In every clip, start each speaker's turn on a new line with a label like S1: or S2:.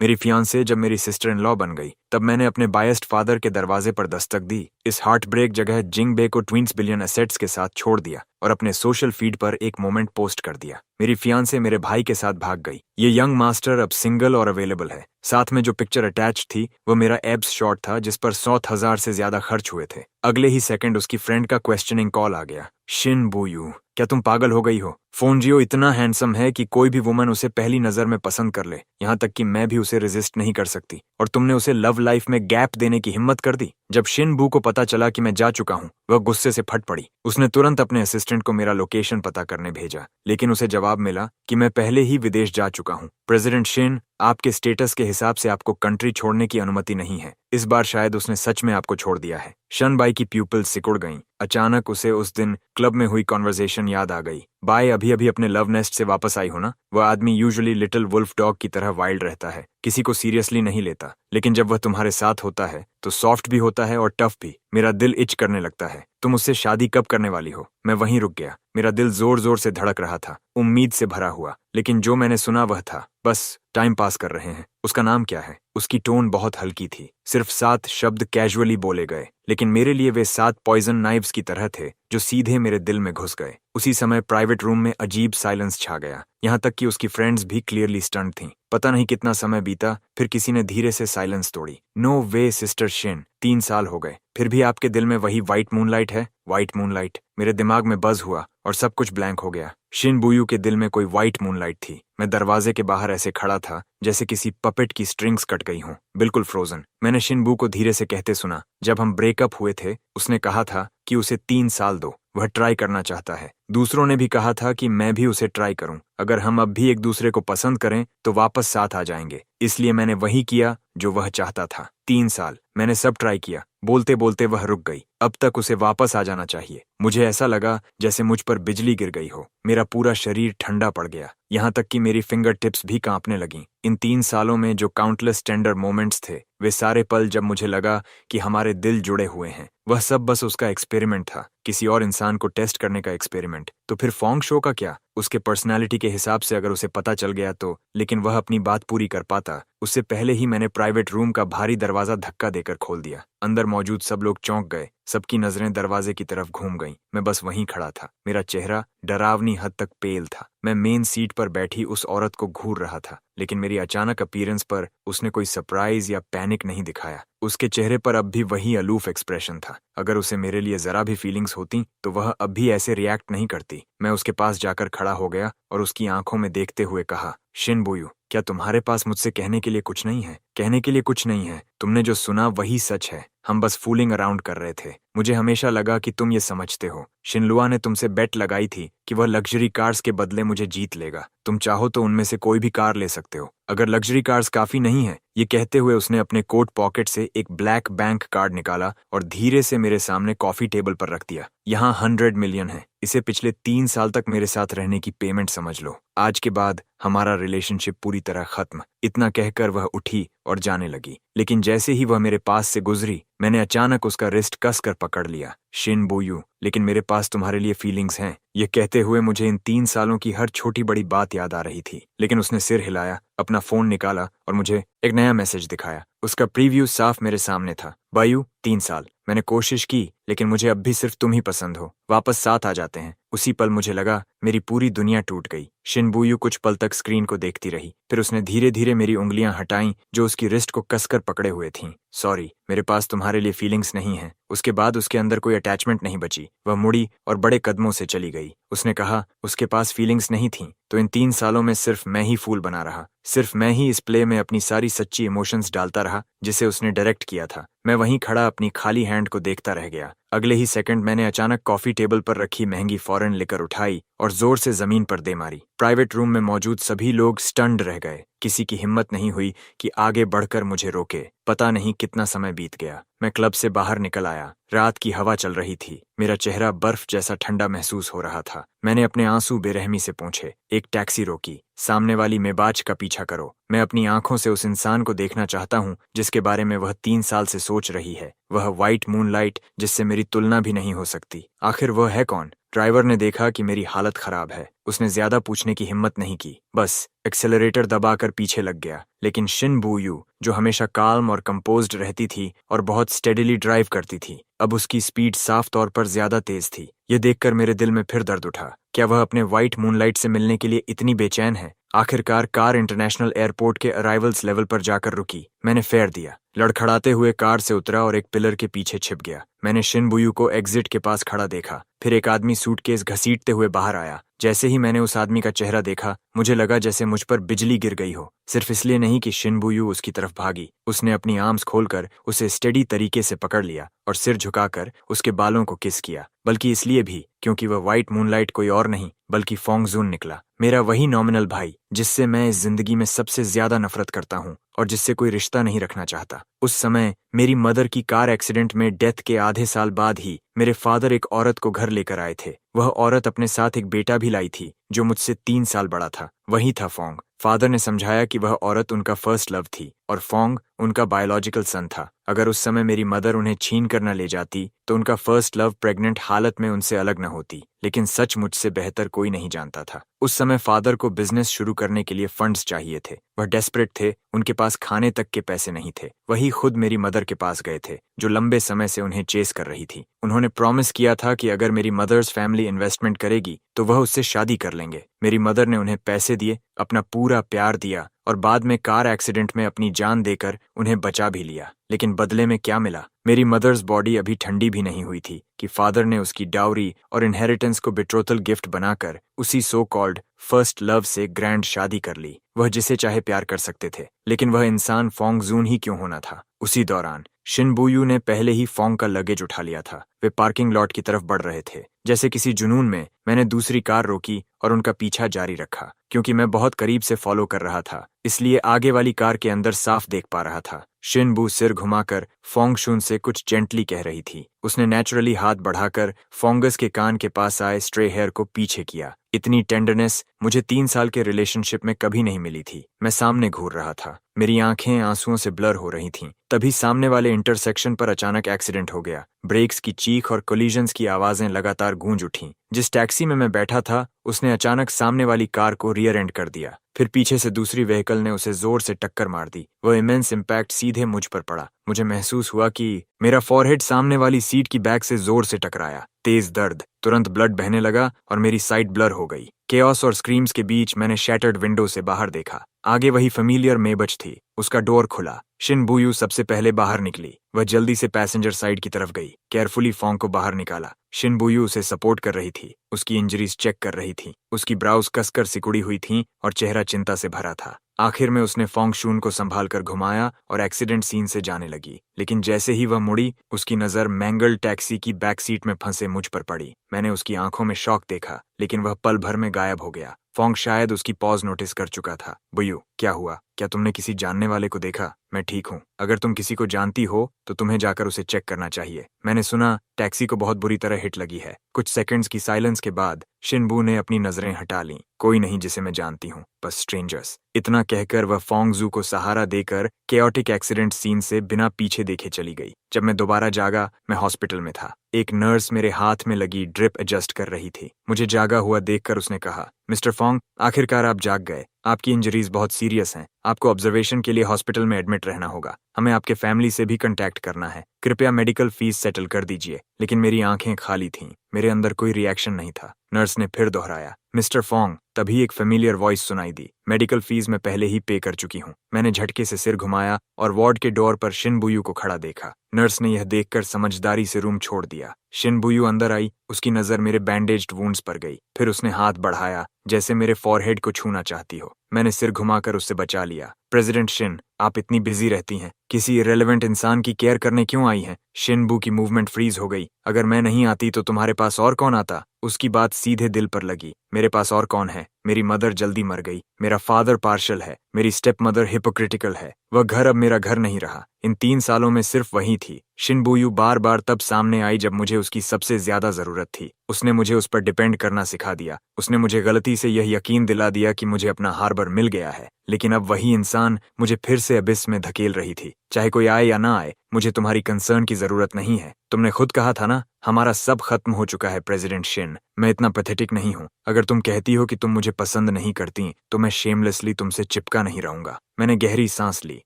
S1: मेरी फियांसे जब मेरी सिस्टर इन लॉ बन गई तब मैंने अपने बायस्ड फादर के दरवाजे पर दस्तक दी। इस हार्ट ब्रेक जगह जिंगबे को ट्विंस बिलियन एसेट्स के साथ छोड़ दिया और अपने सोशल फीड पर एक मोमेंट पोस्ट कर दिया। मेरी फियांसे मेरे भाई के साथ भाग गई। ये यंग मास्टर अब सिंगल और अवेलेबल है। साथ में जो पिक्चर अटैच थी वो मेरा एब्स शॉट था जिस पर 100,000 से ज्यादा खर्च हुए थे। अगले ही सेकंड उसकी फ्रेंड का क्वेश्चनिंग कॉल आ गया। शिन बुयू, क्या तुम पागल हो गई हो? फोनजियो इतना हैंडसम है कि कोई भी वुमन उसे पहली नजर में पसंद कर ले, यहाँ तक कि मैं भी उसे रेजिस्ट नहीं कर सकती। और तुमने उसे लव लाइफ में गैप देने की हिम्मत कर दी। जब शिन बू को पता चला कि मैं जा चुका हूँ वह गुस्से से फट पड़ी। उसने तुरंत अपने असिस्टेंट को मेरा लोकेशन पता करने भेजा, लेकिन उसे जवाब मिला कि मैं पहले ही विदेश जा चुका हूँ। प्रेसिडेंट शिन, आपके स्टेटस के हिसाब से आपको कंट्री छोड़ने की अनुमति नहीं है। इस बार शायद उसने सच में आपको छोड़ दिया है। शनबाई की प्यूपिल सिकुड़ गईं। अचानक उसे उस दिन क्लब में हुई कॉन्वर्सेशन याद आ गई। बाय अभी अभी अपने लव नेस्ट से वापस आई हो ना? वह आदमी यूजुअली लिटिल वुल्फ डॉग की तरह वाइल्ड रहता है, किसी को सीरियसली नहीं लेता, लेकिन जब वह तुम्हारे साथ होता है तो सॉफ्ट भी होता है और टफ भी। मेरा दिल इच करने लगता है। तुम उससे शादी कब करने वाली हो? मैं वहीं रुक गया। मेरा दिल जोर जोर से धड़क रहा था, उम्मीद से भरा हुआ, लेकिन जो मैंने सुना वह था बस टाइम पास कर रहे हैं। उसका नाम क्या है? उसकी टोन बहुत हल्की थी। सिर्फ 7 शब्द कैजुअली बोले गए, लेकिन मेरे लिए वे 7 पॉइजन नाइव्स की तरह थे जो सीधे मेरे दिल में घुस गए। उसी समय प्राइवेट रूम में अजीब साइलेंस छा गया, यहाँ तक कि उसकी फ्रेंड्स भी क्लियरली स्टन्ड थीं। पता नहीं कितना समय बीता, फिर किसी ने धीरे से साइलेंस तोड़ी। नो वे सिस्टर शिन, 3 साल हो गए, फिर भी आपके दिल में वही व्हाइट मूनलाइट है? White moonlight? मेरे दिमाग में बज हुआ और सब कुछ ब्लैंक हो गया। शिन बुयू के दिल में कोई व्हाइट मूनलाइट थी। मैं दरवाजे के बाहर ऐसे खड़ा था जैसे किसी पपेट की स्ट्रिंग्स कट गई हों, बिल्कुल फ्रोजन। मैंने शिन बू को धीरे से कहते सुना, जब हम ब्रेकअप हुए थे उसने कहा था कि उसे 3 साल दो, वह ट्राई करना चाहता है। दूसरों ने भी कहा था कि मैं भी उसे ट्राई करूं। अगर हम अब भी एक दूसरे को पसंद करें तो वापस साथ आ जाएंगे। इसलिए मैंने वही किया जो वह चाहता था। 3 साल मैंने सब ट्राई किया। बोलते बोलते वह रुक गई। अब तक उसे वापस आ जाना चाहिए। मुझे ऐसा लगा जैसे मुझ पर बिजली गिर गई हो। मेरा पूरा शरीर ठंडा पड़ गया, यहाँ तक कि मेरी फिंगर टिप्स भी कांपने लगीं। इन 3 सालों में जो काउंटलेस टेंडर मोमेंट्स थे, वे सारे पल जब मुझे लगा कि हमारे दिल जुड़े हुए हैं, वह सब बस उसका एक्सपेरिमेंट था, किसी और इंसान को टेस्ट करने का एक्सपेरिमेंट। तो फिर फोंग शो का क्या? उसके पर्सनालिटी के हिसाब से अगर उसे पता चल गया तो, लेकिन वह अपनी बात पूरी कर पाता। उससे पहले ही मैंने प्राइवेट रूम का भारी दरवाजा धक्का देकर खोल दिया। अंदर मौजूद सब लोग चौंक गए। सबकी नजरें दरवाजे की तरफ घूम गईं। मैं बस वहीं खड़ा था। मेरा चेहरा डरावनी हद तक पेल था। मैं मेन सीट पर बैठी उस औरत को घूर रहा था, लेकिन मेरी अचानक अपीयरेंस पर उसने कोई सरप्राइज या पैनिक नहीं दिखाया। उसके चेहरे पर अब भी वही अलूफ एक्सप्रेशन था। अगर उसे मेरे लिए जरा भी फीलिंग्स होती तो वह अब भी ऐसे रिएक्ट नहीं करती। मैं उसके पास जाकर खड़ा हो गया और उसकी आंखों में देखते हुए कहा, शिन बुयू, क्या तुम्हारे पास मुझसे कहने के लिए कुछ नहीं है? कहने के लिए कुछ नहीं है। तुमने जो सुना वही सच है। हम बस फूलिंग अराउंड कर रहे थे। मुझे हमेशा लगा कि तुम ये समझते हो। शिनलुआ ने तुमसे बेट लगाई थी कि वह लग्जरी कार्स के बदले मुझे जीत लेगा। तुम चाहो तो उनमें से कोई भी कार ले सकते हो, अगर लग्जरी कार्स काफी नहीं है। ये कहते हुए उसने अपने कोट पॉकेट से एक ब्लैक बैंक कार्ड निकाला और धीरे से मेरे सामने कॉफी टेबल पर रख दिया। यहाँ 100 मिलियन है। इसे पिछले 3 साल तक मेरे साथ रहने की पेमेंट समझ लो। आज के बाद हमारा रिलेशनशिप पूरी तरह खत्म। इतना कहकर वह उठी और जाने लगी, लेकिन जैसे ही वह मेरे पास से गुजरी मैंने अचानक उसका रिस्ट कसकर पकड़ लिया। शिन बुयू, लेकिन मेरे पास तुम्हारे लिए फीलिंग्स हैं। ये कहते हुए मुझे इन 3 सालों की हर छोटी बड़ी बात याद आ रही थी, लेकिन उसने सिर हिलाया, अपना फोन निकाला और मुझे एक नया मैसेज दिखाया। उसका प्रीव्यू साफ मेरे सामने था। बायू, 3 साल। मैंने कोशिश की, लेकिन मुझे अब भी सिर्फ तुम ही पसंद हो। वापस साथ आ जाते हैं। उसी पल मुझे लगा मेरी पूरी दुनिया टूट गई। शिन बुयू कुछ पल तक स्क्रीन को देखती रही, फिर उसने धीरे धीरे मेरी उंगलियां हटाईं जो उसकी रिस्ट को कसकर पकड़े हुए थीं। सॉरी, मेरे पास तुम्हारे लिए फीलिंग्स नहीं है। उसके बाद उसके अंदर कोई अटैचमेंट नहीं बची। वह मुड़ी और बड़े कदमों से चली गई। उसने कहा उसके पास फीलिंग्स नहीं थीं, तो इन 3 सालों में सिर्फ मैं ही फूल बना रहा। सिर्फ मैं ही इस प्ले में अपनी सारी सच्ची इमोशंस डालता रहा जिसे उसने डायरेक्ट किया था। मैं वहीं खड़ा अपनी खाली हैंड को देखता रह गया। अगले ही सेकंड मैंने अचानक कॉफी टेबल पर रखी महंगी फॉरेन लिकर उठाई और जोर से जमीन पर दे मारी। प्राइवेट रूम में मौजूद सभी लोग स्टन्ड रह गए। किसी की हिम्मत नहीं हुई कि आगे बढ़कर मुझे रोके। पता नहीं कितना समय बीत गया। मैं क्लब से बाहर निकल आया। रात की हवा चल रही थी। मेरा चेहरा बर्फ जैसा ठंडा महसूस हो रहा था। मैंने अपने आंसू बेरहमी से पोंछे। एक टैक्सी रोकी। सामने वाली मेबाज का पीछा करो। मैं अपनी आंखों से उस इंसान को देखना चाहता हूँ जिसके बारे में वह 3 साल से सोच रही है। वह व्हाइट मूनलाइट जिससे मेरी तुलना भी नहीं हो सकती। आखिर वह है कौन? ड्राइवर ने देखा कि मेरी हालत खराब है। उसने ज्यादा पूछने की हिम्मत नहीं की, बस एक्सेलरेटर दबाकर पीछे लग गया। लेकिन शिन बुयू, जो हमेशा काल्म और कंपोज्ड रहती थी और बहुत स्टेडिली ड्राइव करती थी, अब उसकी स्पीड साफ तौर पर ज्यादा तेज थी। यह देखकर मेरे दिल में फिर दर्द उठा। क्या वह अपने व्हाइट मूनलाइट से मिलने के लिए इतनी बेचैन है? आखिरकार कार इंटरनेशनल एयरपोर्ट के अराइवल्स लेवल पर जाकर रुकी। मैंने फेयर दिया, लड़खड़ाते हुए कार से उतरा और एक पिलर के पीछे छिप गया। मैंने शिनबुयू को एग्जिट के पास खड़ा देखा। फिर एक आदमी सूटकेस घसीटते हुए बाहर आया। जैसे ही मैंने उस आदमी का चेहरा देखा, मुझे लगा जैसे मुझ पर बिजली गिर गई हो। सिर्फ इसलिए नहीं कि शिनबुयू उसकी तरफ भागी। उसने अपनी आर्म्स खोलकर उसे स्टेडी तरीके से पकड़ लिया और सिर झुकाकर उसके बालों को किस किया, बल्कि इसलिए भी क्योंकि वह व्हाइट मूनलाइट कोई और नहीं बल्कि फोंग जून निकला। मेरा वही नॉमिनल भाई जिससे मैं इस जिंदगी में सबसे ज्यादा नफरत करता हूँ और जिससे कोई रिश्ता नहीं रखना चाहता। उस समय मेरी मदर की कार एक्सीडेंट में डेथ के आधे साल बाद ही मेरे फादर एक औरत को घर लेकर आए थे। वह औरत अपने साथ एक बेटा भी लाई थी जो मुझसे 3 साल बड़ा था। वही था फोंग। फादर ने समझाया कि वह औरत उनका फर्स्ट लव थी और फोंग उनका बायोलॉजिकल सन था। अगर उस समय मेरी मदर उन्हें छीन कर न ले जाती तो उनका फर्स्ट लव प्रेग्नेंट हालत में उनसे अलग न होती। लेकिन सच मुझसे बेहतर कोई नहीं जानता था। उस समय फादर को बिजनेस शुरू करने के लिए फंड्स चाहिए थे। वह डेस्परेट थे, उनके पास खाने तक के पैसे नहीं थे। वही खुद मेरी मदर के पास गए थे जो लंबे समय से उन्हें चेस कर रही थी। उन्होंने प्रॉमिस किया था कि अगर मेरी मदर्स फैमिली इन्वेस्टमेंट करेगी तो वह उससे शादी कर लेंगे। मेरी मदर ने उन्हें पैसे दिए, अपना पूरा प्यार दिया और बाद में कार एक्सीडेंट में अपनी जान देकर उन्हें बचा भी लिया। लेकिन बदले में क्या मिला? मेरी मदर्स बॉडी अभी ठंडी भी नहीं हुई थी कि फादर ने उसकी डाउरी और इनहेरिटेंस को बेट्रोथल गिफ्ट बनाकर उसी सो कॉल्ड फर्स्ट लव से ग्रैंड शादी कर ली। वह जिसे चाहे प्यार कर सकते थे, लेकिन वह इंसान फोंग जून ही क्यों होना था? उसी दौरान शिनबुयू ने पहले ही फोंग का लगेज उठा लिया था। वे पार्किंग लॉट की तरफ बढ़ रहे थे। जैसे किसी जुनून में मैंने दूसरी कार रोकी और उनका पीछा जारी रखा। क्योंकि मैं बहुत करीब से फॉलो कर रहा था, इसलिए आगे वाली कार के अंदर साफ देख पा रहा था। शिनबू सिर घुमाकर फोंग शुन से कुछ जेंटली कह रही थी। उसने नेचुरली हाथ बढ़ाकर फोंगस के कान के पास आए स्ट्रे हेयर को पीछे किया। इतनी टेंडरनेस मुझे 3 साल के रिलेशनशिप में कभी नहीं मिली थी। मैं सामने घूर रहा था, मेरी आंखें आंसुओं से ब्लर हो रही थीं। तभी सामने वाले इंटरसेक्शन पर अचानक एक्सीडेंट हो गया। ब्रेक्स की चीख और कोलिजन्स की आवाजें लगातार गूंज उठीं। जिस टैक्सी में मैं बैठा था उसने अचानक सामने वाली कार को रियर एंड कर दिया। फिर पीछे से दूसरी व्हीकल ने उसे जोर से टक्कर मार दी। वह इमेंस इम्पैक्ट सीधे मुझ पर पड़ा। मुझे महसूस हुआ कि मेरा फॉरहेड सामने वाली सीट की बैक से जोर से टकराया। तेज दर्द, तुरंत ब्लड बहने लगा और मेरी साइट ब्लर हो गई। केओस और स्क्रीम्स के बीच मैंने शैटर्ड विंडो से बाहर देखा। आगे वही फेमिलियर मेबच थी। उसका डोर खुला। शिनबुयू सबसे पहले बाहर निकली। वह जल्दी से पैसेंजर साइड की तरफ गई, केयरफुली फोंग को बाहर निकाला। शिनबुयू उसे सपोर्ट कर रही थी, उसकी इंजरीज चेक कर रही थी। उसकी ब्राउज कसकर सिकुड़ी हुई थी और चेहरा चिंता से भरा था। आखिर में उसने फोंग शून को संभाल कर घुमाया और एक्सीडेंट सीन से जाने लगी। लेकिन जैसे ही वह मुड़ी, उसकी नजर मैंगल्ड टैक्सी की बैक सीट में फंसे मुझ पर पड़ी। मैंने उसकी आंखों में शॉक देखा, लेकिन वह पल भर में गायब हो गया। फोंग शायद उसकी पॉज नोटिस कर चुका था। बुयू, क्या हुआ? क्या तुमने किसी जानने वाले को देखा? मैं ठीक हूँ। अगर तुम किसी को जानती हो तो तुम्हें जाकर उसे चेक करना चाहिए। मैंने सुना टैक्सी को बहुत बुरी तरह हिट लगी है। कुछ सेकंड्स की साइलेंस के बाद शिनबू ने अपनी नजरें हटा लीं। कोई नहीं जिसे मैं जानती हूँ, बस स्ट्रेंजर्स। इतना कहकर वह फोंग जू को सहारा देकर केओटिक एक्सीडेंट सीन से बिना पीछे देखे चली गई। जब मैं दोबारा जागा, मैं हॉस्पिटल में था। एक नर्स मेरे हाथ में लगी ड्रिप एडजस्ट कर रही थी। मुझे जागा हुआ देखकर उसने कहा, मिस्टर फोंग, आखिरकार आप जाग गए। आपकी इंजरीज बहुत सीरियस हैं। आपको ऑब्जर्वेशन के लिए हॉस्पिटल में एडमिट रहना होगा। हमें आपके फैमिली से भी कांटेक्ट करना है। कृपया मेडिकल फीस सेटल कर दीजिए। लेकिन मेरी आंखें खाली थीं, मेरे अंदर कोई रिएक्शन नहीं था। नर्स ने फिर दोहराया, मिस्टर फोंग। तभी एक फेमिलियर वॉइस सुनाई दी, मेडिकल फीस मैं पहले ही पे कर चुकी हूँ। मैंने झटके से सिर घुमाया और वार्ड के डोर पर शिनबुयू को खड़ा देखा। नर्स ने यह देखकर समझदारी से रूम छोड़ दिया। शिनबुयू अंदर आई, उसकी नजर मेरे बैंडेज्ड वुंड्स पर गई। फिर उसने हाथ बढ़ाया जैसे मेरे फॉरहेड को छूना चाहती हो। मैंने सिर घुमाकर उससे बचा लिया। प्रेसिडेंट शिन, आप इतनी बिजी रहती हैं, किसी इरेलेवेंट इंसान की केयर करने क्यों आई हैं? शिनबू की मूवमेंट फ्रीज हो गई। अगर मैं नहीं आती तो तुम्हारे पास और कौन आता? उसकी बात सीधे दिल पर लगी। मेरे पास और कौन है? मेरी मदर जल्दी मर गई, मेरा फादर पार्शल है, मेरी स्टेप मदर हिपोक्रिटिकल है। वह घर अब मेरा घर नहीं रहा। इन 3 सालों में सिर्फ वही थी। शिनबुयू बार बार तब सामने आई जब मुझे उसकी सबसे ज्यादा जरूरत थी। उसने मुझे उस पर डिपेंड करना सिखा दिया। उसने मुझे गलती से यह यकीन दिला दिया कि मुझे अपना हार्बर मिल गया है। लेकिन अब वही इंसान थकान मुझे फिर से अबिस में धकेल रही थी। चाहे कोई आए या ना आए, मुझे तुम्हारी कंसर्न की जरूरत नहीं है। तुमने खुद कहा था ना, हमारा सब खत्म हो चुका है प्रेसिडेंट शिन। मैं इतना पैथेटिक नहीं हूँ। अगर तुम कहती हो कि तुम मुझे पसंद नहीं करती, तो मैं शेमलेसली तुमसे चिपका नहीं रहूंगा। मैंने गहरी सांस ली,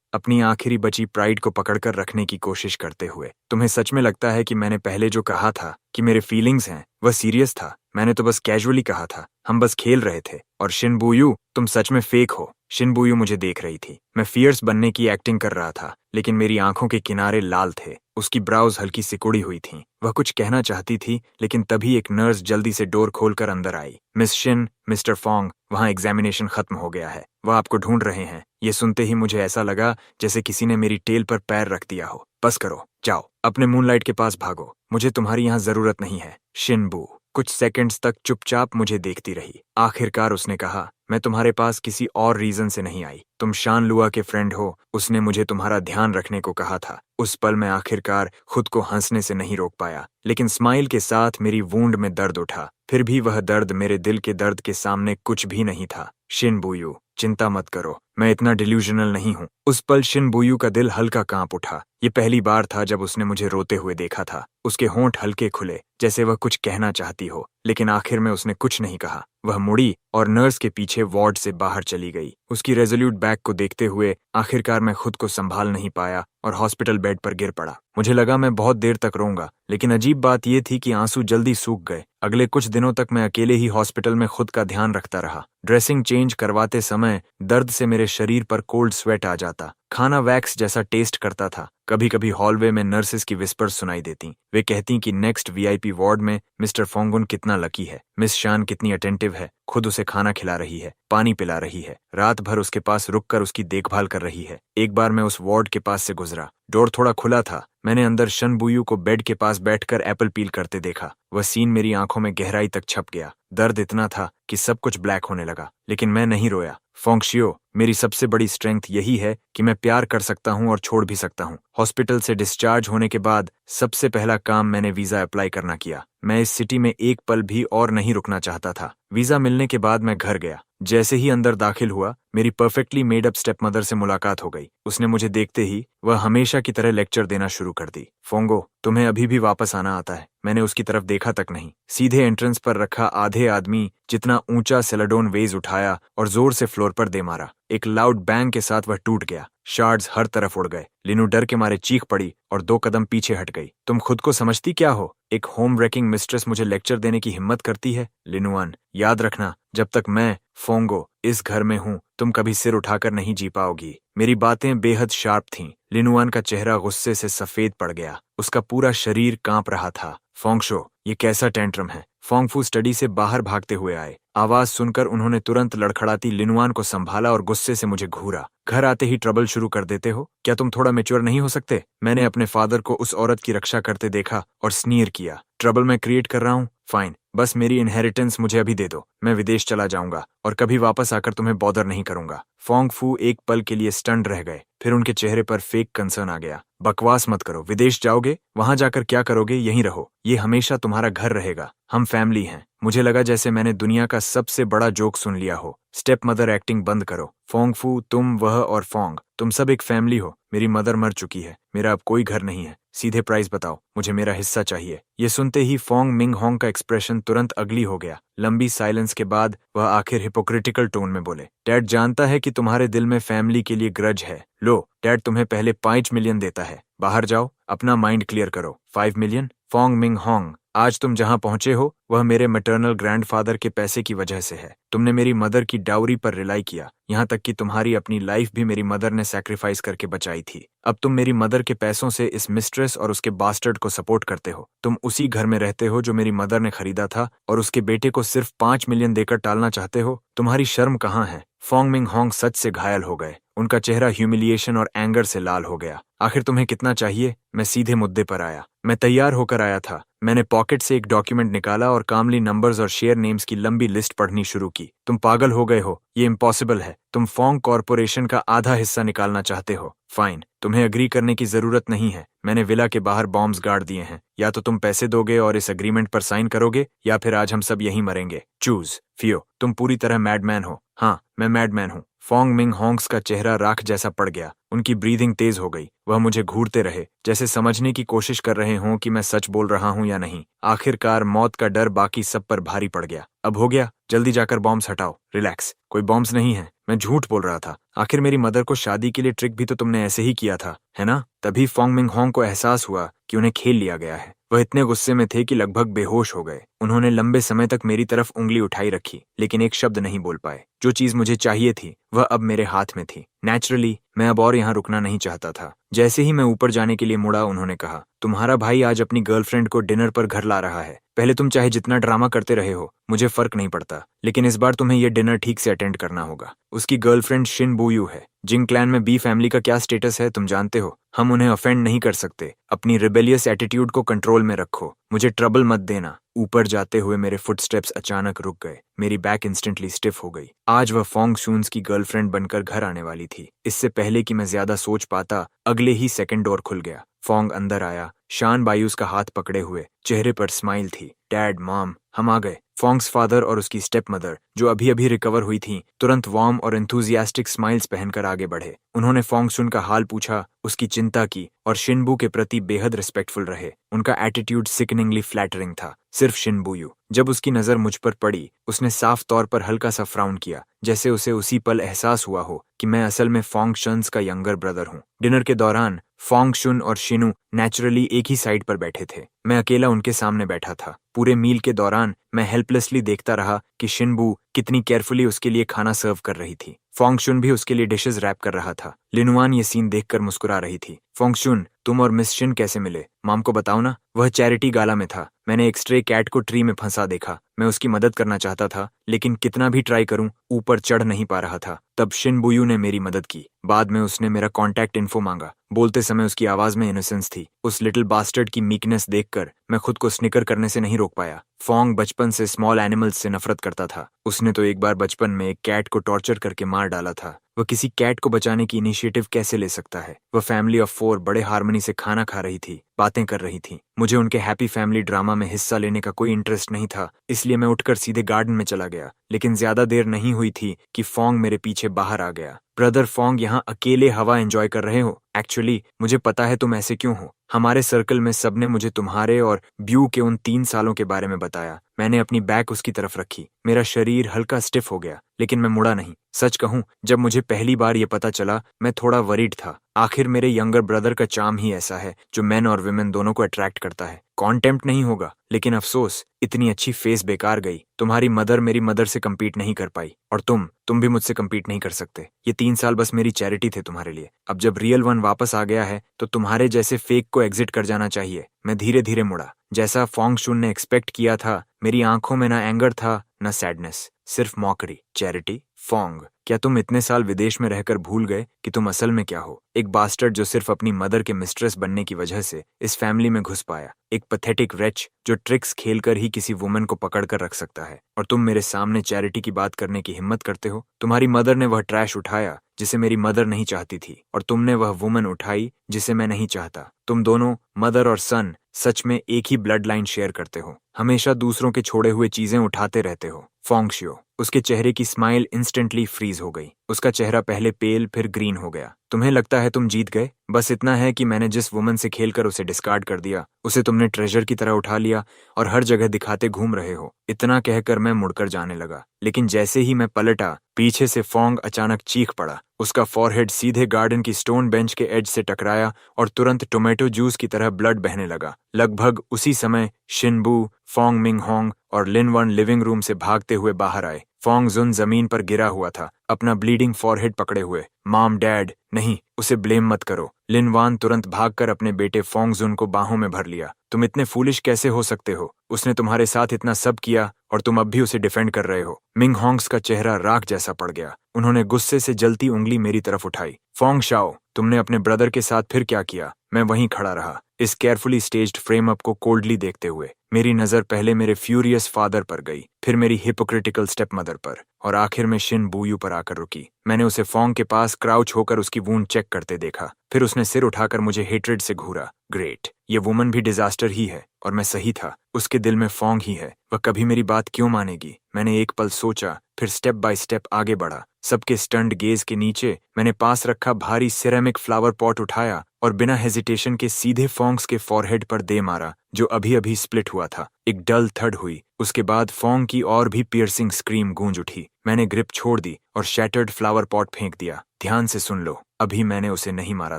S1: अपनी आखिरी बची प्राइड को पकड़कर रखने की कोशिश करते हुए। तुम्हें सच में लगता है कि मैंने पहले जो कहा था कि मेरे फीलिंग्स हैं, वह सीरियस था? मैंने तो बस कैजुअली कहा था, हम बस खेल रहे थे। और शिनबुयू, तुम सच में फेक हो। शिनबुयू मुझे देख रही थी। मैं फियर्स बनने की एक्टिंग कर रहा था, लेकिन मेरी आंखों के किनारे लाल थे। उसकी ब्राउज हल्की सिकुड़ी हुई थीं। वह कुछ कहना चाहती थी, लेकिन तभी एक नर्स जल्दी से डोर खोलकर अंदर आई। मिस शिन, मिस्टर फोंग, वहाँ एग्जामिनेशन खत्म हो गया है। वह आपको ढूंढ रहे हैं। ये सुनते ही मुझे ऐसा लगा जैसे किसी ने मेरी टेल पर पैर रख दिया हो। बस करो, जाओ, अपने मूनलाइट के पास भागो। मुझे तुम्हारी यहाँ जरूरत नहीं है। शिनबू कुछ सेकंड्स तक चुपचाप मुझे देखती रही। आखिरकार उसने कहा, मैं तुम्हारे पास किसी और रीजन से नहीं आई। तुम शान लुआ के फ्रेंड हो। उसने मुझे तुम्हारा ध्यान रखने को कहा था। उस पल मैं आखिरकार खुद को हंसने से नहीं रोक पाया, लेकिन स्माइल के साथ मेरी वूंड में दर्द उठा। फिर भी वह दर्द मेरे दिल के दर्द के सामने कुछ भी नहीं था। शिनबुयू, चिंता मत करो, मैं इतना डिल्यूजनल नहीं हूँ। उस पल शिनबुयू का दिल हल्का कांप उठा। ये पहली बार था जब उसने मुझे रोते हुए देखा था। उसके होंठ हल्के खुले, जैसे वह कुछ कहना चाहती हो, लेकिन आखिर में उसने कुछ नहीं कहा। वह मुड़ी और नर्स के पीछे वार्ड से बाहर चली गई। उसकी रेजोल्यूट बैग को देखते हुए आखिरकार मैं खुद को संभाल नहीं पाया और हॉस्पिटल बेड पर गिर पड़ा। मुझे लगा मैं बहुत देर तक रोऊंगा, लेकिन अजीब बात यह थी कि आंसू जल्दी सूख गए। अगले कुछ दिनों तक मैं अकेले ही हॉस्पिटल में खुद का ध्यान रखता रहा। ड्रेसिंग चेंज करवाते समय दर्द से मेरे शरीर पर कोल्ड स्वेट आ जाता। खाना वैक्स जैसा टेस्ट करता था। कभी कभी हॉलवे में नर्सेस की विस्पर सुनाई देती। वे कहती कि नेक्स्ट वीआईपी वार्ड में मिस्टर फोंगुन कितना लकी है, मिस शान कितनी अटेंटिव है, खुद उसे खाना खिला रही है, पानी पिला रही है, रात भर उसके पास रुककर उसकी देखभाल कर रही है। एक बार मैं उस वार्ड के पास से गुजरा। डोर थोड़ा खुला था। मैंने अंदर शिनबुयू को बेड के पास बैठकर एप्पल पील करते देखा। वह सीन मेरी आंखों में गहराई तक छप गया। दर्द इतना था कि सब कुछ ब्लैक होने लगा, लेकिन मैं नहीं रोया। फोंगशियो, मेरी सबसे बड़ी स्ट्रेंथ यही है कि मैं प्यार कर सकता हूँ और छोड़ भी सकता हूँ। हॉस्पिटल से डिस्चार्ज होने के बाद सबसे पहला काम मैंने वीजा अप्लाई करना किया। मैं इस सिटी में एक पल भी और नहीं रुकना चाहता था। वीजा मिलने के बाद मैं घर गया। जैसे ही अंदर दाखिल हुआ, मेरी perfectly made up step mother से मुलाकात हो गई। उसने मुझे देखते ही वह हमेशा की तरह लेक्चर देना शुरू कर दी। फोंगो, तुम्हें अभी भी वापस आना आता है। मैंने उसकी तरफ देखा तक नहीं। सीधे एंट्रेंस पर रखा आधे आदमी जितना ऊंचा सेलाडोन वेज उठाया और जोर से फ्लोर पर दे मारा। एक लाउड बैंग के साथ वह टूट गया। शार्ड्स हर तरफ उड़ गए। लिनू डर के मारे चीख पड़ी और 2 कदम पीछे हट गई। तुम खुद को समझती क्या हो? एक होम ब्रेकिंग मिस्ट्रेस मुझे लेक्चर देने की हिम्मत करती है? लिनुअन, याद रखना, जब तक मैं फोंगो इस घर में हूँ, तुम कभी सिर उठाकर नहीं जी पाओगी। मेरी बातें बेहद शार्प थीं। लिनुअन का चेहरा गुस्से से सफेद पड़ गया। उसका पूरा शरीर कांप रहा था। फोंगशो, ये कैसा टेंट्रम है? फोंगफू स्टडी से बाहर भागते हुए आए। आवाज सुनकर उन्होंने तुरंत लड़खड़ाती लिनुआन को संभाला और गुस्से से मुझे घूरा। घर आते ही ट्रबल शुरू कर देते हो? क्या तुम थोड़ा मैच्योर नहीं हो सकते? मैंने अपने फादर को उस औरत की रक्षा करते देखा और स्नीर किया। ट्रबल मैं क्रिएट कर रहा हूँ? फाइन, बस मेरी इनहेरिटेंस मुझे अभी दे दो। मैं विदेश चला जाऊंगा और कभी वापस आकर तुम्हें बॉदर नहीं करूंगा। फोंगफू एक पल के लिए स्टन्ड रह गए, फिर उनके चेहरे पर फेक कंसर्न आ गया। बकवास मत करो। विदेश जाओगे? वहां जाकर क्या करोगे? यहीं रहो। ये हमेशा तुम्हारा घर रहेगा। हम फैमिली हैं। मुझे लगा जैसे मैंने दुनिया का सबसे बड़ा जोक सुन लिया हो। स्टेप मदर एक्टिंग बंद करो। फोंगफू, तुम, वह और फोंग, तुम सब एक फैमिली हो। मेरी मदर मर चुकी है। मेरा अब कोई घर नहीं है। सीधे प्राइस बताओ, मुझे मेरा हिस्सा चाहिए। ये सुनते ही फोंग मिंग होंग का एक्सप्रेशन तुरंत अगली हो गया। लंबी साइलेंस के बाद वह आखिर हिपोक्रिटिकल टोन में बोले, डैड जानता है कि तुम्हारे दिल में फैमिली के लिए ग्रज है। लो, डैड तुम्हें पहले 5 मिलियन देता है। बाहर जाओ, अपना माइंड क्लियर करो। 5 मिलियन? फोंग मिंग होंग, आज तुम जहां पहुंचे हो वह मेरे मैटरनल ग्रैंडफादर के पैसे की वजह से है। तुमने मेरी मदर की डाउरी पर रिलाई किया, यहाँ तक कि तुम्हारी अपनी लाइफ भी मेरी मदर ने सैक्रिफाइस करके बचाई थी। अब तुम मेरी मदर के पैसों से इस मिस्ट्रेस और उसके बास्टर्ड को सपोर्ट करते हो। तुम उसी घर में रहते हो जो मेरी मदर ने खरीदा था और उसके बेटे को सिर्फ 5 मिलियन देकर टालना चाहते हो। तुम्हारी शर्म कहाँ है? फोंग मिंग होंग सच से घायल हो गए। उनका चेहरा ह्यूमिलिएशन और एंगर से लाल हो गया। आखिर तुम्हें कितना चाहिए? मैं सीधे मुद्दे पर आया। मैं तैयार होकर आया था। मैंने पॉकेट से एक डॉक्यूमेंट निकाला और कामली नंबर्स और शेयर नेम्स की लंबी लिस्ट पढ़नी शुरू की। तुम पागल हो गए हो? ये इम्पॉसिबल है। तुम फोंग कॉर्पोरेशन का आधा हिस्सा निकालना चाहते हो। फाइन, तुम्हें अग्री करने की जरूरत नहीं है। मैंने विला के बाहर बॉम्ब्स गाड़ दिए हैं। या तो तुम पैसे दोगे और इस अग्रीमेंट पर साइन करोगे, या फिर आज हम सब यहीं मरेंगे। चूज। फियो, तुम पूरी तरह मैडमैन हो। हाँ, मैं मैडमैन हूँ। फोंग मिंग होंग्स का चेहरा राख जैसा पड़ गया। उनकी ब्रीदिंग तेज हो गई। वह मुझे घूरते रहे, जैसे समझने की कोशिश कर रहे हों कि मैं सच बोल रहा हूं या नहीं। आखिरकार मौत का डर बाकी सब पर भारी पड़ गया। अब हो गया, जल्दी जाकर बॉम्ब्स हटाओ। रिलैक्स, कोई बॉम्ब्स नहीं है। मैं झूठ बोल रहा था। आखिर मेरी मदर को शादी के लिए ट्रिक भी तो तुमने ऐसे ही किया था, है ना? तभी फोंग मिंग होंग को एहसास हुआ कि उन्हें खेल लिया गया है। वह इतने गुस्से में थे कि लगभग बेहोश हो गए। उन्होंने लंबे समय तक मेरी तरफ उंगली उठाई रखी, लेकिन एक शब्द नहीं बोल पाए। जो चीज मुझे चाहिए थी वह अब मेरे हाथ में थी। नेचुरली मैं अब और यहाँ रुकना नहीं चाहता था। जैसे ही मैं ऊपर जाने के लिए मुड़ा, उन्होंने कहा, तुम्हारा भाई आज अपनी गर्लफ्रेंड को डिनर पर घर ला रहा है। पहले तुम चाहे जितना ड्रामा करते रहे हो, मुझे फर्क नहीं पड़ता, लेकिन इस बार तुम्हें यह डिनर ठीक से अटेंड करना होगा। उसकी गर्लफ्रेंड शिन बुयू है। जिंग क्लैन में बी फैमिली का क्या स्टेटस है तुम जानते हो। हम उन्हें ऑफेंड नहीं कर सकते। अपनी रिबेलियस एटीट्यूड को कंट्रोल में रखो। मुझे ट्रबल मत देना। ऊपर जाते हुए मेरे फुटस्टेप्स अचानक रुक गए। मेरी बैक इंस्टेंटली स्टिफ हो गई। आज वह फोंग शून्स की गर्लफ्रेंड बनकर घर आने वाली थी। इससे पहले कि मैं ज्यादा सोच पाता, अगले ही सेकंड डोर खुल गया। फोंग अंदर आया, शान बायूस का हाथ पकड़े हुए। चेहरे पर स्माइल थी। डैड, मॉम, हम आ गए। फोंग्स फादर और उसकी स्टेप मदर, जो अभी अभी रिकवर हुई थी, तुरंत वार्म और एंथुजियास्टिक स्माइल्स पहनकर आगे बढ़े। उन्होंने फोंग शुन का हाल पूछा, उसकी चिंता की और शिनबू के प्रति बेहद रिस्पेक्टफुल रहे। उनका एटीट्यूड सिकनिंगली फ्लैटरिंग था। सिर्फ शिनबुयू। जब उसकी नजर मुझ पर पड़ी, उसने साफ तौर पर हल्का सा फ्राउन किया, जैसे उसे उसी पल एहसास हुआ हो कि मैं असल में फोंग शन्स का यंगर ब्रदर हूँ। डिनर के दौरान फोंग शुन और शिनू नेचुरली एक ही साइड पर बैठे थे। मैं अकेला उनके सामने बैठा था। पूरे मील के दौरान मैं हेल्पलेसली देखता रहा कि शिनबू कितनी केयरफुली उसके लिए खाना सर्व कर रही थी। फोंग शुन भी उसके लिए डिशेस रैप कर रहा था। लिनुआन ये सीन देखकर मुस्कुरा रही थी। फोंग शुन, तुम और मिस शिन कैसे मिले? मॉम को बताओ ना। वह चैरिटी गाला में था। मैंने एक स्ट्रे कैट को ट्री में फंसा देखा। मैं उसकी मदद करना चाहता था, लेकिन कितना भी ट्राई करूं, ऊपर चढ़ नहीं पा रहा था। तब शिन बुयू ने मेरी मदद की। बाद में उसने मेरा कॉन्टैक्ट इन्फो मांगा। बोलते समय उसकी आवाज में इनोसेंस थी। उस लिटिल बास्टर्ड की मीकनेस देखकर मैं खुद को स्निकर करने से नहीं रोक पाया। फोंग बचपन से स्मॉल एनिमल्स से नफरत करता था। उसने तो एक बार बचपन में एक कैट को टॉर्चर करके मार डाला था। वह किसी कैट को बचाने की इनिशिएटिव कैसे ले सकता है? वह फैमिली ऑफ 4 बड़े हार्मनी से खाना खा रही थी, बातें कर रही थी। मुझे उनके हैप्पी फैमिली ड्रामा में हिस्सा लेने का कोई इंटरेस्ट नहीं था, इसलिए मैं उठकर सीधे गार्डन में चला गया। लेकिन ज्यादा देर नहीं हुई थी कि फोंग मेरे पीछे बाहर आ गया। ब्रदर फोंग, यहाँ अकेले हवा एंजॉय कर रहे हो? एक्चुअली मुझे पता है तुम ऐसे क्यों हो। हमारे सर्कल में सबने मुझे तुम्हारे और ब्यू के उन 3 सालों के बारे में बताया। मैंने अपनी बैक उसकी तरफ रखी। मेरा शरीर हल्का स्टिफ हो गया, लेकिन मैं मुड़ा नहीं। सच कहूं, जब मुझे पहली बार ये पता चला, मैं थोड़ा वरीड था। आखिर मेरे यंगर ब्रदर का चार्म ही ऐसा है जो मेन और विमेन दोनों को अट्रैक्ट करता है। कॉन्टेम्प्ट नहीं होगा, लेकिन अफसोस, इतनी अच्छी फेस बेकार गई। तुम्हारी मदर मेरी मदर से कम्पीट नहीं कर पाई, और तुम भी मुझसे कम्पीट नहीं कर सकते। ये 3 साल बस मेरी चैरिटी थे तुम्हारे लिए। अब जब रियल वन वापस आ गया है, तो तुम्हारे जैसे फेक को एग्जिट कर जाना चाहिए। मैं धीरे धीरे मुड़ा। जैसा फोंग शुन ने एक्सपेक्ट किया था, मेरी आंखों में ना एंगर था, न सैडनेस, सिर्फ मॉकरी। चैरिटी? फोंग, क्या तुम इतने साल विदेश में रहकर भूल गए कि तुम असल में क्या हो? एक बास्टर्ड जो सिर्फ अपनी मदर के मिस्ट्रेस बनने की वजह से इस फैमिली में घुस पाया। एक पैथेटिक रेच जो ट्रिक्स खेलकर ही किसी वुमन को पकड़ कर रख सकता है। और तुम मेरे सामने चैरिटी की बात करने की हिम्मत करते हो? तुम्हारी मदर ने वह ट्रैश उठाया जिसे मेरी मदर नहीं चाहती थी, और तुमने वह वुमन उठाई जिसे मैं नहीं चाहता। तुम दोनों, मदर और सन, सच में एक ही ब्लड लाइन शेयर करते हो। हमेशा दूसरों के छोड़े हुए चीजें उठाते रहते हो। फोंगशियो। उसके चेहरे की स्माइल इंस्टेंटली फ्रीज हो गई। उसका चेहरा पहले पेल फिर ग्रीन हो गया। तुम्हें लगता है तुम जीत गए? बस इतना है कि मैंने जिस वुमन से खेलकर उसे डिस्कार्ड कर दिया, उसे तुमने ट्रेजर की तरह उठा लिया और हर जगह दिखाते घूम रहे हो। इतना कहकर मैं मुड़कर जाने लगा, लेकिन जैसे ही मैं पलटा, पीछे से फोंग अचानक चीख पड़ा। उसका फॉरहेड सीधे गार्डन की स्टोन बेंच के एज से टकराया और तुरंत टोमेटो जूस की तरह ब्लड बहने लगा। लगभग उसी समय शिनबू, फोंग मिंग होंग और लिन वन लिविंग रूम से भागते हुए बाहर आए। फोंग जुन जमीन पर गिरा हुआ था, अपना ब्लीडिंग फॉरहेड पकड़े हुए। मॉम, डैड, नहीं, उसे ब्लेम मत करो। लिन वान तुरंत भागकर अपने बेटे फोंग जुन को बाहों में भर लिया। तुम इतने फूलिश कैसे हो सकते हो? उसने तुम्हारे साथ इतना सब किया और तुम अब भी उसे डिफेंड कर रहे हो। मिंग होंग्स का चेहरा राख जैसा पड़ गया। उन्होंने गुस्से से जलती उंगली मेरी तरफ उठाई। फोंग शाओ, तुमने अपने ब्रदर के साथ फिर क्या किया? मैं वहीं खड़ा रहा। इस केयरफुली स्टेज्ड फ्रेम अप को कोल्डली देखते हुए मेरी नज़र पहले मेरे फ्यूरियस फादर पर गई, फिर मेरी हिपोक्रिटिकल स्टेप मदर पर, और आखिर में शिन बूयू पर आकर रुकी। मैंने उसे फोंग के पास क्राउच होकर उसकी वूंड चेक करते देखा, फिर उसने सिर उठाकर मुझे हेट्रेड से घूरा। ग्रेट, ये वुमन भी डिजास्टर ही है, और मैं सही था। उसके दिल में फोंग ही है। वह कभी मेरी बात क्यों मानेगी? मैंने एक पल सोचा, फिर स्टेप बाय स्टेप आगे बढ़ा। सबके स्टंड गेज के नीचे मैंने पास रखा भारी सिरेमिक फ्लावर पॉट उठाया और बिना हेजिटेशन के सीधे फोंग्स के फॉरहेड पर दे मारा, जो अभी अभी स्प्लिट हुआ था। एक डल थड हुई, उसके बाद फोंग की और भी पियर्सिंग स्क्रीम गूंज उठी। मैंने ग्रिप छोड़ दी और शैटर्ड फ्लावर पॉट फेंक दिया। ध्यान से सुन लो, अभी मैंने उसे नहीं मारा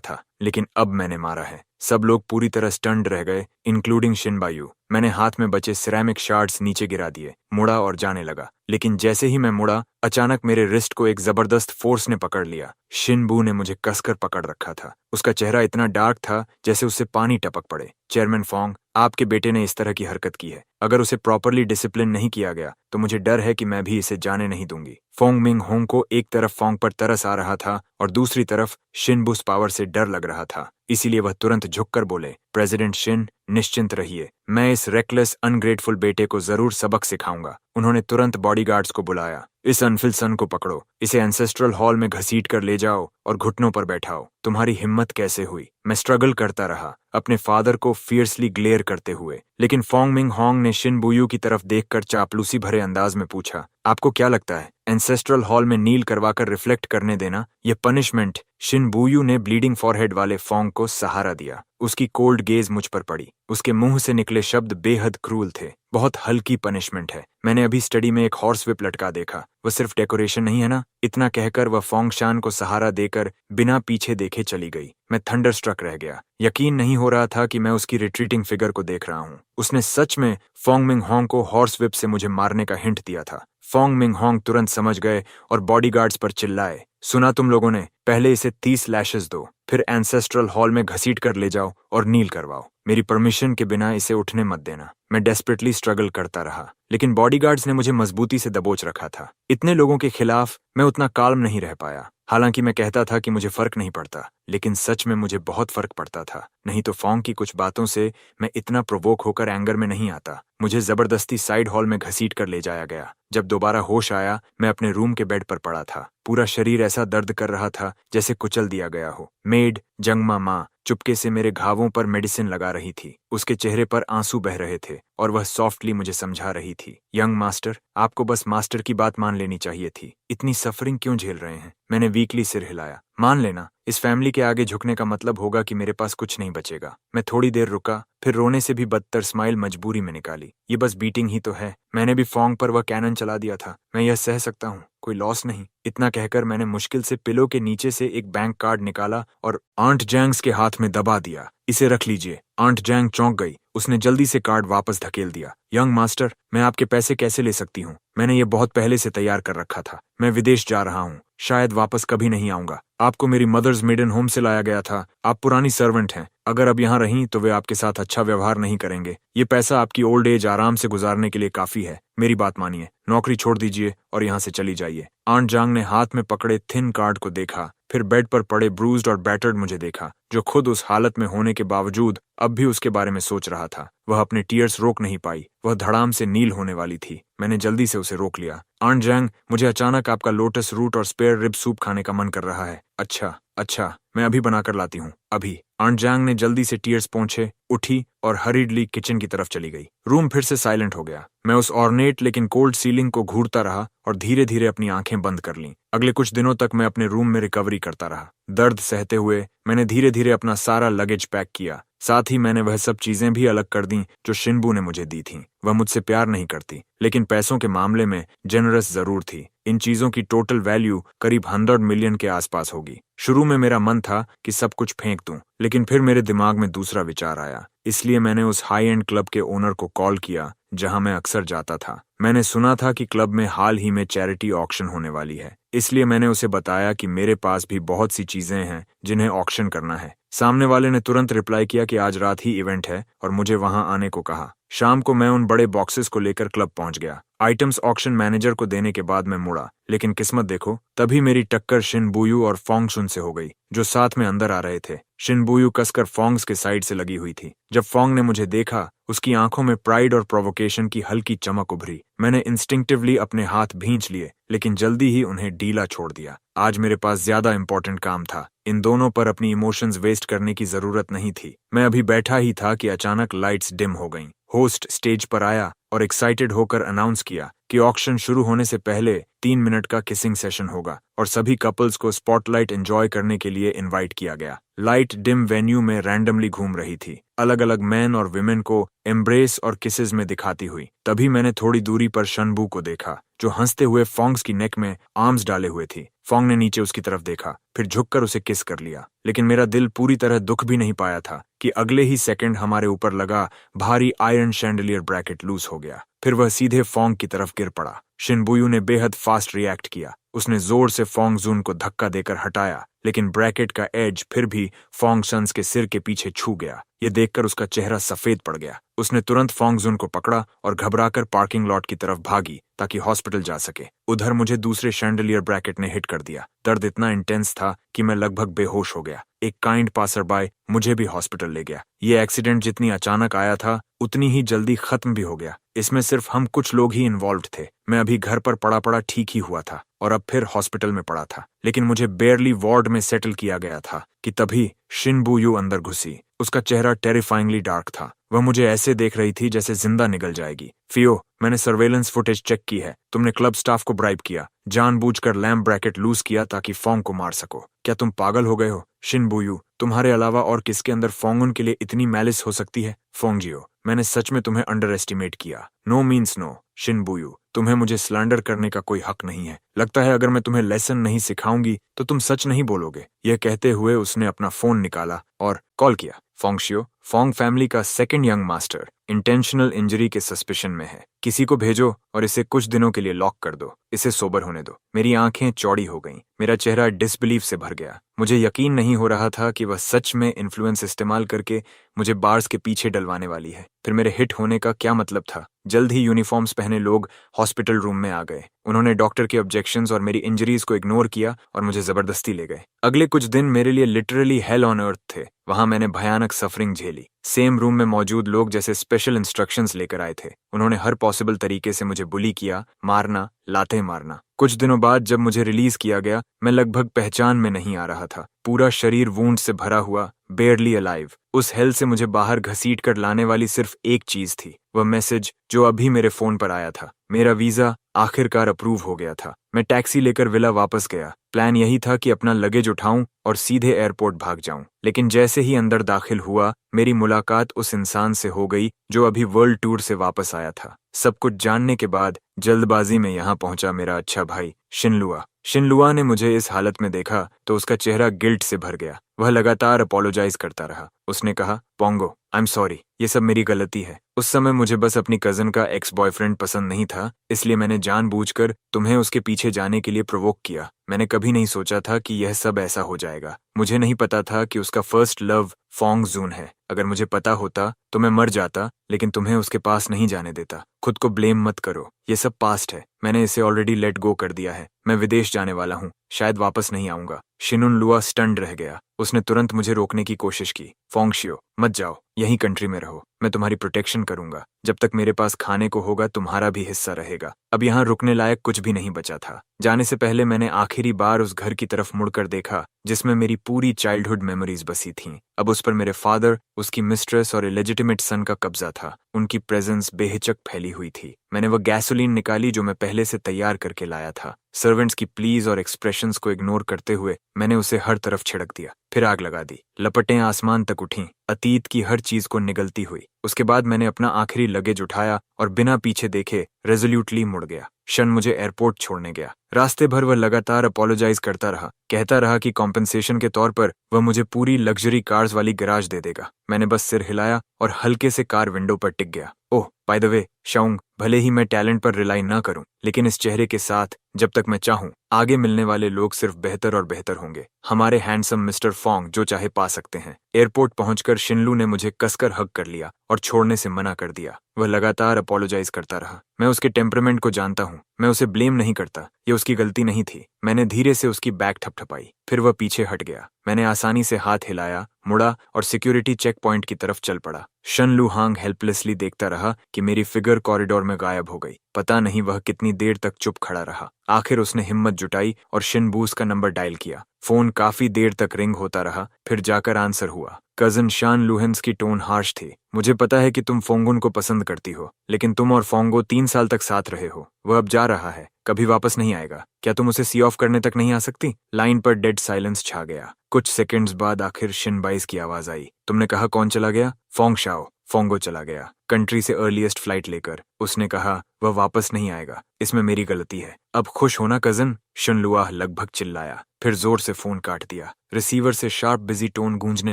S1: था, लेकिन अब मैंने मारा है। सब लोग पूरी तरह स्टन्ड रह गए, इंक्लूडिंग शिन बायू। मैंने हाथ में बचे सिरेमिक शार्ड्स नीचे गिरा दिए, मुड़ा और जाने लगा। लेकिन जैसे ही मैं मुड़ा, अचानक मेरे रिस्ट को एक जबरदस्त फोर्स ने पकड़ लिया। शिनबू ने मुझे कसकर पकड़ रखा था। उसका चेहरा इतना डार्क था जैसे उससे पानी टपक पड़े। चेयरमैन फोंग, आपके बेटे ने इस तरह की हरकत की है। अगर उसे प्रॉपरली डिसिप्लिन नहीं किया गया तो मुझे डर है कि मैं भी इसे जाने नहीं दूंगी। फोंग मिंग होंग को एक तरफ फोंग पर तरस आ रहा था और दूसरी तरफ शिनबूस पावर से डर लग रहा था। इसीलिए वह तुरंत झुककर बोले, प्रेसिडेंट शिन, निश्चिंत रहिए, मैं इस रेकलेस अनग्रेटफुल बेटे को जरूर सबक सिखाऊंगा। उन्होंने तुरंत बॉडीगार्ड्स को बुलाया। इस अनफिल सन को पकड़ो, इसे एंसेस्ट्रल हॉल में घसीट कर ले जाओ और घुटनों पर बैठाओ। तुम्हारी हिम्मत कैसे हुई? मैं स्ट्रगल करता रहा, अपने फादर को फियर्सली ग्लेयर करते हुए, लेकिन फोंग मिंग होंग ने शिन बुयू की तरफ देखकर चापलूसी भरे अंदाज में पूछा, आपको क्या लगता है एंसेस्ट्रल हॉल में नील करवाकर रिफ्लेक्ट करने देना ये पनिशमेंट? शिन बुयू ने ब्लीडिंग फॉरहेड वाले फोंग को सहारा दिया। उसकी कोल्ड गेज मुझ पर पड़ी। उसके मुंह से निकले शब्द बेहद क्रूल थे। बहुत हल्की पनिशमेंट है। मैंने अभी स्टडी में एक हॉर्स विप लटका देखा। वह सिर्फ डेकोरेशन नहीं है ना? इतना कहकर वह फोंग शान को सहारा देकर बिना पीछे देखे चली गई। मैं थंडर स्ट्रक रह गया। यकीन नहीं हो रहा था कि मैं उसकी रिट्रीटिंग फिगर को देख रहा हूँ। उसने सच में फोंग मिंग होंग को हॉर्स विप से मुझे मारने का हिंट दिया था। फोंग मिंग होंग तुरंत समझ गए और बॉडीगार्ड्स पर चिल्लाए, सुना तुम लोगों ने? पहले इसे 30 लैशेस दो, फिर एंसेस्ट्रल हॉल में घसीट कर ले जाओ और नील करवाओ। मेरी परमिशन के बिना इसे उठने मत देना। मैं डेस्परेटली स्ट्रगल करता रहा, लेकिन बॉडीगार्ड्स ने मुझे मजबूती से दबोच रखा था। इतने लोगों के खिलाफ मैं उतना काल्म नहीं रह पाया। हालांकि मैं कहता था कि मुझे फर्क नहीं पड़ता, लेकिन सच में मुझे बहुत फर्क पड़ता था। नहीं तो फोंग की कुछ बातों से मैं इतना प्रोवोक होकर एंगर में नहीं आता। मुझे जबरदस्ती साइड हॉल में घसीट कर ले जाया गया। जब दोबारा होश आया, मैं अपने रूम के बेड पर पड़ा था। पूरा शरीर ऐसा दर्द कर रहा था जैसे कुचल दिया गया हो। मेड जंगमा माँ चुपके से मेरे घावों पर मेडिसिन लगा रही थी। उसके चेहरे पर आंसू बह रहे थे और वह सॉफ्टली मुझे समझा रही थी, यंग मास्टर, आपको बस मास्टर की बात मान लेनी चाहिए थी। इतनी सफरिंग क्यों झेल रहे हैं? मैंने वीकली सिर हिलाया। मान लेना, इस फैमिली के आगे झुकने का मतलब होगा कि मेरे पास कुछ नहीं बचेगा। मैं थोड़ी देर रुका, फिर रोने से भी बदतर स्माइल मजबूरी में निकाली। ये बस बीटिंग ही तो है। मैंने भी फोंग पर वह कैनन चला दिया था। मैं यह सह सकता हूँ, कोई लॉस नहीं। इतना कहकर मैंने मुश्किल से पिलो के नीचे से एक बैंक कार्ड निकाला और आंट जैंग्स के हाथ में दबा दिया। इसे रख लीजिए। आंट जैंग चौंक गई। उसने जल्दी से कार्ड वापस धकेल दिया। यंग मास्टर, मैं आपके पैसे कैसे ले सकती हूँ? मैंने ये बहुत पहले से तैयार कर रखा था। मैं विदेश जा रहा हूँ, शायद वापस कभी नहीं आऊंगा। आपको मेरी मदर्स मेडन होम से लाया गया था। आप पुरानी सर्वेंट हैं। अगर अब यहाँ रहीं तो वे आपके साथ अच्छा व्यवहार नहीं करेंगे। ये पैसा आपकी ओल्ड एज आराम से गुजारने के लिए काफी है। मेरी बात मानिए, नौकरी छोड़ दीजिए और यहाँ से चली जाइए। आंट जांग ने हाथ में पकड़े थिन कार्ड को देखा, फिर बेड पर पड़े ब्रूज्ड और बैटर्ड मुझे देखा, जो खुद उस हालत में होने के बावजूद अब भी उसके बारे में सोच रहा था। वह अपने टीयर्स रोक नहीं पाई। वह धड़ाम से नील होने वाली थी। मैंने जल्दी से उसे रोक लिया। आंट जैंग, मुझे अचानक आपका लोटस रूट और स्पेयर रिब सूप खाने का मन कर रहा है। अच्छा, मैं अभी बनाकर लाती हूँ, अभी। आंट जैंग ने जल्दी से टीयर्स पोंछे, उठी और हरीडली किचन की तरफ चली गई। रूम फिर से साइलेंट हो गया। मैं उस ऑर्नेट लेकिन कोल्ड सीलिंग को घूरता रहा और धीरे धीरे अपनी आंखें बंद कर लीं। अगले कुछ दिनों तक मैं अपने रूम में रिकवरी करता रहा। दर्द सहते हुए मैंने धीरे धीरे अपना सारा लगेज पैक किया। साथ ही मैंने वह सब चीजें भी अलग कर दी जो शिनबू ने मुझे दी थीं। वह मुझसे प्यार नहीं करती, लेकिन पैसों के मामले में जेनरस जरूर थी। इन चीजों की टोटल वैल्यू करीब 100 मिलियन के आसपास होगी। शुरू में मेरा मन था कि सब कुछ फेंक दूं, लेकिन फिर मेरे दिमाग में दूसरा विचार आया। इसलिए मैंने उस हाई एंड क्लब के ओनर को कॉल किया जहां मैं अक्सर जाता था। मैंने सुना था कि क्लब में हाल ही में चैरिटी ऑक्शन होने वाली है, इसलिए मैंने उसे बताया कि मेरे पास भी बहुत सी चीजें हैं जिन्हें ऑक्शन करना है। सामने वाले ने तुरंत रिप्लाई किया कि आज रात ही इवेंट है और मुझे वहां आने को कहा। शाम को मैं उन बड़े बॉक्सेस को लेकर क्लब पहुंच गया। आइटम्स ऑक्शन मैनेजर को देने के बाद मैं मुड़ा, लेकिन किस्मत देखो, तभी मेरी टक्कर शिनबुयू और फोंगशुन से हो गई, जो साथ में अंदर आ रहे थे। शिनबुयू कसकर फोंग्स के साइड से लगी हुई थी। जब फोंग ने मुझे देखा, उसकी आंखों में प्राइड और प्रोवोकेशन की हल्की चमक उभरी। मैंने इंस्टिंक्टिवली अपने हाथ भींच लिए, लेकिन जल्दी ही उन्हें ढीला छोड़ दिया। आज मेरे पास ज्यादा इंपॉर्टेंट काम था। इन दोनों पर अपनी इमोशंस वेस्ट करने की जरूरत नहीं थी। मैं अभी बैठा ही था कि अचानक लाइट्स डिम हो गईं। होस्ट स्टेज पर आया और एक्साइटेड होकर अनाउंस किया कि ऑक्शन शुरू होने से पहले 3 मिनट का किसिंग सेशन होगा और सभी कपल्स को स्पॉटलाइट एंजॉय करने के लिए इनवाइट किया गया। लाइट डिम वेन्यू में रैंडमली घूम रही थी, अलग अलग मैन और विमेन को एम्ब्रेस और किसेस में दिखाती हुई। तभी मैंने थोड़ी दूरी पर शनबू को देखा, जो हंसते हुए फोंग्स की नेक में आर्म्स डाले हुए थी। फोंग ने नीचे उसकी तरफ देखा, फिर झुककर उसे किस कर लिया। लेकिन मेरा दिल पूरी तरह दुख भी नहीं पाया था कि अगले ही सेकंड हमारे ऊपर लगा भारी आयरन शैंडलियर ब्रैकेट लूज हो गया। फिर वह सीधे फोंग की तरफ गिर पड़ा। शिनबुयू ने बेहद फास्ट रिएक्ट किया। उसने जोर से फोंग जून को धक्का देकर हटाया, लेकिन ब्रैकेट का एज फिर भी फोंग सन्स के सिर के पीछे छू गया। ये देखकर उसका चेहरा सफेद पड़ गया। उसने तुरंत फोंग जून को पकड़ा और घबराकर पार्किंग लॉट की तरफ भागी ताकि हॉस्पिटल जा सके। उधर मुझे दूसरे शैंडलियर ब्रैकेट ने हिट कर दिया। दर्द इतना इंटेंस था कि मैं लगभग बेहोश हो गया। एक काइंड पासर बाय मुझे भी हॉस्पिटल ले गया। ये एक्सीडेंट जितनी अचानक आया था, उतनी ही जल्दी खत्म भी हो गया। इसमें सिर्फ हम कुछ लोग ही इन्वॉल्व थे। मैं अभी घर पर पड़ा पड़ा ठीक ही हुआ था और अब फिर हॉस्पिटल में पड़ा था, लेकिन मुझे बेयरली वार्ड में सेटल किया गया था कि तभी शिनबुयू अंदर घुसी। उसका चेहरा टेरिफाइंगली डार्क था। वह मुझे ऐसे देख रही थी जैसे जिंदा निगल जाएगी। फियो, मैंने सर्वेलेंस फुटेज चेक की है। तुमने क्लब स्टाफ को ब्राइब किया, जानबूझकर लैम्प ब्रैकेट लूज किया ताकि फोंग को मार सको। क्या तुम पागल हो गए हो? शिनबुयू, तुम्हारे अलावा और किसके अंदर फोंगुन के लिए इतनी मैलिस हो सकती है? फोंगजियो, मैंने सच में तुम्हें अंडर एस्टिमेट किया। No means no. शिनबुयू, तुम्हें मुझे स्लैंडर करने का कोई हक नहीं है। लगता है अगर मैं तुम्हें लेसन नहीं सिखाऊंगी तो तुम सच नहीं बोलोगे। यह कहते हुए उसने अपना फोन निकाला और कॉल किया। फोंगशियो, फोंग फैमिली का second young master intentional injury के सस्पिशन में है। किसी को भेजो और इसे कुछ दिनों के लिए लॉक कर दो। इसे सोबर होने दो। मेरी आंखें चौड़ी हो गईं। मेरा चेहरा डिसबिलीफ से भर गया। मुझे यकीन नहीं हो रहा था कि वह सच में इन्फ्लुएंस इस्तेमाल करके मुझे बार्स के पीछे डलवाने वाली है। फिर मेरे हिट होने का क्या मतलब था? जल्द ही यूनिफॉर्म्स पहने लोग हॉस्पिटल रूम में आ गए। उन्होंने डॉक्टर के ऑब्जेक्शंस और मेरी इंजरीज को इग्नोर किया और मुझे जबरदस्ती ले गए। अगले कुछ दिन मेरे लिए लिटरली हेल ऑन अर्थ थे। वहां मैंने भयानक सफरिंग झेली। सेम रूम में मौजूद लोग जैसे स्पेशल इंस्ट्रक्शंस लेकर आए थे। उन्होंने हर पॉसिबल तरीके से मुझे बुली किया, मारना, लातें मारना। कुछ दिनों बाद जब मुझे रिलीज किया गया, मैं लगभग पहचान में नहीं आ रहा था। पूरा शरीर वूंड से भरा हुआ, बेयरली अलाइव। उस हेल से मुझे बाहर घसीट कर लाने वाली सिर्फ एक चीज थी, वह मैसेज जो अभी मेरे फोन पर आया था। मेरा वीजा आखिरकार अप्रूव हो गया था। मैं टैक्सी लेकर विला वापस गया। प्लान यही था कि अपना लगेज उठाऊं और सीधे एयरपोर्ट भाग जाऊं। लेकिन जैसे ही अंदर दाखिल हुआ, मेरी मुलाकात उस इंसान से हो गई जो अभी वर्ल्ड टूर से वापस आया था। सब कुछ जानने के बाद जल्दबाजी में यहाँ पहुंचा मेरा अच्छा भाई शिनलुआ। शिनलुआ ने मुझे इस हालत में देखा तो उसका चेहरा गिल्ट से भर गया। वह लगातार अपोलोजाइज करता रहा। उसने कहा, पोंगो, आई एम सॉरी, ये सब मेरी गलती है। उस समय मुझे बस अपनी कजन का एक्स बॉयफ्रेंड पसंद नहीं था, इसलिए मैंने जानबूझकर तुम्हें उसके पीछे जाने के लिए प्रोवोक किया। मैंने कभी नहीं सोचा था कि यह सब ऐसा हो जाएगा। मुझे नहीं पता था कि उसका फर्स्ट लव फोंग जून है। अगर मुझे पता होता तो मैं मर जाता, लेकिन तुम्हें उसके पास नहीं जाने देता। खुद को ब्लेम मत करो, ये सब पास्ट है। मैंने इसे ऑलरेडी लेट गो कर दिया है। मैं विदेश जाने वाला हूँ, शायद वापस नहीं आऊंगा। शिनुनलुआ स्टन्ड रह गया। उसने तुरंत मुझे रोकने की कोशिश की। फोंगशियो, मत जाओ, यहीं कंट्री में रहो। मैं तुम्हारी प्रोटेक्शन करूंगा। जब तक मेरे पास खाने को होगा, तुम्हारा भी हिस्सा रहेगा। अब यहाँ रुकने लायक कुछ भी नहीं बचा था। जाने से पहले मैंने आखिरी बार उस घर की तरफ मुड़कर देखा जिसमें मेरी पूरी चाइल्डहुड मेमोरीज बसी थीं। अब उस पर मेरे फादर, उसकी मिस्ट्रेस और इलेजिटिमेट सन का कब्जा था। उनकी प्रेजेंस बेहिचक फैली हुई थी। मैंने वह गैसोलीन निकाली जो मैं पहले से तैयार करके लाया था। सर्वेंट्स की प्लीज और एक्सप्रेशंस को इग्नोर करते हुए मैंने उसे हर तरफ छिड़क दिया, फिर आग लगा दी। लपटें आसमान तक उठीं, अतीत की हर चीज को निगलती हुई। उसके बाद मैंने अपना आखिरी लगेज उठाया और बिना पीछे देखे रेजोल्यूटली मुड़ गया। शन मुझे एयरपोर्ट छोड़ने गया। रास्ते भर वह लगातार अपोलोजाइज करता रहा, कहता रहा कि कॉम्पेंसेशन के तौर पर वह मुझे पूरी लग्जरी कार्स वाली गैराज दे देगा। मैंने बस सिर हिलाया और हल्के से कार विंडो पर टिक गया। ओह बाय द वे शाउंग, भले ही मैं टैलेंट पर रिलाई ना करूं, लेकिन इस चेहरे के साथ जब तक मैं चाहूं आगे मिलने वाले लोग सिर्फ बेहतर और बेहतर होंगे। हमारे हैंडसम मिस्टर फोंग जो चाहे पा सकते हैं। एयरपोर्ट पहुंचकर शिनलू ने मुझे कसकर हग कर लिया और छोड़ने से मना कर दिया। वह लगातार अपोलोजाइज करता रहा। मैं उसके टेम्परामेंट को जानता हूँ, मैं उसे ब्लेम नहीं करता, ये उसकी गलती नहीं थी। मैंने धीरे से उसकी बैग ठपठपाई, फिर वह पीछे हट गया। मैंने आसानी से हाथ हिलाया, मुड़ा और सिक्योरिटी चेक पॉइंट की तरफ चल पड़ा। शन लुहांग हेल्पलेसली देखता रहा कि मेरी फिगर कॉरिडोर में गायब हो गई। पता नहीं वह कितनी देर तक चुप खड़ा रहा। आखिर उसने हिम्मत जुटाई और शिनबूस का नंबर डायल किया। फोन काफी देर तक रिंग होता रहा, फिर जाकर आंसर हुआ। कजन शान लुहेंस की टोन हार्श थी। मुझे पता है कि तुम फोंगुन को पसंद करती हो, लेकिन तुम और फोंगो 3 साल तक साथ रहे हो। वह अब जा रहा है, कभी वापस नहीं आएगा। क्या तुम उसे सी ऑफ करने तक नहीं आ सकती? लाइन पर डेड साइलेंस छा गया। कुछ सेकंड्स बाद आखिर शिनबाइस की आवाज आई। तुमने कहा कौन चला गया? Phong Shao. फोंगो चला गया, कंट्री से अर्लीस्ट फ्लाइट लेकर। उसने कहा वह वापस नहीं आएगा। इसमें मेरी गलती है। अब खुश होना कजन, शनलुआ लगभग चिल्लाया, फिर जोर से फोन काट दिया। रिसीवर से शार्प बिजी टोन गूंजने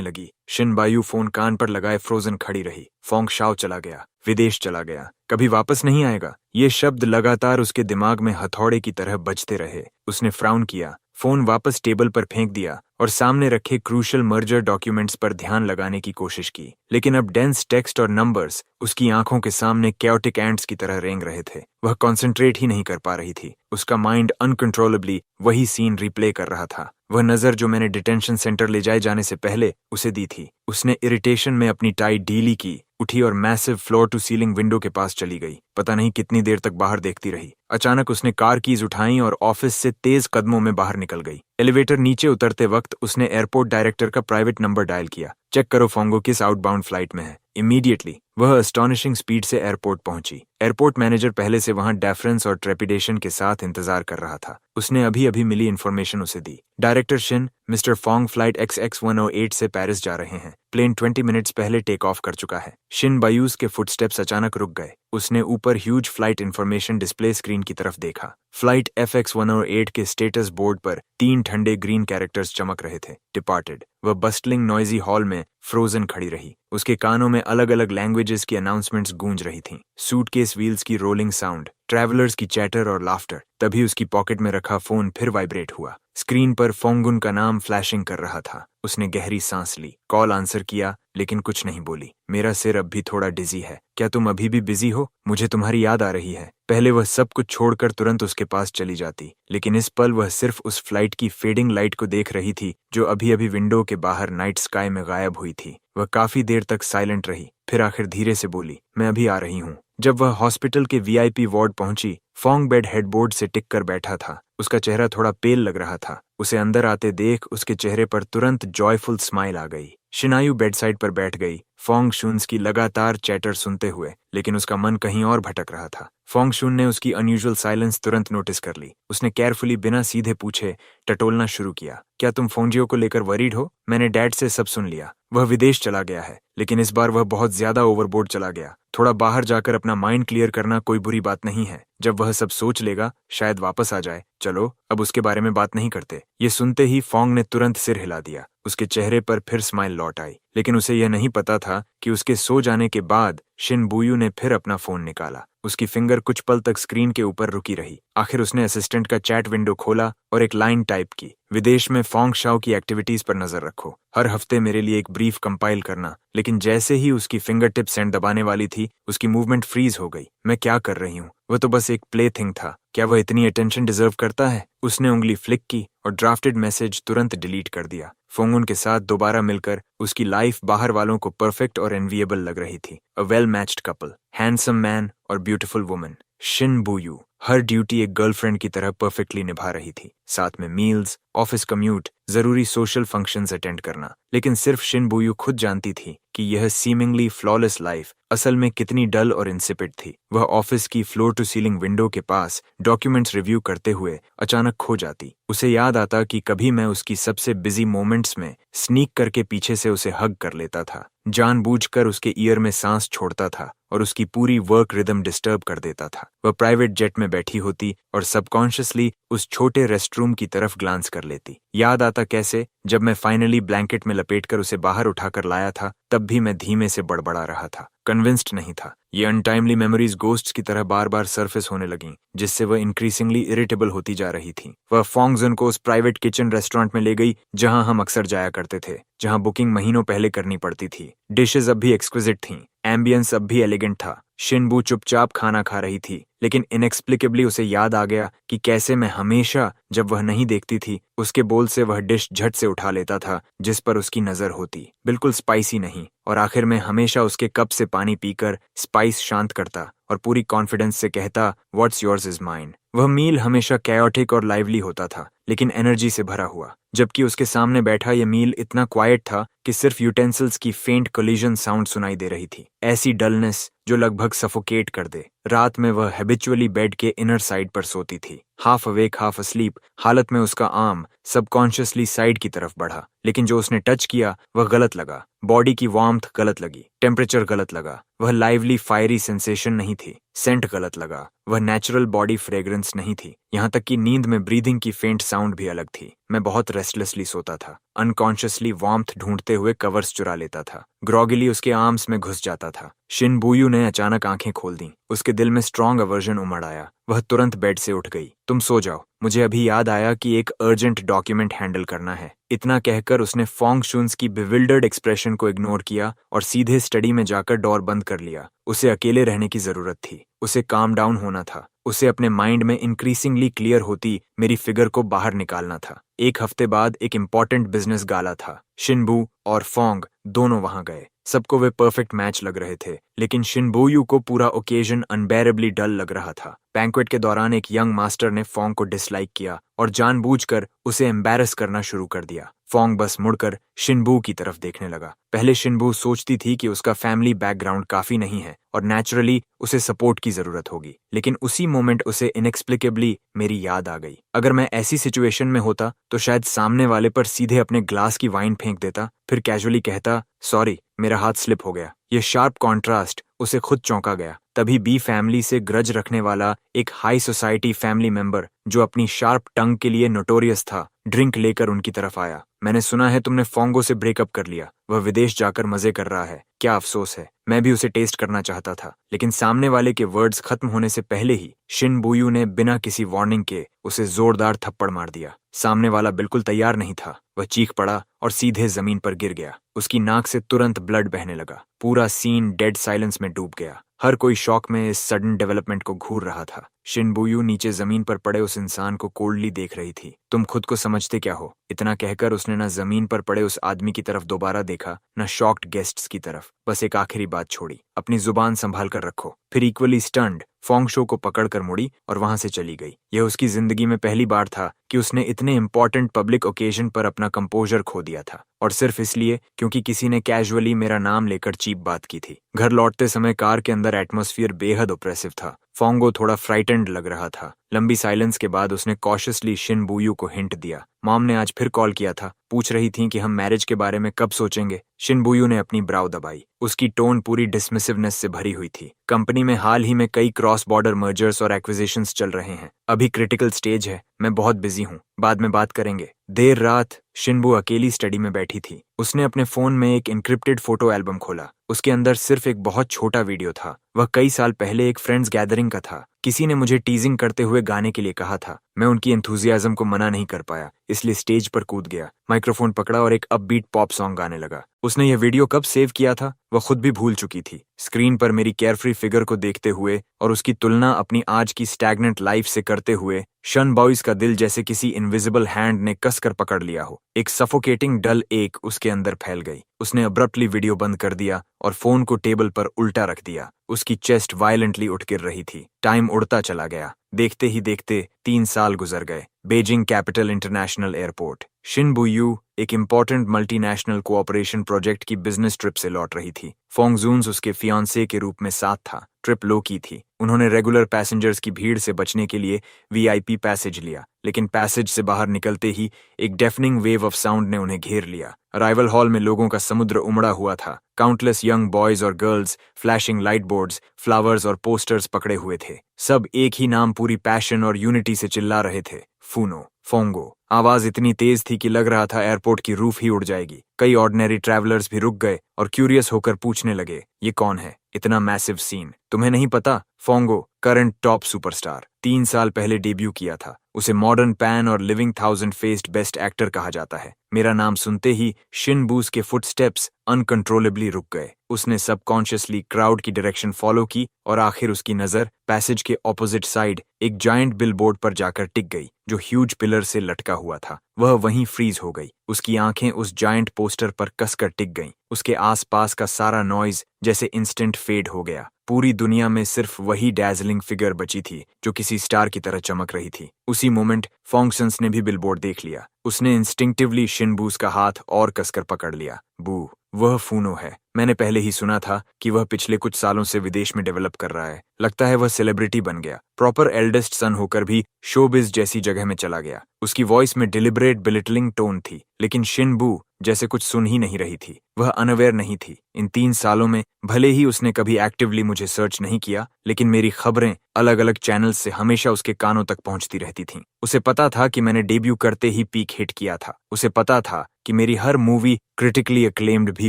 S1: लगी। शिनबायू फोन कान पर लगाए फ्रोजन खड़ी रही। फोंग शाओ चला गया, विदेश चला गया, कभी वापस नहीं आएगा। ये शब्द लगातार उसके दिमाग में हथौड़े की तरह बजते रहे। उसने फ्राउन किया, फोन वापस टेबल पर फेंक दिया और सामने रखे क्रूशल मर्जर डॉक्यूमेंट्स पर ध्यान लगाने की कोशिश की। लेकिन अब डेंस टेक्स्ट और नंबर्स उसकी आंखों के सामने कैओटिक एंट्स की तरह रेंग रहे थे। वह कंसंट्रेट ही नहीं कर पा रही थी। उसका माइंड अनकंट्रोलेबली वही सीन रिप्ले कर रहा था। वह नजर जो मैंने डिटेंशन सेंटर ले जाए जाने से पहले उसे दी थी। उसने इरिटेशन में अपनी टाई ढीली की, उठी और massive floor to ceiling window के पास चली गई। पता नहीं कितनी देर तक बाहर देखती रही। अचानक उसने कार कीज उठाई और ऑफिस से तेज कदमों में बाहर निकल गई। एलिवेटर नीचे उतरते वक्त उसने एयरपोर्ट डायरेक्टर का प्राइवेट नंबर डायल किया। चेक करो फोंगो किस आउटबाउंड फ्लाइट में है। इमीडिएटली वह अस्टॉनिशिंग स्पीड से एयरपोर्ट पहुंची। एयरपोर्ट मैनेजर पहले से वहां डेफरेंस और ट्रेपिडेशन के साथ इंतजार कर रहा था। उसने अभी अभी मिली इन्फॉर्मेशन उसे दी। Director Shin, mister Fong flight XX-108 से पेरिस जा रहे हैं। प्लेन 20 मिनट्स पहले टेक ऑफ कर चुका है। शिन बायूस के फुटस्टेप्स अचानक रुक गए। उसने ऊपर huge flight information display screen की तरफ देखा। फ्लाइट FX-108 के स्टेटस बोर्ड पर 3 ठंडे ग्रीन कैरेक्टर्स चमक रहे थे। डिपार्टेड। वह बस्टलिंग नॉइजी हॉल में फ्रोजन खड़ी रही। उसके कानों में अलग अलग लैंग्वेजेस की अनाउंसमेंट्स गूंज रही थीं। सूटकेस व्हील्स की रोलिंग साउंड, ट्रैवलर्स की चैटर और लाफ्टर। तभी उसकी पॉकेट में रखा फोन फिर वाइब्रेट हुआ। स्क्रीन पर फोंगुन का नाम फ्लैशिंग कर रहा था। उसने गहरी सांस ली, कॉल आंसर किया, लेकिन कुछ नहीं बोली। मेरा सिर अब भी थोड़ा डिजी है। क्या तुम अभी भी बिजी हो? मुझे तुम्हारी याद आ रही है। पहले वह सब कुछ छोड़कर तुरंत उसके पास चली जाती, लेकिन इस पल वह सिर्फ उस फ्लाइट की फेडिंग लाइट को देख रही थी जो अभी अभी विंडो के बाहर नाइट स्काई में गायब हुई थी। वह काफी देर तक साइलेंट रही, फिर आखिर धीरे से बोली, मैं अभी आ रही हूँ। जब वह हॉस्पिटल के VIP वार्ड पहुंची, फोंग बेड हेडबोर्ड से टिक कर बैठा था। उसका चेहरा थोड़ा पेल लग रहा था। उसे अंदर आते देख उसके चेहरे पर तुरंत जॉयफुल स्माइल आ गई। शिनायू बेडसाइड पर बैठ गई, फोंग शून्स की लगातार चैटर सुनते हुए, लेकिन उसका मन कहीं और भटक रहा था। फोंग शून ने उसकी अनयूजुअल साइलेंस तुरंत नोटिस कर ली। उसने केयरफुली बिना सीधे पूछे टटोलना शुरू किया, क्या तुम फोंजियो को लेकर वरीड हो? मैंने डैड से सब सुन लिया। वह विदेश चला गया है, लेकिन इस बार वह बहुत ज्यादा ओवरबोर्ड चला गया। थोड़ा बाहर जाकर अपना माइंड क्लियर करना कोई बुरी बात नहीं है। जब वह सब सोच लेगा, शायद वापस आ जाए। चलो अब उसके बारे में बात नहीं करते। ये सुनते ही फोंग ने तुरंत सिर हिला दिया। उसके चेहरे पर फिर स्माइल लौट आई, लेकिन उसे यह नहीं पता था कि उसके सो जाने के बाद शिन बुयू ने फिर अपना फोन निकाला। उसकी फिंगर कुछ पल तक स्क्रीन के ऊपर रुकी रही। आखिर उसने असिस्टेंट का चैट विंडो खोला और एक लाइन टाइप की, विदेश में फोंग शाओ की एक्टिविटीज पर नजर रखो, हर हफ्ते मेरे लिए एक ब्रीफ कंपाइल करना। लेकिन जैसे ही उसकी फिंगर टिप सेंड दबाने वाली थी, उसकी मूवमेंट फ्रीज हो गई। मैं क्या कर रही हूँ? वह तो बस एक प्ले थिंग था। क्या वह इतनी अटेंशन डिजर्व करता है? उसने उंगली फ्लिक की और ड्राफ्टेड मैसेज तुरंत डिलीट कर दिया। फोंगुन के साथ दोबारा मिलकर उसकी लाइफ बाहर वालों को परफेक्ट और एनविएबल लग रही थी। A well matched couple, handsome man और beautiful woman. Shin बुयू her duty एक गर्लफ्रेंड की तरह परफेक्टली निभा रही थी। साथ में मील्स, ऑफिस कम्यूट, जरूरी सोशल फंक्शंस अटेंड करना। लेकिन सिर्फ शिन बुयू खुद जानती थी कि यह सीमिंगली फ्लॉलेस लाइफ असल में कितनी डल और इंसिपिड थी। वह ऑफिस की फ्लोर टू सीलिंग विंडो के पास डॉक्यूमेंट्स रिव्यू करते हुए अचानक खो जाती। उसे याद आता कि कभी मैं उसकी सबसे बिजी मोमेंट्स में स्नीक करके पीछे से उसे हग कर लेता था, जानबूझकर उसके ईयर में सांस छोड़ता था और उसकी पूरी वर्क रिदम डिस्टर्ब कर देता था। वह प्राइवेट जेट में बैठी होती और सबकॉन्शियसली उस छोटे रेस्टरूम की तरफ ग्लांस कर लेती। याद आता कैसे, जब मैं फाइनली ब्लैंकेट में लपेटकर उसे बाहर उठाकर लाया था, तब भी मैं धीमे से बड़बड़ा रहा था, कन्विंस्ड नहीं था। ये अनटाइमली मेमोरीज गोस्ट्स की तरह बार बार सरफेस होने लगीं, जिससे वह इंक्रीजिंगली इरिटेबल होती जा रही थी। वह फोंगजुन को उस प्राइवेट किचन रेस्टोरेंट में ले गई जहां हम अक्सर जाया करते थे, जहां बुकिंग महीनों पहले करनी पड़ती थी। डिशेज अब भी एक्सक्विजिट थीं, एम्बियंस अब भी एलिगेंट था। शिनबू चुपचाप खाना खा रही थी, लेकिन इनएक्सप्लिकेबली उसे याद आ गया कि कैसे मैं हमेशा, जब वह नहीं देखती थी, उसके बोल से वह डिश झट से उठा लेता था जिस पर उसकी नजर होती। बिल्कुल स्पाइसी नहीं, और आखिर में हमेशा उसके कप से पानी पीकर स्पाइस शांत करता और पूरी कॉन्फिडेंस से कहता, व्हाट्स योर्स इज माइन। वह मील हमेशा कैओटिक और लाइवली होता था, लेकिन एनर्जी से भरा हुआ, जबकि उसके सामने बैठा यह मील इतना क्वाइट था कि सिर्फ यूटेंसिल्स की फेंट कोलिजन साउंड सुनाई दे रही थी। ऐसी डलनेस जो लगभग सफोकेट कर दे। रात में वह हैबिचुअली बेड के इनर साइड पर सोती थी, हाफ अवेक हाफ अस्लीप हालत में। उसका आर्म सबकॉन्शियसली साइड की तरफ बढ़ा, लेकिन जो उसने टच किया वह गलत लगा। बॉडी की वार्मथ गलत लगी, टेम्परेचर गलत लगा। वह लाइवली फायरी सेंसेशन नहीं थी, सेंट गलत लगा। वह नेचुरल बॉडी फ्रेग्रेंस नहीं थी। यहाँ तक कि नींद में ब्रीदिंग की फेंट साउंड भी अलग थी। मैं बहुत रेस्टलेसली सोता था, अनकॉन्शियसली वार्मथ ढूंढते हुए कवर्स चुरा लेता था, ग्रॉगिली उसके आर्म्स में घुस जाता था। शिनबुयू ने अचानक आंखें खोल दी। उसके दिल में स्ट्रॉन्ग अवर्जन उमड़ आया। वह तुरंत बेड से उठ गई। तुम सो जाओ, मुझे अभी याद आया कि एक अर्जेंट डॉक्यूमेंट हैंडल करना है। इतना कहकर उसने फोंगशुन्स की बिविल्डर्ड एक्सप्रेशन को इग्नोर किया और सीधे स्टडी में जाकर डोर बंद कर लिया। उसे अकेले रहने की जरूरत थी, उसे काम डाउन होना था, उसे अपने माइंड में इंक्रीसिंगली क्लियर होती मेरी फिगर को बाहर निकालना था। एक हफ्ते बाद एक इम्पॉर्टेंट बिजनेस गाला था। शिनबू और फोंग दोनों वहां गए। सबको वे परफेक्ट मैच लग रहे थे, लेकिन शिनबुयू को पूरा ओकेजन अनबेरेबली डल लग रहा था। बैंक्वेट के दौरान एक यंग मास्टर ने फोंग को डिसलाइक किया और जानबूझकर उसे एम्बैरस करना शुरू कर दिया। फोंग बस मुड़कर शिनबू की तरफ देखने लगा। पहले शिनबू सोचती थी कि उसका फैमिली बैकग्राउंड काफी नहीं है और नेचुरली उसे सपोर्ट की जरूरत होगी, लेकिन उसी मोमेंट उसे इनएक्सप्लिकेबली मेरी याद आ गई। अगर मैं ऐसी सिचुएशन में होता तो शायद सामने वाले पर सीधे अपने ग्लास की वाइन फेंक देता, फिर कैजुअली कहता, सॉरी मेरा हाथ स्लिप हो गया। यह शार्प कॉन्ट्रास्ट उसे खुद चौंका गया। तभी बी फैमिली से ग्रज रखने वाला एक हाई सोसाइटी फैमिली मेंबर, जो अपनी शार्प टंग के लिए नोटोरियस था, ड्रिंक लेकर उनकी तरफ आया। मैंने सुना है तुमने फोंगो से ब्रेकअप कर लिया। वह विदेश जाकर मजे कर रहा है, क्या अफसोस है। मैं भी उसे टेस्ट करना चाहता था, लेकिन सामने वाले के वर्ड्स खत्म होने से पहले ही शिनबुयू ने बिना किसी वार्निंग के उसे जोरदार थप्पड़ मार दिया। सामने वाला बिल्कुल तैयार नहीं था। वह चीख पड़ा और सीधे जमीन पर गिर गया। उसकी नाक से तुरंत ब्लड बहने लगा। पूरा सीन डेड साइलेंस में डूब गया। हर कोई शॉक में इस सडन डेवलपमेंट को घूर रहा था। शिनबुयू नीचे जमीन पर पड़े उस इंसान को कोल्डली देख रही थी। तुम खुद को समझते क्या हो? इतना कहकर उसने न जमीन पर पड़े उस आदमी की तरफ दोबारा देखा, न शॉक्ड गेस्ट्स की तरफ। बस एक आखिरी बात छोड़ी, अपनी जुबान संभाल कर रखो। फिर इक्वली स्टन्ड फोंगशो को पकड़कर मुड़ी और वहां से चली गई। यह उसकी जिंदगी में पहली बार था कि उसने इतने इंपॉर्टेंट पब्लिक ओकेजन पर अपना कंपोजर खो दिया था, और सिर्फ इसलिए क्योंकि किसी ने कैजुअली मेरा नाम लेकर चीप बात की थी। घर लौटते समय कार के अंदर एटमॉस्फेयर बेहद ओप्रेसिव था। फोंगो थोड़ा फ्राइटेंड लग रहा था। लंबी साइलेंस के बाद उसने कॉशियसली शिनबुयू को हिंट दिया, मॉम ने आज फिर कॉल किया था, पूछ रही थी कि हम मैरिज के बारे में कब सोचेंगे। शिनबुयू ने अपनी ब्राउ दबाई। उसकी टोन पूरी डिसमिसिवनेस से भरी हुई थी। कंपनी में हाल ही में कई क्रॉस बॉर्डर मर्जर्स और एक्विजिशंस चल रहे हैं। अभी क्रिटिकल स्टेज है, मैं बहुत बिजी हूँ, बाद में बात करेंगे। देर रात शिनबू अकेली स्टडी में बैठी थी। उसने अपने फोन में एक एन्क्रिप्टेड फोटो एल्बम खोला। उसके अंदर सिर्फ एक बहुत छोटा वीडियो था। वह कई साल पहले एक फ्रेंड्स गैदरिंग का था। किसी ने मुझे टीजिंग करते हुए गाने के लिए कहा था। मैं उनकी एंथुजियाज्म को मना नहीं कर पाया, इसलिए स्टेज पर कूद गया, माइक्रोफोन पकड़ा और एक अपबीट पॉप सॉन्ग गाने लगा। उसने यह वीडियो कब सेव किया था वह खुद भी भूल चुकी थी। स्क्रीन पर मेरी केयरफ्री फिगर को देखते हुए और उसकी तुलना अपनी आज की स्टैग्नेंट लाइफ से करते हुए शन बॉयज का दिल जैसे किसी इनविजिबल हैंड ने कसकर पकड़ लिया हो। एक सफोकेटिंग डल एक उसके अंदर फैल गई। उसने अब्रप्टली वीडियो बंद कर दिया और फोन को टेबल पर उल्टा रख दिया। उसकी चेस्ट वायलेंटली उठ गिर रही थी। टाइम उड़ता चला गया। देखते ही देखते 3 साल गुजर गए। Beijing capital international airport. Shinbuyu एक इम्पॉर्टेंट मल्टीनेशनल कोऑपरेशन प्रोजेक्ट की बिजनेस ट्रिप से लौट रही थी। फोंगजून्स उसके फियांसे के रूप में साथ था। ट्रिप लो की थी। उन्होंने रेगुलर पैसेंजर्स की भीड़ से बचने के लिए वीआईपी पैसेज लिया, लेकिन पैसेज से बाहर निकलते ही एक डेफनिंग वेव ऑफ साउंड ने उन्हें घेर लिया। अराइवल हॉल में लोगों का समुद्र उमड़ा हुआ था। काउंटलेस यंग बॉयज और girls flashing light boards, flowers और पोस्टर्स पकड़े हुए थे। सब एक ही नाम पूरी पैशन और यूनिटी से चिल्ला रहे थे, फूनो, फोंगो। आवाज इतनी तेज थी कि लग रहा था एयरपोर्ट की रूफ ही उड़ जाएगी। कई ऑर्डिनरी ट्रैवलर्स भी रुक गए और क्यूरियस होकर पूछने लगे, ये कौन है? इतना मैसिव सीन तुम्हें नहीं पता? फोंगो करंट टॉप सुपरस्टार, 3 साल पहले डेब्यू किया था। उसे मॉडर्न पैन और living thousand faced best actor कहा जाता है। मेरा नाम सुनते ही शिन बूस के फुटस्टेप्स अनकंट्रोलेबली रुक गए। उसने सबकॉन्शियसली क्राउड की डायरेक्शन फॉलो की और आखिर उसकी नजर पैसेज के ऑपोजिट साइड एक जायंट बिलबोर्ड पर जाकर टिक गई जो ह्यूज पिलर से लटका हुआ था। वह वहीं फ्रीज हो गई। उसकी आंखें उस जायंट पोस्टर पर कसकर टिक गईं। उसके आसपास का सारा नॉइज जैसे इंस्टेंट फेड हो गया। पूरी दुनिया में सिर्फ वही डैजलिंग फिगर बची थी जो किसी स्टार की तरह चमक रही थी। उसी मोमेंट फॉन्गसन्स ने भी बिलबोर्ड देख लिया। उसने इंस्टिंक्टिवली शिन बूस का हाथ और कसकर पकड़ लिया। बू, वह फूनो है। मैंने पहले ही सुना था कि वह पिछले कुछ सालों से विदेश में डेवलप कर रहा है। लगता है वह सेलिब्रिटी बन गया। प्रॉपर एल्डेस्ट सन होकर भी शोबिज जैसी जगह में चला गया। उसकी वॉइस में डिलिबरेट बिलिटलिंग टोन थी, लेकिन शिन बू जैसे कुछ सुन ही नहीं रही थी। वह अनअवेयर नहीं थी। इन 3 सालों में भले ही उसने कभी एक्टिवली मुझे सर्च नहीं किया, लेकिन मेरी खबरें अलग अलग चैनल्स से हमेशा उसके कानों तक पहुंचती रहती थीं। उसे पता था कि मैंने डेब्यू करते ही पीक हिट किया था। उसे पता था कि मेरी हर मूवी क्रिटिकली अक्लेम्ड भी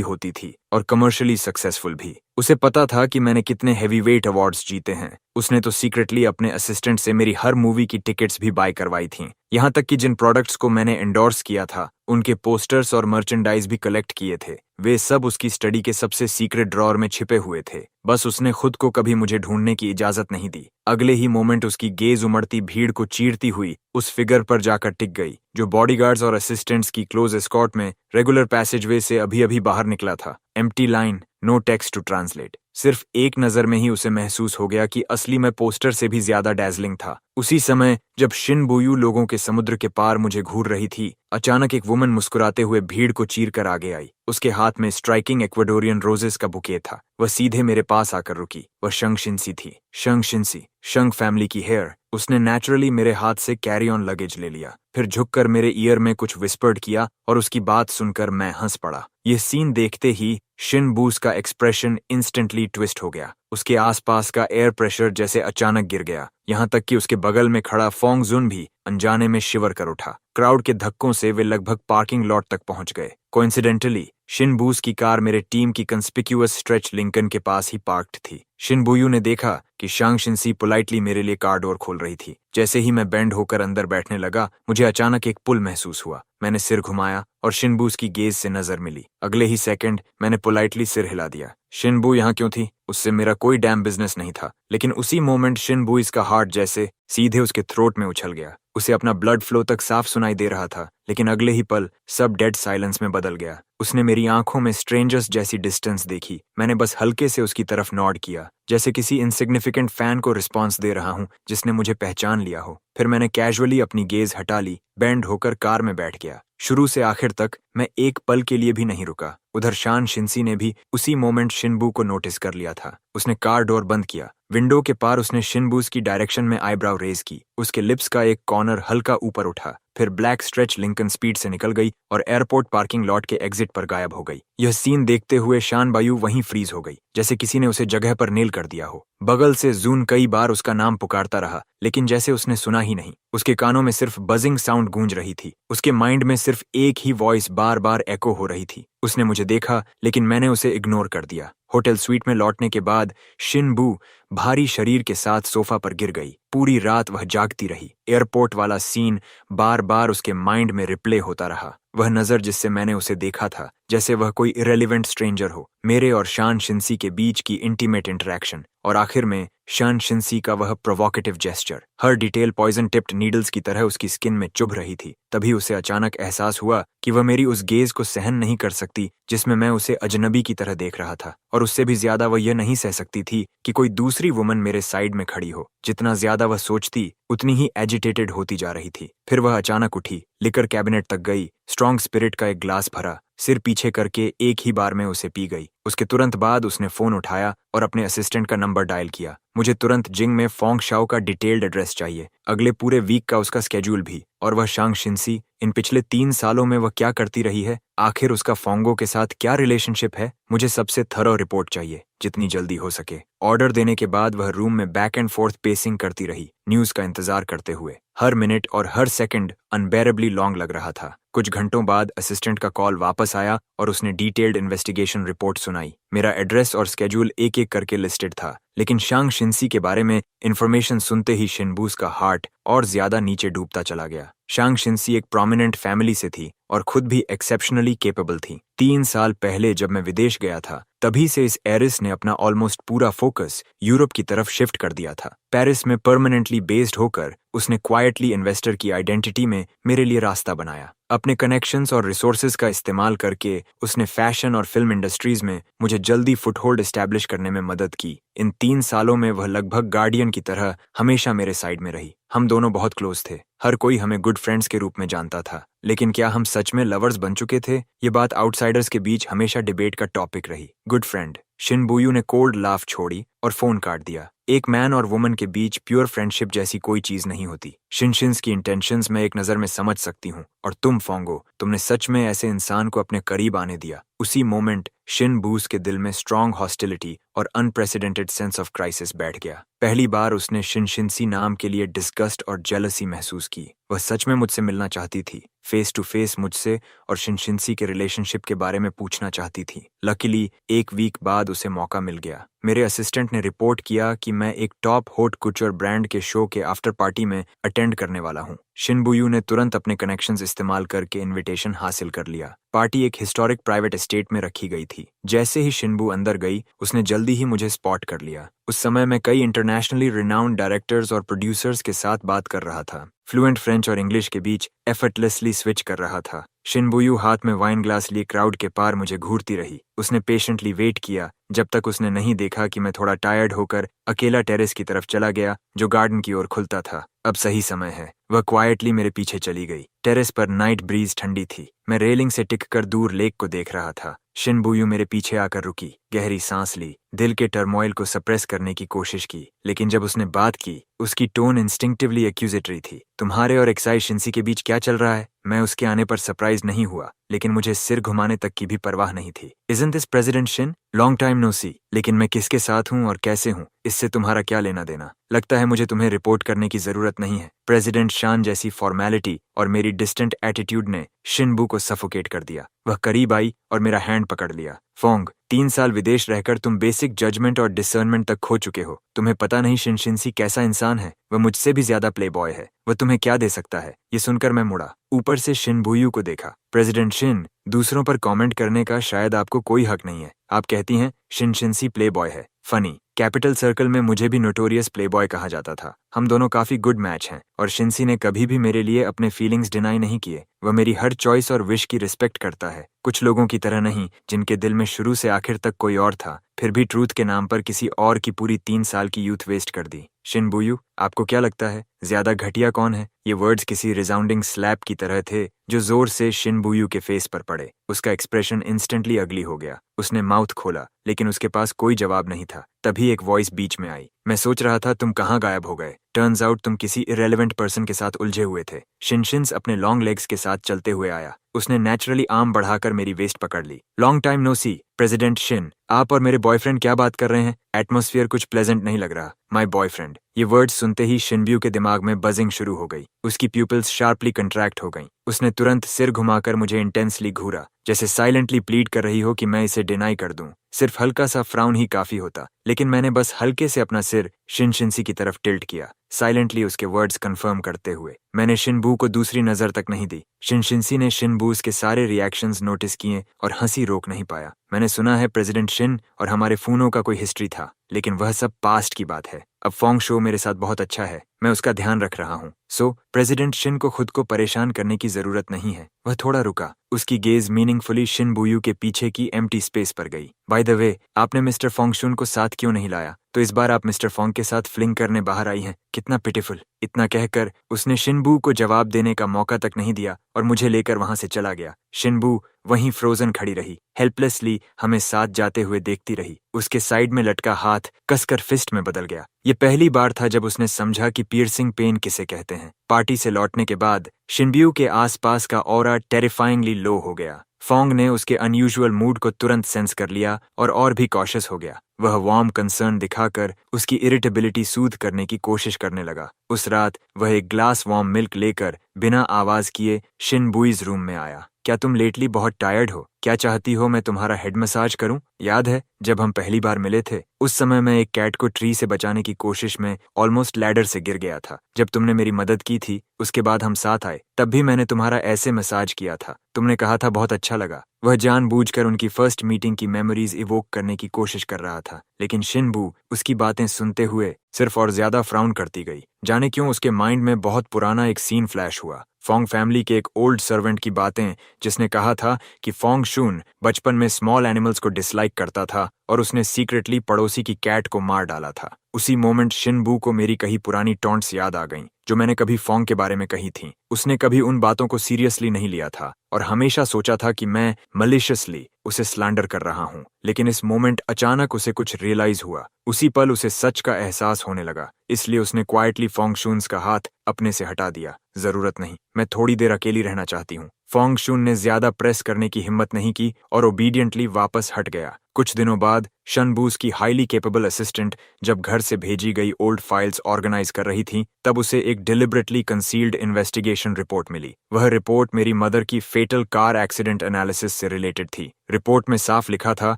S1: होती थी और कमर्शियली सक्सेसफुल भी। उसे पता था कि मैंने कितने हेवीवेट अवार्ड्स जीते हैं। उसने तो सीक्रेटली अपने असिस्टेंट से मेरी हर मूवी की टिकट्स भी बाय करवाई थीं। यहाँ तक कि जिन प्रोडक्ट्स को मैंने एंडोर्स किया था, उनके पोस्टर्स और मर्चेंडाइज भी कलेक्ट किए थे। वे सब उसकी स्टडी के सबसे सीक्रेट ड्रॉअर में छिपे हुए थे। बस उसने खुद को कभी मुझे ढूंढने की इजाजत नहीं दी। अगले ही मोमेंट उसकी गेज उमड़ती भीड़ को चीरती हुई उस फिगर पर जाकर टिक गई जो बॉडीगार्ड्स और असिस्टेंट्स की क्लोज एस्कॉर्ट में रेगुलर पैसेजवे से अभी अभी बाहर निकला था। Empty line, no text to translate. सिर्फ एक नजर में ही उसे महसूस हो गया कि असली मैं पोस्टर से भी ज्यादा डैजलिंग था। उसी समय जब शिन बुयू लोगों के समुद्र के पार मुझे घूर रही थी, अचानक एक वुमन मुस्कुराते हुए भीड़ को चीर कर आगे आई। उसके हाथ में स्ट्राइकिंग एक्वाडोरियन रोजेस का बुके था। वह सीधे मेरे पास आकर रुकी। वह शंग शिन्सी थी। शंग शिन्सी, शंग फैमिली की हेयर। उसने नेचुरली मेरे हाथ से कैरी ऑन लगेज ले लिया, फिर झुककर मेरे ईयर में कुछ विस्पर्ड किया और उसकी बात सुनकर मैं हंस पड़ा। यह सीन देखते ही शिन बूस का एक्सप्रेशन इंस्टेंटली ट्विस्ट हो गया। उसके आसपास का एयर प्रेशर जैसे अचानक गिर गया, यहाँ तक कि उसके बगल में खड़ा फोंग जुन भी अनजाने में शिवर कर उठा। क्राउड के धक्कों से वे लगभग पार्किंग लॉट तक पहुंच गए। कोइंसिडेंटली शिन बूस की कार मेरे टीम की कंस्पिक्यूअस स्ट्रेच लिंकन के पास ही पार्क्ड थी। शिन बुयू ने देखा कि शांग शिन्सी पोलाइटली मेरे लिए कार डोर खोल रही थी। जैसे ही मैं बेंड होकर अंदर बैठने लगा, मुझे अचानक एक पुल महसूस हुआ। मैंने सिर घुमाया और शिनबूस की गेज से नजर मिली। अगले ही सेकंड मैंने पोलाइटली सिर हिला दिया। शिनबू यहाँ क्यों थी? उससे मेरा कोई डैम बिजनेस नहीं था। लेकिन उसी मोमेंट शिनबू इसका हार्ट जैसे सीधे उसके थ्रोट में उछल गया। उसे अपना ब्लड फ्लो तक साफ सुनाई दे रहा था, लेकिन अगले ही पल सब डेड साइलेंस में बदल गया। उसने मेरी आंखों में स्ट्रेंजर्स जैसी डिस्टेंस देखी। मैंने बस हल्के से उसकी तरफ नॉड किया, जैसे किसी इनसिग्निफिकेंट फैन को रिस्पॉन्स दे रहा हूं जिसने मुझे पहचान लिया हो। फिर मैंने कैजुअली अपनी गेज हटा ली, बेंड होकर कार में बैठ गया। शुरू से आखिर तक मैं एक पल के लिए भी नहीं रुका। उधर शान शिन्सी ने भी उसी मोमेंट शिनबू को नोटिस कर लिया था। उसने कार डोर बंद किया। विंडो के पार उसने शिनबूस की डायरेक्शन में आईब्राव रेज की। उसके लिप्स का एक कॉर्नर हल्का ऊपर उठा। फिर ब्लैक स्ट्रेच लिंकन स्पीड से निकल गई और एयरपोर्ट पार्किंग लॉट के एग्जिट पर गायब हो गई। यह सीन देखते हुए शान बायू वहीं फ्रीज हो गई, जैसे किसी ने उसे जगह पर नेल कर दिया हो। बगल से जून कई बार उसका नाम पुकारता रहा, लेकिन जैसे उसने सुना ही नहीं। उसके कानों में सिर्फ बजिंग साउंड गूंज रही थी। उसके माइंड में सिर्फ एक ही वॉइस बार बार एको हो रही थी। उसने मुझे देखा, लेकिन मैंने उसे इग्नोर कर दिया। होटल स्वीट में लौटने के बाद शिनबू भारी शरीर के साथ सोफा पर गिर गई। पूरी रात वह जागती रही। एयरपोर्ट वाला सीन बार बार उसके माइंड में रिप्ले होता रहा। वह नजर जिससे मैंने उसे देखा था, जैसे वह कोई इरेलीवेंट स्ट्रेंजर हो। मेरे और शान शिन्सी के बीच की इंटीमेट इंटरेक्शन, और आखिर में शान शिन्सी का वह प्रोवोकेटिव जेस्चर। हर डिटेल पॉइजन टिप्ड नीडल्स की तरह उसकी स्किन में चुभ रही थी। तभी उसे अचानक एहसास हुआ कि वह मेरी उस गेज को सहन नहीं कर सकती जिसमें मैं उसे अजनबी की तरह देख रहा था। और उससे भी ज्यादा वह यह नहीं सह सकती थी कि कोई दूसरी वुमन मेरे साइड में खड़ी हो। जितना ज्यादा वह सोचती, उतनी ही एजिटेटेड होती जा रही थी। फिर वह अचानक उठी, लिकर कैबिनेट तक गई, स्ट्रॉन्ग स्पिरिट का एक ग्लास भरा सिर पीछे करके एक ही बार में उसे पी गई। उसके तुरंत बाद उसने फोन उठाया और अपने असिस्टेंट का नंबर डायल किया। मुझे तुरंत जिंग में फोंग शाओ का डिटेल्ड एड्रेस चाहिए, अगले पूरे वीक का उसका स्केड्यूल भी, और वह शांग शिंसी, इन पिछले 3 सालों में वह क्या करती रही है, आखिर उसका फोंगो के साथ क्या रिलेशनशिप है। मुझे सबसे थरो रिपोर्ट चाहिए, जितनी जल्दी हो सके। ऑर्डर देने के बाद वह रूम में बैक एंड फोर्थ पेसिंग करती रही, न्यूज का इंतजार करते हुए। हर मिनट और हर सेकंड अनबेरेबली लॉन्ग लग रहा था। कुछ घंटों बाद असिस्टेंट का कॉल वापस आया और उसने डिटेल्ड इन्वेस्टिगेशन रिपोर्ट सुनाई। मेरा एड्रेस और स्केड्यूल एक एक करके लिस्टेड था, लेकिन शांग शिंसी के बारे में इंफॉर्मेशन सुनते ही शिनबूस का हार्ट और ज्यादा नीचे डूबता चला गया। शांग शिंसी एक प्रोमिनेंट फैमिली से थी और खुद भी एक्सेप्शनली केपेबल थी। 3 साल पहले जब मैं विदेश गया था, तभी से इस एरिस ने अपना ऑलमोस्ट पूरा फोकस यूरोप की तरफ शिफ्ट कर दिया था। पेरिस में परमानेंटली बेस्ड होकर उसने क्वाइटली इन्वेस्टर की आइडेंटिटी में मेरे लिए रास्ता बनाया। अपने कनेक्शंस और रिसोर्सेज का इस्तेमाल करके उसने फैशन और फिल्म इंडस्ट्रीज में मुझे जल्दी फुटहोल्ड एस्टैब्लिश करने में मदद की। इन 3 सालों में वह लगभग गार्डियन की तरह हमेशा मेरे साइड में रही। हम दोनों बहुत क्लोज थे, हर कोई हमें गुड फ्रेंड्स के रूप में जानता था, लेकिन क्या हम सच में लवर्स बन चुके थे? ये बात आउटसाइडर्स के बीच हमेशा डिबेट का टॉपिक रही। गुड फ्रेंड, शिनबुयू ने कोल्ड लाफ छोड़ी और फोन काट दिया। एक मैन और वुमन के बीच प्योर फ्रेंडशिप जैसी कोई चीज नहीं होती। शिनशिन्स की इंटेंशंस मैं एक नजर में समझ सकती हूँ, और तुम फोंगो, तुमने सच में ऐसे इंसान को अपने करीब आने दिया। उसी मोमेंट शिनबूस के दिल में स्ट्रॉन्ग हॉस्टिलिटी और अनप्रेसिडेंटेड सेंस ऑफ क्राइसिस बैठ गया। पहली बार उसने शिनशिन्सी नाम के लिए डिस्गस्ट और जेलसी महसूस की। वह सच में मुझसे मिलना चाहती थी, फेस टू फेस मुझसे और शिनशिन्सी के रिलेशनशिप के बारे में पूछना चाहती थी। लकीली एक वीक बाद उसे मौका मिल गया। मेरे असिस्टेंट ने रिपोर्ट किया कि मैं एक टॉप होट कुचर ब्रांड के शो के आफ्टर पार्टी में अटेंड करने वाला हूँ। शिनबुयू ने तुरंत अपने कनेक्शंस इस्तेमाल करके इनविटेशन हासिल कर लिया। पार्टी एक हिस्टोरिक प्राइवेट एस्टेट में रखी गई थी। जैसे ही शिनबू अंदर गई, उसने जल्दी ही मुझे स्पॉट कर लिया। उस समय मैं कई इंटरनेशनली रिनाउंड डायरेक्टर्स और प्रोड्यूसर्स के साथ बात कर रहा था, फ्लुएंट फ्रेंच और इंग्लिश के बीच एफर्टलेसली स्विच कर रहा था। शिनबुयू हाथ में वाइन ग्लास लिए क्राउड के पार मुझे घूरती रही। उसने पेशेंटली वेट किया जब तक उसने नहीं देखा कि मैं थोड़ा टायर्ड होकर अकेला टेरेस की तरफ चला गया, जो गार्डन की ओर खुलता था। अब सही समय है। वह क्वाइटली मेरे पीछे चली गई। टेरेस पर नाइट ब्रीज ठंडी थी। मैं रेलिंग से टिककर दूर लेक को देख रहा था। शिनबुयू मेरे पीछे आकर रुकी, गहरी सांस ली, दिल के टर्मोइल को सप्रेस करने की कोशिश की, लेकिन जब उसने बात की, उसकी टोन इंस्टिंक्टिवली एक्यूजेटरी थी। तुम्हारे और एक्साई शिंसी के बीच क्या चल रहा है? मैं उसके आने पर सरप्राइज नहीं हुआ, लेकिन मुझे सिर घुमाने तक की भी परवाह नहीं थी। Isn't this president Shin? Long time no see. लेकिन मैं किसके साथ हूँ और कैसे हूँ, इससे तुम्हारा क्या लेना देना? लगता है मुझे तुम्हें रिपोर्ट करने की जरूरत नहीं है। प्रेसिडेंट शान जैसी फॉर्मेलिटी और मेरी डिस्टेंट एटीट्यूड ने शिनबू को सफोकेट कर दिया। वह करीब आई और मेरा हैंड पकड़ लिया। फोंग, 3 साल विदेश रहकर तुम बेसिक जजमेंट और डिसर्नमेंट तक खो चुके हो। तुम्हें पता नहीं शिनशिन्सी कैसा इंसान है। वह मुझसे भी ज्यादा प्ले बॉय है। वह तुम्हें क्या दे सकता है? ये सुनकर मैं मुड़ा, ऊपर से शिनबुयू को देखा। प्रेसिडेंट शिन, दूसरों पर कमेंट करने का शायद आपको कोई हक नहीं है। आप कहती हैं शिनशिन्सी प्ले बॉय है। फनी, कैपिटल सर्कल में मुझे भी नोटोरियस प्लेबॉय कहा जाता था। हम दोनों काफी गुड मैच हैं, और शिंसी ने कभी भी मेरे लिए अपने फीलिंग्स डिनाई नहीं किए। वह मेरी हर चॉइस और विश की रिस्पेक्ट करता है, कुछ लोगों की तरह नहीं, जिनके दिल में शुरू से आखिर तक कोई और था, फिर भी ट्रूथ के नाम पर किसी और की पूरी 3 साल की यूथ वेस्ट कर दी। शिनबुयू, आपको क्या लगता है ज्यादा घटिया कौन है? ये वर्ड्स किसी रिसाउंडिंग स्लैप की तरह थे जो जोर से शिनबुयू के फेस पर पड़े। उसका एक्सप्रेशन इंस्टेंटली अगली हो गया। उसने माउथ खोला, लेकिन उसके पास कोई जवाब नहीं था। तभी एक वॉइस बीच में आई। मैं सोच रहा था तुम कहाँ गायब हो गए। टर्न्स आउट तुम किसी इरेलेवेंट पर्सन के साथ उलझे हुए थे। शिनशिन्स अपने लॉन्ग लेग्स के साथ चलते हुए आया। उसने नेचुरली आर्म बढ़ाकर मेरी वेस्ट पकड़ ली। लॉन्ग टाइम नो सी, प्रेसिडेंट शिन। आप और मेरे बॉयफ्रेंड क्या बात कर रहे हैं? एटमॉस्फेयर कुछ प्लेजेंट नहीं लग रहा। My boyfriend. ये वर्ड सुनते ही शिनब्यू के दिमाग में बजिंग शुरू हो गई। उसकी प्यूपिल्स शार्पली कंट्रैक्ट हो गईं। उसने तुरंत सिर घुमाकर मुझे इंटेंसली घूरा, जैसे साइलेंटली प्लीड कर रही हो कि मैं इसे डिनाई कर दूं। सिर्फ हल्का सा फ्राउन ही काफी होता, लेकिन मैंने बस हल्के से अपना सिर शिनशिन्सी की तरफ टिल्ट किया, साइलेंटली उसके वर्ड्स कंफर्म करते हुए। मैंने शिनबू को दूसरी नजर तक नहीं दी। शिनशिन्सी ने शिनबूस के सारे रिएक्शंस नोटिस किए और हंसी रोक नहीं पाया। मैंने सुना है प्रेसिडेंट शिन और हमारे फूनों का कोई हिस्ट्री था, लेकिन वह सब पास्ट की बात है। अब फोंग शो मेरे साथ बहुत अच्छा है, मैं उसका ध्यान रख रहा हूँ। सो प्रेसिडेंट शिन को खुद को परेशान करने की जरूरत नहीं है। वह थोड़ा रुका। उसकी गेज मीनिंगफुली शिनबुयू के पीछे की एम्प्टी स्पेस पर गई। बाय द वे, आपने मिस्टर फोंगशुन को साथ क्यों नहीं लाया? तो इस बार आप मिस्टर फोंग के साथ फ्लिंग करने बाहर आई हैं। कितना पिटिफुल। इतना कहकर उसने शिनबू को जवाब देने का मौका तक नहीं दिया और मुझे लेकर वहां से चला गया। शिनबू वहीं फ्रोजन खड़ी रही, हेल्पलेसली हमें साथ जाते हुए देखती रही। उसके साइड में लटका हाथ कसकर फिस्ट में बदल गया। ये पहली बार था जब उसने समझा कि पियर्सिंग पेन किसे कहते हैं। पार्टी से लौटने के बाद शिनब्यू के आसपास का ऑरा टेरिफाइंगली लो हो गया। फोंग ने उसके अनयूजुअल मूड को तुरंत सेंस कर लिया और भी कॉशियस हो गया। वह वार्म कंसर्न दिखाकर उसकी इरिटेबिलिटी सूद करने की कोशिश करने लगा। उस रात वह एक ग्लास वार्म मिल्क लेकर बिना आवाज किए शिनबुईज रूम में आया। क्या तुम लेटली बहुत टायर्ड हो? क्या चाहती हो मैं तुम्हारा हेड मसाज करूं? याद है जब हम पहली बार मिले थे, उस समय मैं एक कैट को ट्री से बचाने की कोशिश में ऑलमोस्ट लैडर से गिर गया था। जब तुमने मेरी मदद की थी, उसके बाद हम साथ आए, तब भी मैंने तुम्हारा ऐसे मसाज किया था। तुमने कहा था बहुत अच्छा लगा। वह जानबूझकर उनकी फर्स्ट मीटिंग की मेमोरीज इवोक करने की कोशिश कर रहा था, लेकिन शिनबू उसकी बातें सुनते हुए सिर्फ और ज्यादा फ्राउन करती गई। जाने क्यों उसके माइंड में बहुत पुराना एक सीन फ्लैश हुआ। फोंग फैमिली के एक ओल्ड सर्वेंट की बातें, जिसने कहा था कि फोंग शून बचपन में स्मॉल एनिमल्स को डिसलाइक करता था और उसने सीक्रेटली पड़ोसी की कैट को मार डाला था। उसी मोमेंट शिनबू को मेरी कही पुरानी टॉन्ट्स याद आ गईं, जो मैंने कभी फोंग के बारे में कही थी। उसने कभी उन बातों को सीरियसली नहीं लिया था और हमेशा सोचा था कि मैं मलिशियसली उसे स्लैंडर कर रहा हूं। लेकिन इस मोमेंट अचानक उसे कुछ रियलाइज हुआ। उसी पल उसे सच का एहसास होने लगा। इसलिए उसने क्वाइटली फोंग शून्स का हाथ अपने से हटा दिया। जरूरत नहीं, मैं थोड़ी देर अकेली रहना चाहती हूँ। फोंग शून ने ज्यादा प्रेस करने की हिम्मत नहीं की और ओबीडियंटली वापस हट गया। कुछ दिनों बाद शनबूस की हाईली कैपेबल असिस्टेंट जब घर से भेजी गई ओल्ड फाइल्स ऑर्गेनाइज कर रही थी, तब उसे एक डिलिबरेटली कंसील्ड इन्वेस्टिगेशन रिपोर्ट मिली। वह रिपोर्ट मेरी मदर की फेटल कार एक्सीडेंट एनालिसिस से रिलेटेड थी। रिपोर्ट में साफ लिखा था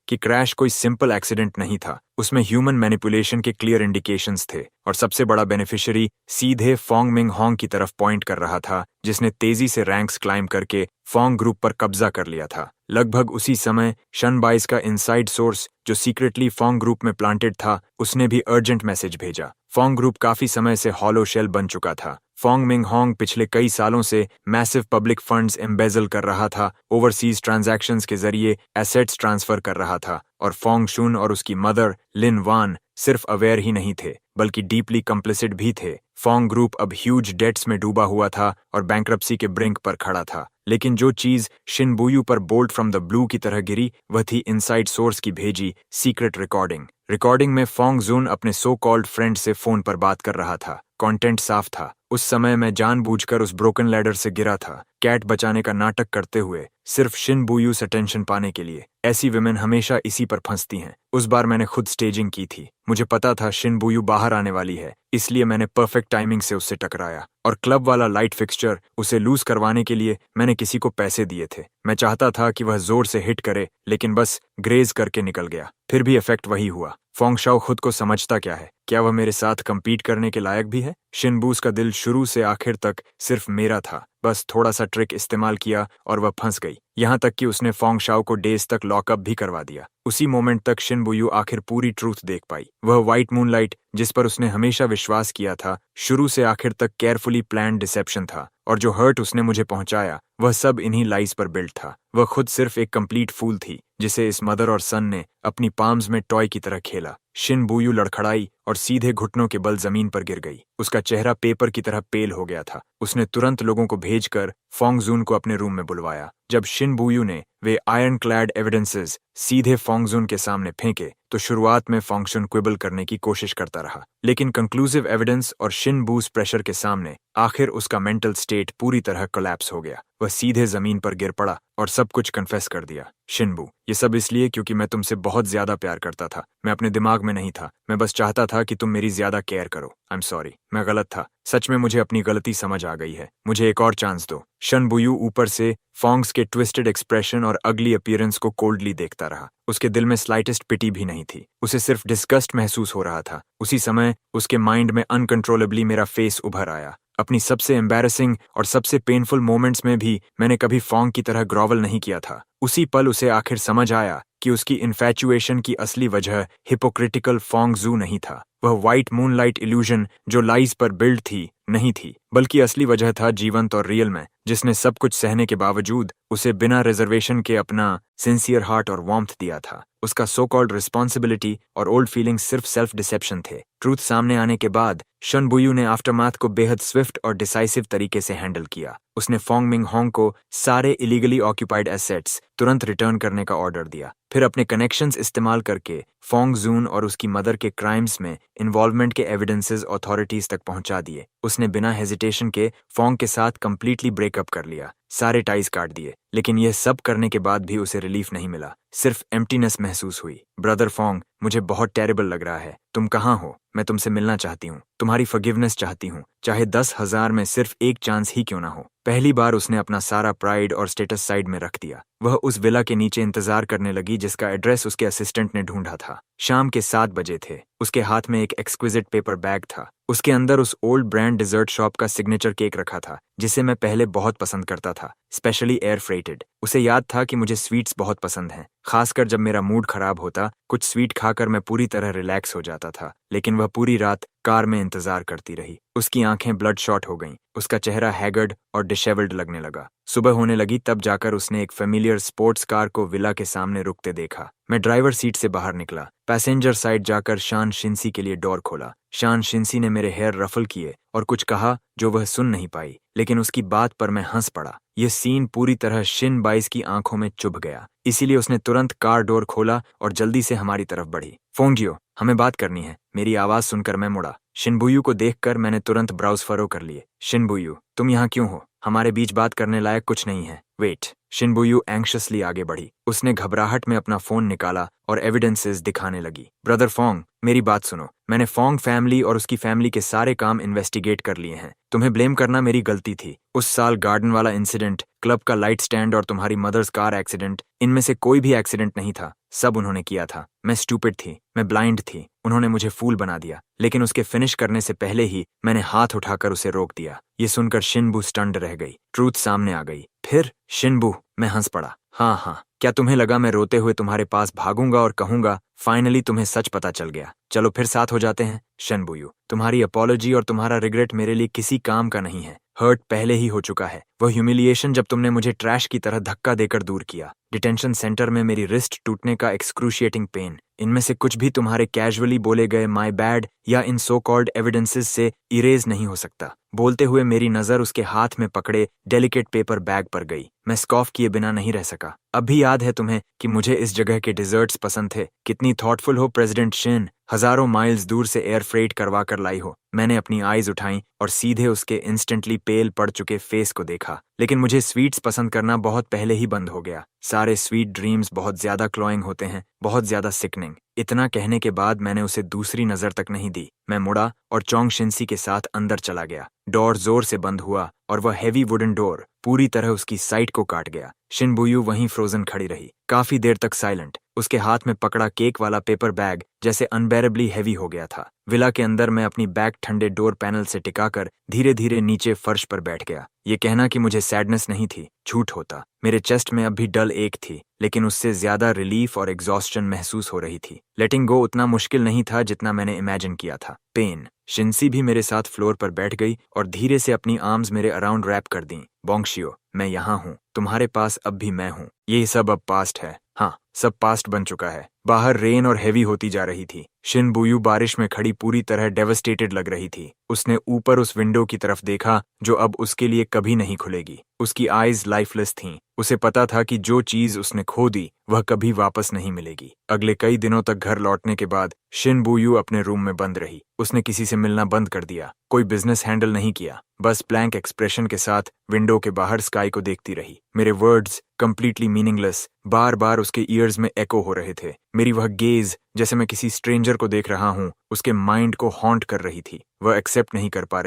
S1: कि क्रैश कोई सिंपल एक्सीडेंट नहीं था, उसमें ह्यूमन मैनिपुलेशन के क्लियर इंडिकेशंस थे और सबसे बड़ा बेनिफिशियरी सीधे फोंग मिंग होंग की तरफ पॉइंट कर रहा था, जिसने तेजी से रैंक्स क्लाइंब करके फोंग ग्रुप पर कब्जा कर लिया था। लगभग उसी समय शनबाइस का इनसाइड सोर्स, जो सीक्रेटली फोंग ग्रुप में प्लांटेड था, उसने भी अर्जेंट मैसेज भेजा। फोंग ग्रुप काफी समय से हॉलो शेल बन चुका था। फोंग मिंग होंग पिछले कई सालों से मैसिव पब्लिक फंड्स एम्बेजल कर रहा था, ओवरसीज ट्रांजैक्शंस के जरिए एसेट्स ट्रांसफर कर रहा था और फोंग शून और उसकी मदर लिन वान सिर्फ अवेयर ही नहीं थे, बल्कि डीपली कंप्लिसिट भी थे। फोंग ग्रुप अब ह्यूज डेट्स में डूबा हुआ था और बैंक्रप्सी के ब्रिंक पर खड़ा था। लेकिन जो चीज शिनबुयू पर बोल्ट फ्रॉम द ब्लू की तरह गिरी, वह थी इनसाइड सोर्स की भेजी सीक्रेट रिकॉर्डिंग में फोंग जून अपने सो कॉल्ड फ्रेंड से फोन पर बात कर रहा था। कंटेंट साफ था। उस समय मैं जानबूझकर उस ब्रोकन लैडर से गिरा था, कैट बचाने का नाटक करते हुए, सिर्फ शिनबुयू से टेंशन पाने के लिए। ऐसी विमेन हमेशा इसी पर फंसती हैं। उस बार मैंने खुद स्टेजिंग की थी। मुझे पता था शिनबुयू बाहर आने वाली है, इसलिए मैंने परफेक्ट टाइमिंग से उससे टकराया और क्लब वाला लाइट फिक्सचर उसे लूज करवाने के लिए मैंने किसी को पैसे दिए थे। मैं चाहता था कि वह जोर से हिट करे, लेकिन बस ग्रेज करके निकल गया। फिर भी इफेक्ट वही हुआ। फोंग शाओ खुद को समझता क्या है? क्या वह मेरे साथ कंपीट करने के लायक भी है? शिनबूस का दिल शुरू से आखिर तक सिर्फ मेरा था। बस थोड़ा सा ट्रिक इस्तेमाल किया और वह फंस गई। यहाँ तक कि उसने फोंग शाओ को डेज तक लॉकअप भी करवा दिया। उसी मोमेंट तक शिनबुयू आखिर पूरी ट्रूथ देख पाई। वह व्हाइट मूनलाइट, जिस पर उसने हमेशा विश्वास किया था, शुरू से आखिर तक केयरफुली प्लान्ड डिसेप्शन था। और जो हर्ट उसने मुझे पहुंचाया, वह सब इन्हीं लाइज पर बिल्ट था। वह खुद सिर्फ एक कंप्लीट फूल थी, जिसे इस मदर और सन ने अपनी पाम्स में टॉय की तरह खेला। शिनबुयू लड़खड़ाई और सीधे घुटनों के बल जमीन पर गिर गई। उसका चेहरा पेपर की तरह पेल हो गया था। उसने तुरंत लोगों को भेजकर फोंग जून को अपने रूम में बुलवाया। जब शिनबुयू ने वे आयरन क्लैड एविडेंसेस सीधे फोंग जून के सामने फेंके, तो शुरुआत में फोंग शून क्विबल करने की कोशिश करता रहा, लेकिन कंक्लूसिव एविडेंस और शिनबूस प्रेशर के सामने आखिर उसका मेंटल स्टेट पूरी तरह कोलैप्स हो गया। वह सीधे जमीन पर गिर पड़ा और सब कुछ कन्फेस कर दिया। शिनबू, ये सब इसलिए क्योंकि मैं तुमसे बहुत ज्यादा प्यार करता था। मैं अपने दिमाग में नहीं था। मैं बस चाहता था कि तुम मेरी ज्यादा केयर करो। आई एम सॉरी, मैं गलत था। सच में मुझे अपनी गलती समझ आ गई है। मुझे एक और चांस दो। शिनबुयू ऊपर से फोंग्स के ट्विस्टेड एक्सप्रेशन और अगली अपीयरेंस को कोल्डली देखता रहा। उसके दिल में स्लाइटेस्ट पिटी भी नहीं थी। उसे सिर्फ डिस्गस्ट महसूस हो रहा था। उसी समय उसके माइंड में अनकंट्रोलेबली मेरा फेस उभर आया। अपनी सबसे एम्बैरेसिंग और सबसे पेनफुल मोमेंट्स में भी मैंने कभी फोंग की तरह ग्रोवल नहीं किया था। उसी पल उसे आखिर समझ आया कि उसकी इन्फैचुएशन की असली वजह हिपोक्रिटिकल फोंग जू नहीं था। वह व्हाइट मूनलाइट इल्यूजन जो लाइज पर बिल्ड थी, नहीं थी। बल्कि असली वजह था जीवंत और रियल में, जिसने सब कुछ सहने के बावजूद उसे बिना रिजर्वेशन के अपना सिंसियर हार्ट और वार्मथ दिया था। उसका सो कॉल्ड रिस्पॉन्सिबिलिटी और ओल्ड फीलिंग्स सिर्फ सेल्फ डिसेप्शन थे। ट्रूथ सामने आने के बाद शन बुयू ने आफ्टरमाथ को बेहद स्विफ्ट और डिसाइसिव तरीके से हैंडल किया। उसने फोंग मिंग होंग को सारे इलीगली ऑक्यूपाइड एसेट्स तुरंत रिटर्न करने का ऑर्डर दिया। फिर अपने कनेक्शंस इस्तेमाल करके फोंग जून और उसकी मदर के क्राइम्स में इन्वॉल्वमेंट के एविडेंसेस अथॉरिटीज तक पहुंचा दिए। उसने बिना हेजिटेशन के फोंग के साथ कंप्लीटली ब्रेकअप कर लिया, सारे टाइज काट दिए। लेकिन यह सब करने के बाद भी उसे रिलीफ नहीं मिला, सिर्फ एम्प्टीनेस महसूस हुई। ब्रदर फोंग, मुझे बहुत टेरिबल लग रहा है। तुम कहाँ हो? मैं तुमसे मिलना चाहती हूँ, तुम्हारी फॉरगिवनेस चाहती हूँ, चाहे 10,000 में सिर्फ एक चांस ही क्यों ना हो। पहली बार उसने अपना सारा प्राइड और स्टेटस साइड में रख दिया। वह उस विला के नीचे इंतजार करने लगी जिसका एड्रेस उसके असिस्टेंट ने ढूंढा था। शाम के 7 बजे थे। उसके हाथ में एक एक्सक्विजिट पेपर बैग था। उसके अंदर उस ओल्ड ब्रांड डिजर्ट शॉप का सिग्नेचर केक रखा था, जिसे मैं पहले बहुत पसंद करता था, स्पेशली एयर फ्रेटेड। उसे याद था कि मुझे स्वीट्स बहुत पसंद हैं, खासकर जब मेरा मूड खराब होता। कुछ स्वीट खाकर मैं पूरी तरह रिलैक्स हो जाता था। लेकिन वह पूरी रात कार में इंतजार करती रही। उसकी आंखें ब्लड शॉट हो गईं, उसका चेहरा हैगर्ड और डिशेवल्ड लगने लगा। सुबह होने लगी तब जाकर उसने एक फेमिलियर स्पोर्ट्स कार को विला के सामने रुकते देखा। मैं ड्राइवर सीट से बाहर निकला, पैसेंजर साइड जाकर शान शिंसी के लिए डोर खोला। शान शिंसी ने मेरे हेयर रफल किए और कुछ कहा जो वह सुन नहीं पाई, लेकिन उसकी बात पर मैं हंस पड़ा। यह सीन पूरी तरह शिन बाइस की आंखों में चुभ गया, इसीलिए उसने तुरंत कार डोर खोला और जल्दी से हमारी तरफ बढ़ी। फोंगियो, हमें बात करनी है। मेरी आवाज सुनकर मैं मुड़ा। शिनबुयू को देखकर मैंने तुरंत ब्राउज फरो कर लिए। शिनबुयू, तुम यहाँ क्यों हो? हमारे बीच बात करने लायक कुछ नहीं है। वेट। शिनबुयू एंग्शियसली आगे बढ़ी। उसने घबराहट में अपना फोन निकाला और एविडेंसेस दिखाने लगी। ब्रदर फोंग, मेरी बात सुनो। मैंने फोंग फैमिली और उसकी फैमिली के सारे काम इन्वेस्टिगेट कर लिए हैं। तुम्हें ब्लेम करना मेरी गलती थी। उस साल गार्डन वाला इंसिडेंट, क्लब का लाइट स्टैंड और तुम्हारी मदर्स कार एक्सीडेंट, इनमें से कोई भी एक्सीडेंट नहीं था। सब उन्होंने किया था। मैं स्टूपिड थी, मैं ब्लाइंड थी। उन्होंने मुझे फूल बना दिया, लेकिन उसके फिनिश करने से पहले ही मैंने हाथ उठाकर उसे रोक दिया। ये सुनकर शिनबू स्टन्ड रह गई। ट्रूथ सामने आ गई। फिर शिनबू, मैं हंस पड़ा। हाँ, क्या तुम्हें लगा मैं रोते हुए तुम्हारे पास भागूंगा और कहूंगा फाइनली तुम्हें सच पता चल गया, चलो फिर साथ हो जाते हैं? शिनबुयू, तुम्हारी अपॉलॉजी और तुम्हारा रिग्रेट मेरे लिए किसी काम का नहीं है। हर्ट पहले ही हो चुका है। वह ह्यूमिलिएशन जब तुमने मुझे ट्रैश की तरह धक्का देकर दूर किया, डिटेंशन सेंटर में मेरी रिस्ट टूटने का एक्सक्रूशिएटिंग पेन, इनमें से कुछ भी तुम्हारे कैजुअली बोले गए माय बैड या इन सो कॉल्ड एविडेंसेस से इरेज नहीं हो सकता। बोलते हुए मेरी नजर उसके हाथ में पकड़े डेलिकेट पेपर बैग पर गई। मैं स्कॉफ किए बिना नहीं रह सका। अब भी याद है तुम्हें कि मुझे इस जगह के डिजर्ट्स पसंद थे? कितनी थॉटफुल हो प्रेसिडेंट शिन, हजारों माइल्स दूर से एयर फ्रेट करवा कर लाई हो। मैंने अपनी आईज उठाई और सीधे उसके इंस्टेंटली पेल पड़ चुके फेस को देखा। लेकिन मुझे स्वीट्स पसंद करना बहुत पहले ही बंद हो गया। सारे स्वीट ड्रीम्स बहुत ज्यादा क्लॉइंग होते हैं, बहुत ज्यादा सिकनिंग। इतना कहने के बाद मैंने उसे दूसरी नजर तक नहीं दी। मैं मुड़ा और चोंग शिंसी के साथ अंदर चला गया। डोर जोर से बंद हुआ और वह हैवी वुडन डोर पूरी तरह उसकी साइड को काट गया। शिनबुयू वहीं फ्रोजन खड़ी रही, काफी देर तक साइलेंट। उसके हाथ में पकड़ा केक वाला पेपर बैग जैसे अनबेरेबली हैवी हो गया था। विला के अंदर मैं अपनी बैक ठंडे डोर पैनल से टिकाकर धीरे धीरे नीचे फर्श पर बैठ गया। ये कहना कि मुझे सैडनेस नहीं थी झूठ होता। मेरे चेस्ट में अब भी डल एक थी, लेकिन उससे ज्यादा रिलीफ और एग्जॉस्शन महसूस हो रही थी। लेटिंग गो उतना मुश्किल नहीं था जितना मैंने इमेजिन किया था। पेन। शिंसी भी मेरे साथ फ्लोर पर बैठ गई और धीरे से अपनी आर्म्स मेरे अराउंड रैप कर दी। बोंगशियो, मैं यहाँ हूँ, तुम्हारे पास अब भी मैं हूँ। ये सब अब पास्ट है। हाँ, सब पास्ट बन चुका है। बाहर रेन और हैवी होती जा रही थी। शिनबुयू बारिश में खड़ी पूरी तरह डेवस्टेटेड लग रही थी। उसने ऊपर उस विंडो की तरफ देखा जो अब उसके लिए कभी नहीं खुलेगी। उसकी आईज लाइफलेस थीं। उसे पता था कि जो चीज उसने खो दी वह कभी वापस नहीं मिलेगी। अगले कई दिनों तक घर लौटने के बाद शिनबुयू अपने रूम में बंद रही। उसने किसी से मिलना बंद कर दिया, कोई बिजनेस हैंडल नहीं किया, बस ब्लैंक एक्सप्रेशन के साथ विंडो के बाहर स्काई को देखती रही। मेरे वर्ड्स कंप्लीटली मीनिंगलेस बार बार उसके ईयर्स में एको हो रहे थे। मेरी वह गेज जैसे मैं किसी स्ट्रेंजर को देख रहा हूँ उसके माइंड को हॉन्ट कर रही थी। वह एक्सेप्ट नहीं कर पा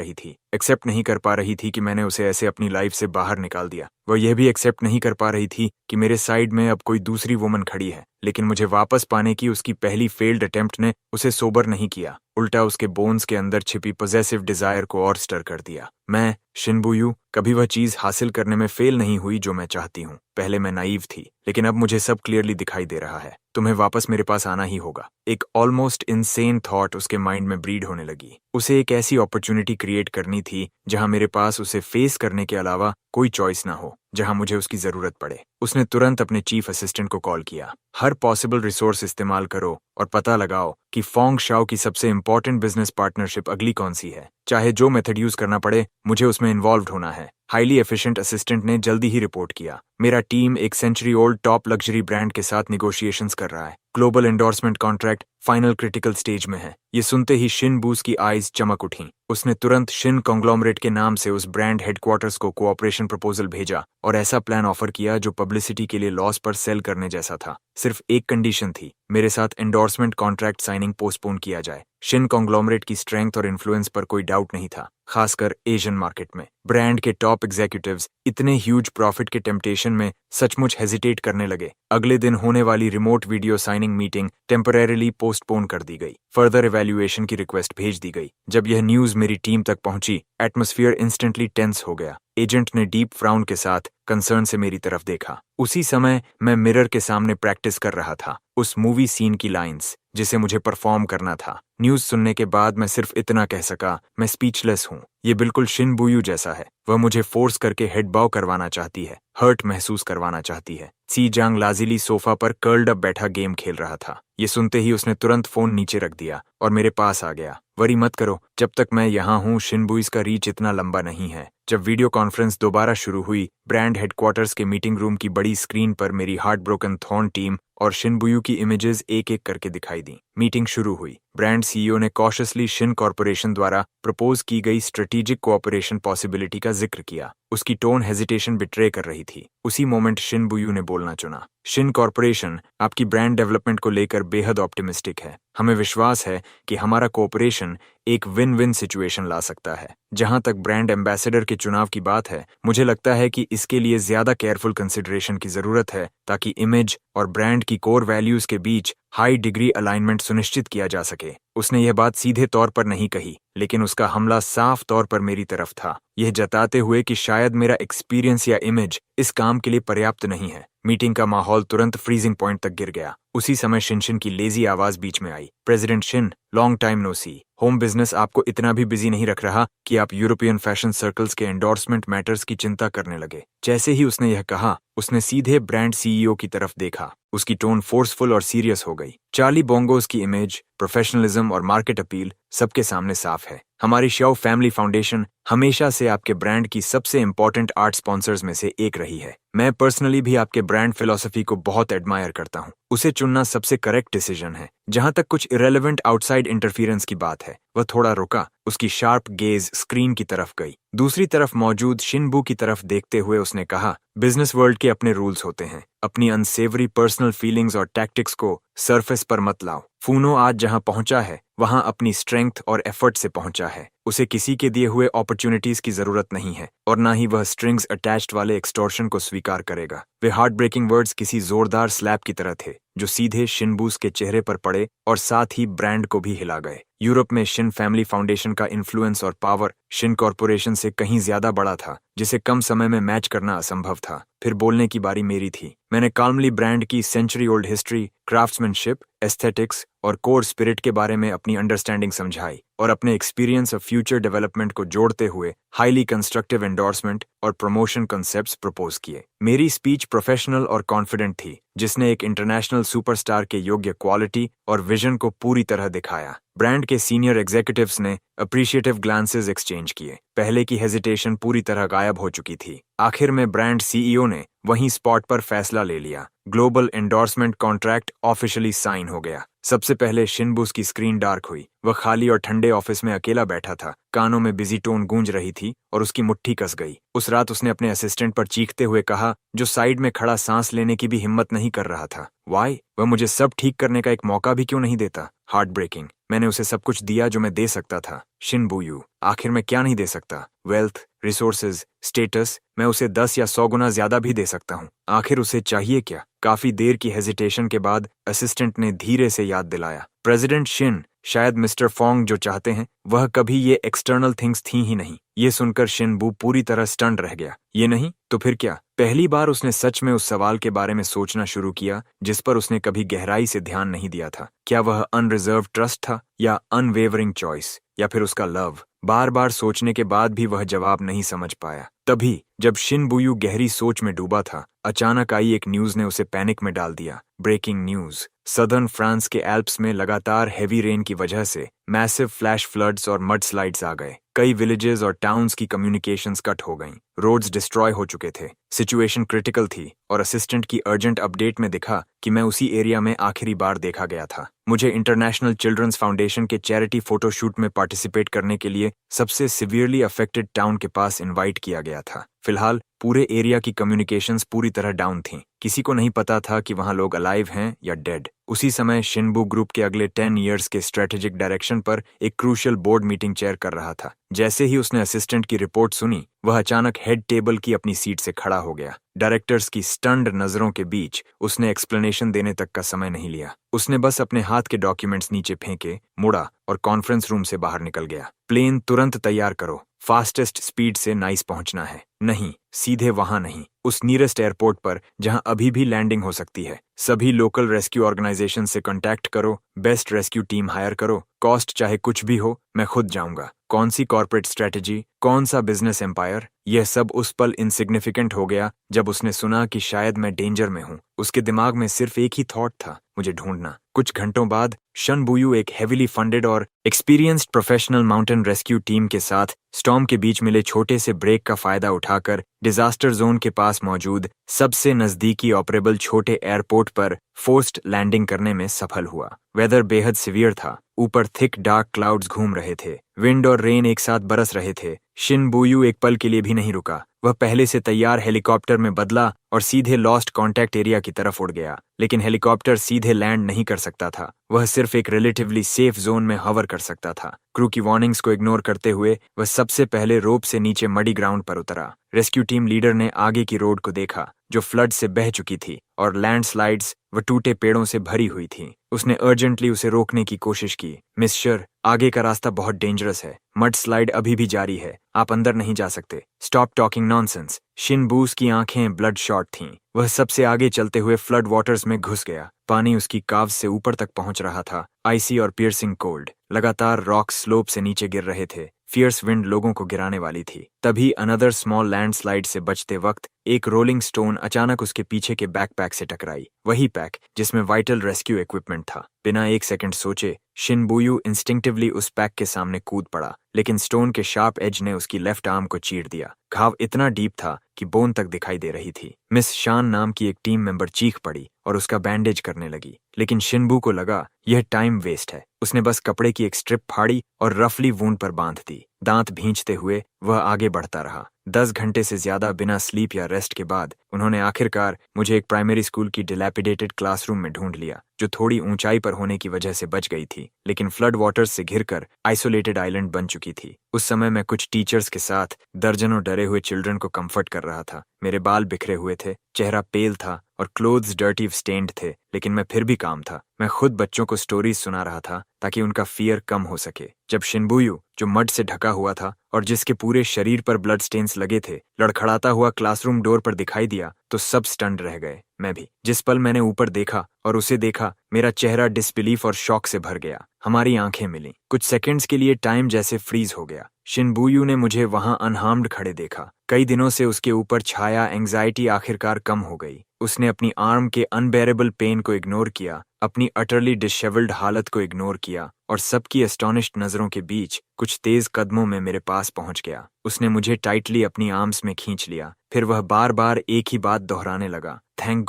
S1: रही थी कि मैंने उसे ऐसे अपनी लाइफ से बाहर निकाल दिया। वह यह भी एक्सेप्ट नहीं कर पा रही थी कि मेरे साइड में अब कोई दूसरी वुमन खड़ी है। लेकिन मुझे वापस पाने की उसकी पहली फेल्ड अटेम्प्ट ने उसे सोबर नहीं किया, उल्टा उसके बोन्स के अंदर छिपी पॉजेसिव डिजायर को और स्टर कर दिया। मैं शिनबुयू कभी वह चीज हासिल करने में फेल नहीं हुई जो मैं चाहती हूँ। पहले मैं नाइव थी, लेकिन अब मुझे सब क्लियरली दिखाई दे रहा है। तुम्हें वापस मेरे पास आना ही होगा। एक ऑलमोस्ट इनसेन थॉट उसके माइंड में ब्रीड होने लगी। उसे एक ऐसी अपॉर्चुनिटी क्रिएट करनी थी जहां मेरे पास उसे फेस करने के अलावा कोई चॉइस ना हो, जहां मुझे उसकी जरूरत पड़े। उसने तुरंत अपने चीफ असिस्टेंट को कॉल किया। हर पॉसिबल रिसोर्स इस्तेमाल करो और पता लगाओ कि फोंग शाओ की सबसे इंपॉर्टेंट बिजनेस पार्टनरशिप अगली कौन सी है। चाहे जो मेथड यूज करना पड़े, मुझे उसमें इन्वॉल्व होना है। हाईली एफिशिएंट असिस्टेंट ने जल्दी ही रिपोर्ट किया। मेरा टीम एक century old top luxury brand के साथ निगोशिएशंस कर रहा है। Global endorsement contract final critical stage में है। ये सुनते ही शिन बूस की आईज चमक उठी। उसने तुरंत शिन कॉन्ग्लोमरेट के नाम से उस ब्रांड हेडक्वार्टर्स को कोऑपरेशन प्रपोजल भेजा और ऐसा प्लान ऑफर किया जो पब्लिसिटी के लिए लॉस पर सेल करने जैसा था। सिर्फ एक कंडीशन थी, मेरे साथ एंडोर्समेंट कॉन्ट्रैक्ट साइनिंग पोस्टपोन किया जाए। शिन कॉन्ग्लोमरेट की स्ट्रेंथ और इन्फ्लुएंस पर कोई डाउट नहीं था, खासकर एशियन मार्केट में। ब्रांड के टॉप एग्जीक्यूटिव्स इतने ह्यूज प्रॉफिट के टेम्पटेशन में सचमुच हेजिटेट करने लगे। अगले दिन होने वाली remote video signing meeting temporarily postpone कर दी गई। फर्दर इवैल्यूएशन की रिक्वेस्ट भेज दी गई। जब यह न्यूज मेरी टीम तक पहुंची, एटमॉस्फेयर इंस्टेंटली टेंस हो गया। एजेंट ने डीप फ्राउन के साथ कंसर्न से मेरी तरफ देखा। उसी समय मैं मिरर के सामने प्रैक्टिस कर रहा था, उस मूवी सीन की लाइंस जिसे मुझे परफॉर्म करना था। न्यूज सुनने के बाद मैं सिर्फ इतना कह सका, मैं स्पीचलेस हूँ। ये बिल्कुल शिन बुयू जैसा है। वह मुझे फोर्स करके हेड बाउ करवाना चाहती है, हर्ट महसूस करवाना चाहती है। सी जांग लाजिली सोफा पर कर्ल्ड अप बैठा गेम खेल रहा था। ये सुनते ही उसने तुरंत फोन नीचे रख दिया और मेरे पास आ गया। वरी मत करो, जब तक मैं यहाँ हूँ शिन बुइस का रीच इतना लंबा नहीं है। जब वीडियो कॉन्फ्रेंस दोबारा शुरू हुई, ब्रांड हेडक्वार्टर्स के मीटिंग रूम की बड़ी स्क्रीन पर मेरी हार्ट ब्रोकन थॉर्न टीम और शिन बुयू की इमेजेस एक एक करके दिखाई दी। मीटिंग शुरू हुई। ब्रांड सीईओ ने कॉशियसली शिन कॉर्पोरेशन द्वारा प्रपोज की गई स्ट्रेटेजिक कोऑपरेशन पॉसिबिलिटी का जिक्र किया। उसकी टोन हेजिटेशन बिट्रे कर रही थी। उसी मोमेंट शिन बुयू ने बोलना चुना। शिन कॉर्पोरेशन आपकी ब्रांड डेवलपमेंट को लेकर बेहद ऑप्टिमिस्टिक है। हमें विश्वास है कि हमारा कोऑपरेशन एक विन विन सिचुएशन ला सकता है। जहां तक ब्रांड एम्बेसडर के चुनाव की बात है, मुझे लगता है कि इसके लिए ज्यादा केयरफुल कंसिडरेशन की जरूरत है ताकि इमेज और ब्रांड की कोर वैल्यूज के बीच हाई डिग्री अलाइनमेंट सुनिश्चित किया जा सके। उसने यह बात सीधे तौर पर नहीं कही, लेकिन उसका हमला साफ तौर पर मेरी तरफ था, यह जताते हुए कि शायद मेरा एक्सपीरियंस या इमेज इस काम के लिए पर्याप्त नहीं है। मीटिंग का माहौल तुरंत फ्रीजिंग पॉइंट तक गिर गया। उसी समय शिन की लेजी आवाज बीच में आई। President Shin, long time no see. Home business आपको इतना भी बिजी नहीं रख रहा कि आप यूरोपियन फैशन सर्कल्स के एंडोर्समेंट मैटर्स की चिंता करने लगे। जैसे ही उसने यह कहा, उसने सीधे ब्रांड सीईओ की तरफ देखा। उसकी टोन फोर्सफुल और सीरियस हो गई। चार्ली बोंगोस की इमेज, प्रोफेशनलिज्म और मार्केट अपील सबके सामने साफ है। हमारी शाओ फैमिली फाउंडेशन हमेशा से आपके ब्रांड की सबसे इंपॉर्टेंट आर्ट स्पॉन्सर्स में से एक रही है। मैं पर्सनली भी आपके ब्रांड फिलॉसफी को बहुत एडमायर करता हूँ। उसे चुनना सबसे करेक्ट डिसीजन है। जहां तक कुछ इरेलेवेंट आउटसाइड इंटरफियरेंस की बात है, वह थोड़ा रुका। उसकी शार्प गेज स्क्रीन की तरफ गई। दूसरी तरफ मौजूद शिनबू की तरफ देखते हुए उसने कहा, बिजनेस वर्ल्ड के अपने रूल्स होते हैं। अपनी अनसेवरी पर्सनल फीलिंग्स और टैक्टिक्स को सरफेस पर मत लाओ। फूनो आज जहां पहुंचा है, वहां अपनी स्ट्रेंथ और एफर्ट से पहुंचा है। उसे किसी के दिए हुए अपॉर्चुनिटीज की जरूरत नहीं है और ना ही वह स्ट्रिंग्स अटैच्ड वाले एक्सटॉर्शन को स्वीकार करेगा। वे हार्ट ब्रेकिंग वर्ड्स किसी जोरदार स्लैप की तरह थे जो सीधे शिनबूस के चेहरे पर पड़े और साथ ही ब्रांड को भी हिला गए। यूरोप में शिन फैमिली फाउंडेशन का इन्फ्लुएंस और पावर शिन कॉर्पोरेशन से कहीं ज्यादा बड़ा था, जिसे कम समय में मैच करना असंभव था। फिर बोलने की बारी मेरी थी। मैंने काल्मली ब्रांड की century old history, craftsmanship, aesthetics और कोर स्पिरिट के बारे में अपनी अंडरस्टैंडिंग समझाई और अपने एक्सपीरियंस ऑफ फ्यूचर डेवलपमेंट को जोड़ते हुए हाईली कंस्ट्रक्टिव एंडोर्समेंट और प्रमोशन कॉन्सेप्ट्स प्रपोज किए। मेरी स्पीच प्रोफेशनल और कॉन्फिडेंट थी, जिसने एक इंटरनेशनल सुपरस्टार के योग्य क्वालिटी और विजन को पूरी तरह दिखाया। ब्रांड के सीनियर एग्जीक्यूटिव्स ने अप्रिशिएटिव ग्लांसेस एक्सचेंज किए। पहले की हेजिटेशन पूरी तरह गायब हो चुकी थी। आखिर में ब्रांड सीईओ ने वहीं स्पॉट पर फैसला ले लिया। Global endorsement contract officially sign हो गया। सबसे पहले शिनबूस की स्क्रीन डार्क हुई। वह खाली और ठंडे ऑफिस में अकेला बैठा था। कानों में बिजी टोन गूंज रही थी और उसकी मुट्ठी कस गई। उस रात उसने अपने असिस्टेंट पर चीखते हुए कहा, जो साइड में खड़ा सांस लेने की भी हिम्मत नहीं कर रहा था, वाई, वह मुझे सब ठीक करने का एक मौका भी क्यों नहीं देता? Heart breaking. मैंने उसे सब कुछ दिया जो मैं दे सकता था। शिन बुयू, आखिर मैं क्या नहीं दे सकता? वेल्थ, रिसोर्सेज, स्टेटस, मैं उसे 10 या 100 गुना ज्यादा भी दे सकता हूँ। आखिर उसे चाहिए क्या? काफी देर की हेजिटेशन के बाद असिस्टेंट ने धीरे से याद दिलाया, प्रेसिडेंट शिन, शायद मिस्टर फोंग जो चाहते हैं वह कभी ये एक्सटर्नल थिंग्स थी ही नहीं। ये सुनकर शिनबू पूरी तरह स्टंट रह गया। ये नहीं तो फिर क्या? पहली बार उसने सच में उस सवाल के बारे में सोचना शुरू किया जिस पर उसने कभी गहराई से ध्यान नहीं दिया था। क्या वह अनरिजर्व ट्रस्ट था या अनवेवरिंग चॉइस? या फिर उसका लव? बार बार सोचने के बाद भी वह जवाब नहीं समझ पाया। तभी जब शिनबुयू गहरी सोच में डूबा था, अचानक आई एक न्यूज ने उसे पैनिक में डाल दिया। Breaking news. सदर्न फ्रांस के एल्प्स में लगातार हैवी रेन की वजह से मैसिव फ्लैश फ्लड्स और मड स्लाइड्स आ गए। कई विलेजेस और टाउन्स की कम्युनिकेशंस कट हो गईं, रोड्स डिस्ट्रॉय हो चुके थे। सिचुएशन क्रिटिकल थी और असिस्टेंट की अर्जेंट अपडेट में दिखा कि मैं उसी एरिया में आखिरी बार देखा गया था। मुझे इंटरनेशनल चिल्ड्रंस फाउंडेशन के चैरिटी फोटोशूट में पार्टिसिपेट करने के लिए सबसे सिवियरली अफेक्टेड टाउन के पास इनवाइट किया गया था। फिलहाल पूरे एरिया की कम्युनिकेशंस पूरी तरह डाउन थीं। किसी को नहीं पता था कि वहां लोग अलाइव हैं या डेड। उसी समय शिनबू ग्रुप के अगले 10 इयर्स के स्ट्रेटेजिक डायरेक्शन पर एक क्रूशियल बोर्ड मीटिंग चेयर कर रहा था। जैसे ही उसने असिस्टेंट की रिपोर्ट सुनी, वह अचानक हेड टेबल की अपनी सीट से खड़ा हो गया। डायरेक्टर्स की स्टन्ड नजरों के बीच उसने एक्सप्लेनेशन देने तक का समय नहीं लिया। उसने बस अपने हाथ के डॉक्यूमेंट्स नीचे फेंके, मुड़ा और कॉन्फ्रेंस रूम से बाहर निकल गया। प्लेन तुरंत तैयार करो, फास्टेस्ट स्पीड से नाइस पहुंचना है। नहीं, सीधे वहां नहीं, उस नियरेस्ट एयरपोर्ट पर जहां अभी भी लैंडिंग हो सकती है। सभी लोकल रेस्क्यू ऑर्गेनाइजेशन से कांटेक्ट करो, बेस्ट रेस्क्यू टीम हायर करो, कॉस्ट चाहे कुछ भी हो, मैं खुद जाऊंगा। कौन सी कॉर्पोरेट स्ट्रेटेजी, कौन सा बिजनेस एम्पायर, यह सब उस पल इनसिग्निफिकेंट हो गया जब उसने सुना कि शायद मैं डेंजर में हूं। उसके दिमाग में सिर्फ एक ही थॉट था, मुझे ढूंढना। कुछ घंटों बाद शिनबुयू एक हेविली फंडेड और experienced professional mountain rescue team के साथ स्टॉर्म के बीच मिले छोटे से ब्रेक का फायदा उठाकर डिजास्टर जोन के पास मौजूद सबसे नजदीकी ऑपरेबल छोटे एयरपोर्ट पर फोर्स्ड लैंडिंग करने में सफल हुआ। वेदर बेहद सिवियर था। ऊपर थिक डार्क क्लाउड्स घूम रहे थे, विंड और रेन एक साथ बरस रहे थे। शिनबुयू एक पल के लिए भी नहीं रुका। वह पहले से तैयार हेलीकॉप्टर में बदला और सीधे लॉस्ट कॉन्टैक्ट एरिया की तरफ उड़ गया। लेकिन हेलीकॉप्टर सीधे लैंड नहीं कर सकता था, वह सिर्फ एक रिलेटिवली सेफ जोन में हवर कर सकता था। क्रू की वार्निंग्स को इग्नोर करते हुए वह सबसे पहले रोप से नीचे मडी ग्राउंड पर उतरा। रेस्क्यू टीम लीडर ने आगे की रोड को देखा, जो फ्लड से बह चुकी थी और लैंडस्लाइड्स व टूटे पेड़ों से भरी हुई थी। उसने अर्जेंटली उसे रोकने की कोशिश की। मिस शर, आगे का रास्ता बहुत डेंजरस है, मड स्लाइड अभी भी जारी है, आप अंदर नहीं जा सकते। Stop talking nonsense. शिनबूस की आंखें ब्लड शॉट थीं। वह सबसे आगे चलते हुए फ्लड वाटर्स में घुस गया। पानी उसकी काव्स से ऊपर तक पहुंच रहा था, आइसी और पियर्सिंग कोल्ड। लगातार रॉक्स स्लोप से नीचे गिर रहे थे। फियर्स विंड लोगों को गिराने वाली थी। तभी अनदर स्मॉल लैंडस्लाइड से बचते वक्त एक रोलिंग स्टोन अचानक उसके पीछे के बैकपैक से टकराई। वही पैक जिसमें वाइटल रेस्क्यू इक्विपमेंट था। बिना एक सेकंड सोचे शिनबुयू इंस्टिंक्टिवली उस पैक के सामने कूद पड़ा, लेकिन स्टोन के शार्प एज ने उसकी लेफ्ट आर्म को चीर दिया। घाव इतना डीप था कि बोन तक दिखाई दे रही थी। मिस शान नाम की एक टीम मेंबर चीख पड़ी और उसका बैंडेज करने लगी, लेकिन शिनबू को लगा यह टाइम वेस्ट है। उसने बस कपड़े की एक स्ट्रिप फाड़ी और रफली वूंड पर बांध दी। दांत भींचते हुए वह आगे बढ़ता रहा। 10 घंटे से ज्यादा बिना स्लीप या रेस्ट के बाद उन्होंने आखिरकार मुझे एक प्राइमरी स्कूल की डिलैपिडेटेड क्लासरूम में ढूंढ लिया, जो थोड़ी ऊंचाई पर होने की वजह से बच गई थी, लेकिन फ्लड वाटर्स से घिरकर आइसोलेटेड आइलैंड बन चुकी थी। उस समय मैं कुछ टीचर्स के साथ दर्जनों डरे हुए चिल्ड्रन को कंफर्ट कर रहा था। मेरे बाल बिखरे हुए थे, चेहरा पेल था और क्लोथ्स डर्टी स्टेन्ड थे, लेकिन मैं फिर भी काम था। मैं खुद बच्चों को स्टोरीज सुना रहा था ताकि उनका फियर कम हो सके। जब शिनबुयू, जो मड से ढका हुआ था और जिसके पूरे शरीर पर ब्लड स्टेन्स लगे थे, लड़खड़ाता हुआ क्लासरूम डोर पर दिखाई दिया तो सब स्टन्ड रह गए। मैं भी। जिस पल मैंने ऊपर देखा और उसे देखा, मेरा चेहरा डिसबिलीफ और शॉक से भर गया। हमारी आंखें मिली। कुछ सेकंड्स के लिए टाइम जैसे फ्रीज हो गया। शिनबुयू ने मुझे वहां अनहार्म्ड खड़े देखा। कई दिनों से उसके ऊपर छाया एंग्जाइटी आखिरकार कम हो गई। उसने अपनी आर्म के अनबेरेबल पेन को इग्नोर किया, अपनी अटरली डिशेवल्ड हालत को इग्नोर किया और सबकी एस्टोनिश्ड नजरों के बीच कुछ तेज कदमों में मेरे पास पहुंच गया। उसने मुझे टाइटली अपनी आर्म्स में खींच लिया। फिर वह बार बार एक ही बात दोहराने लगा, थैंक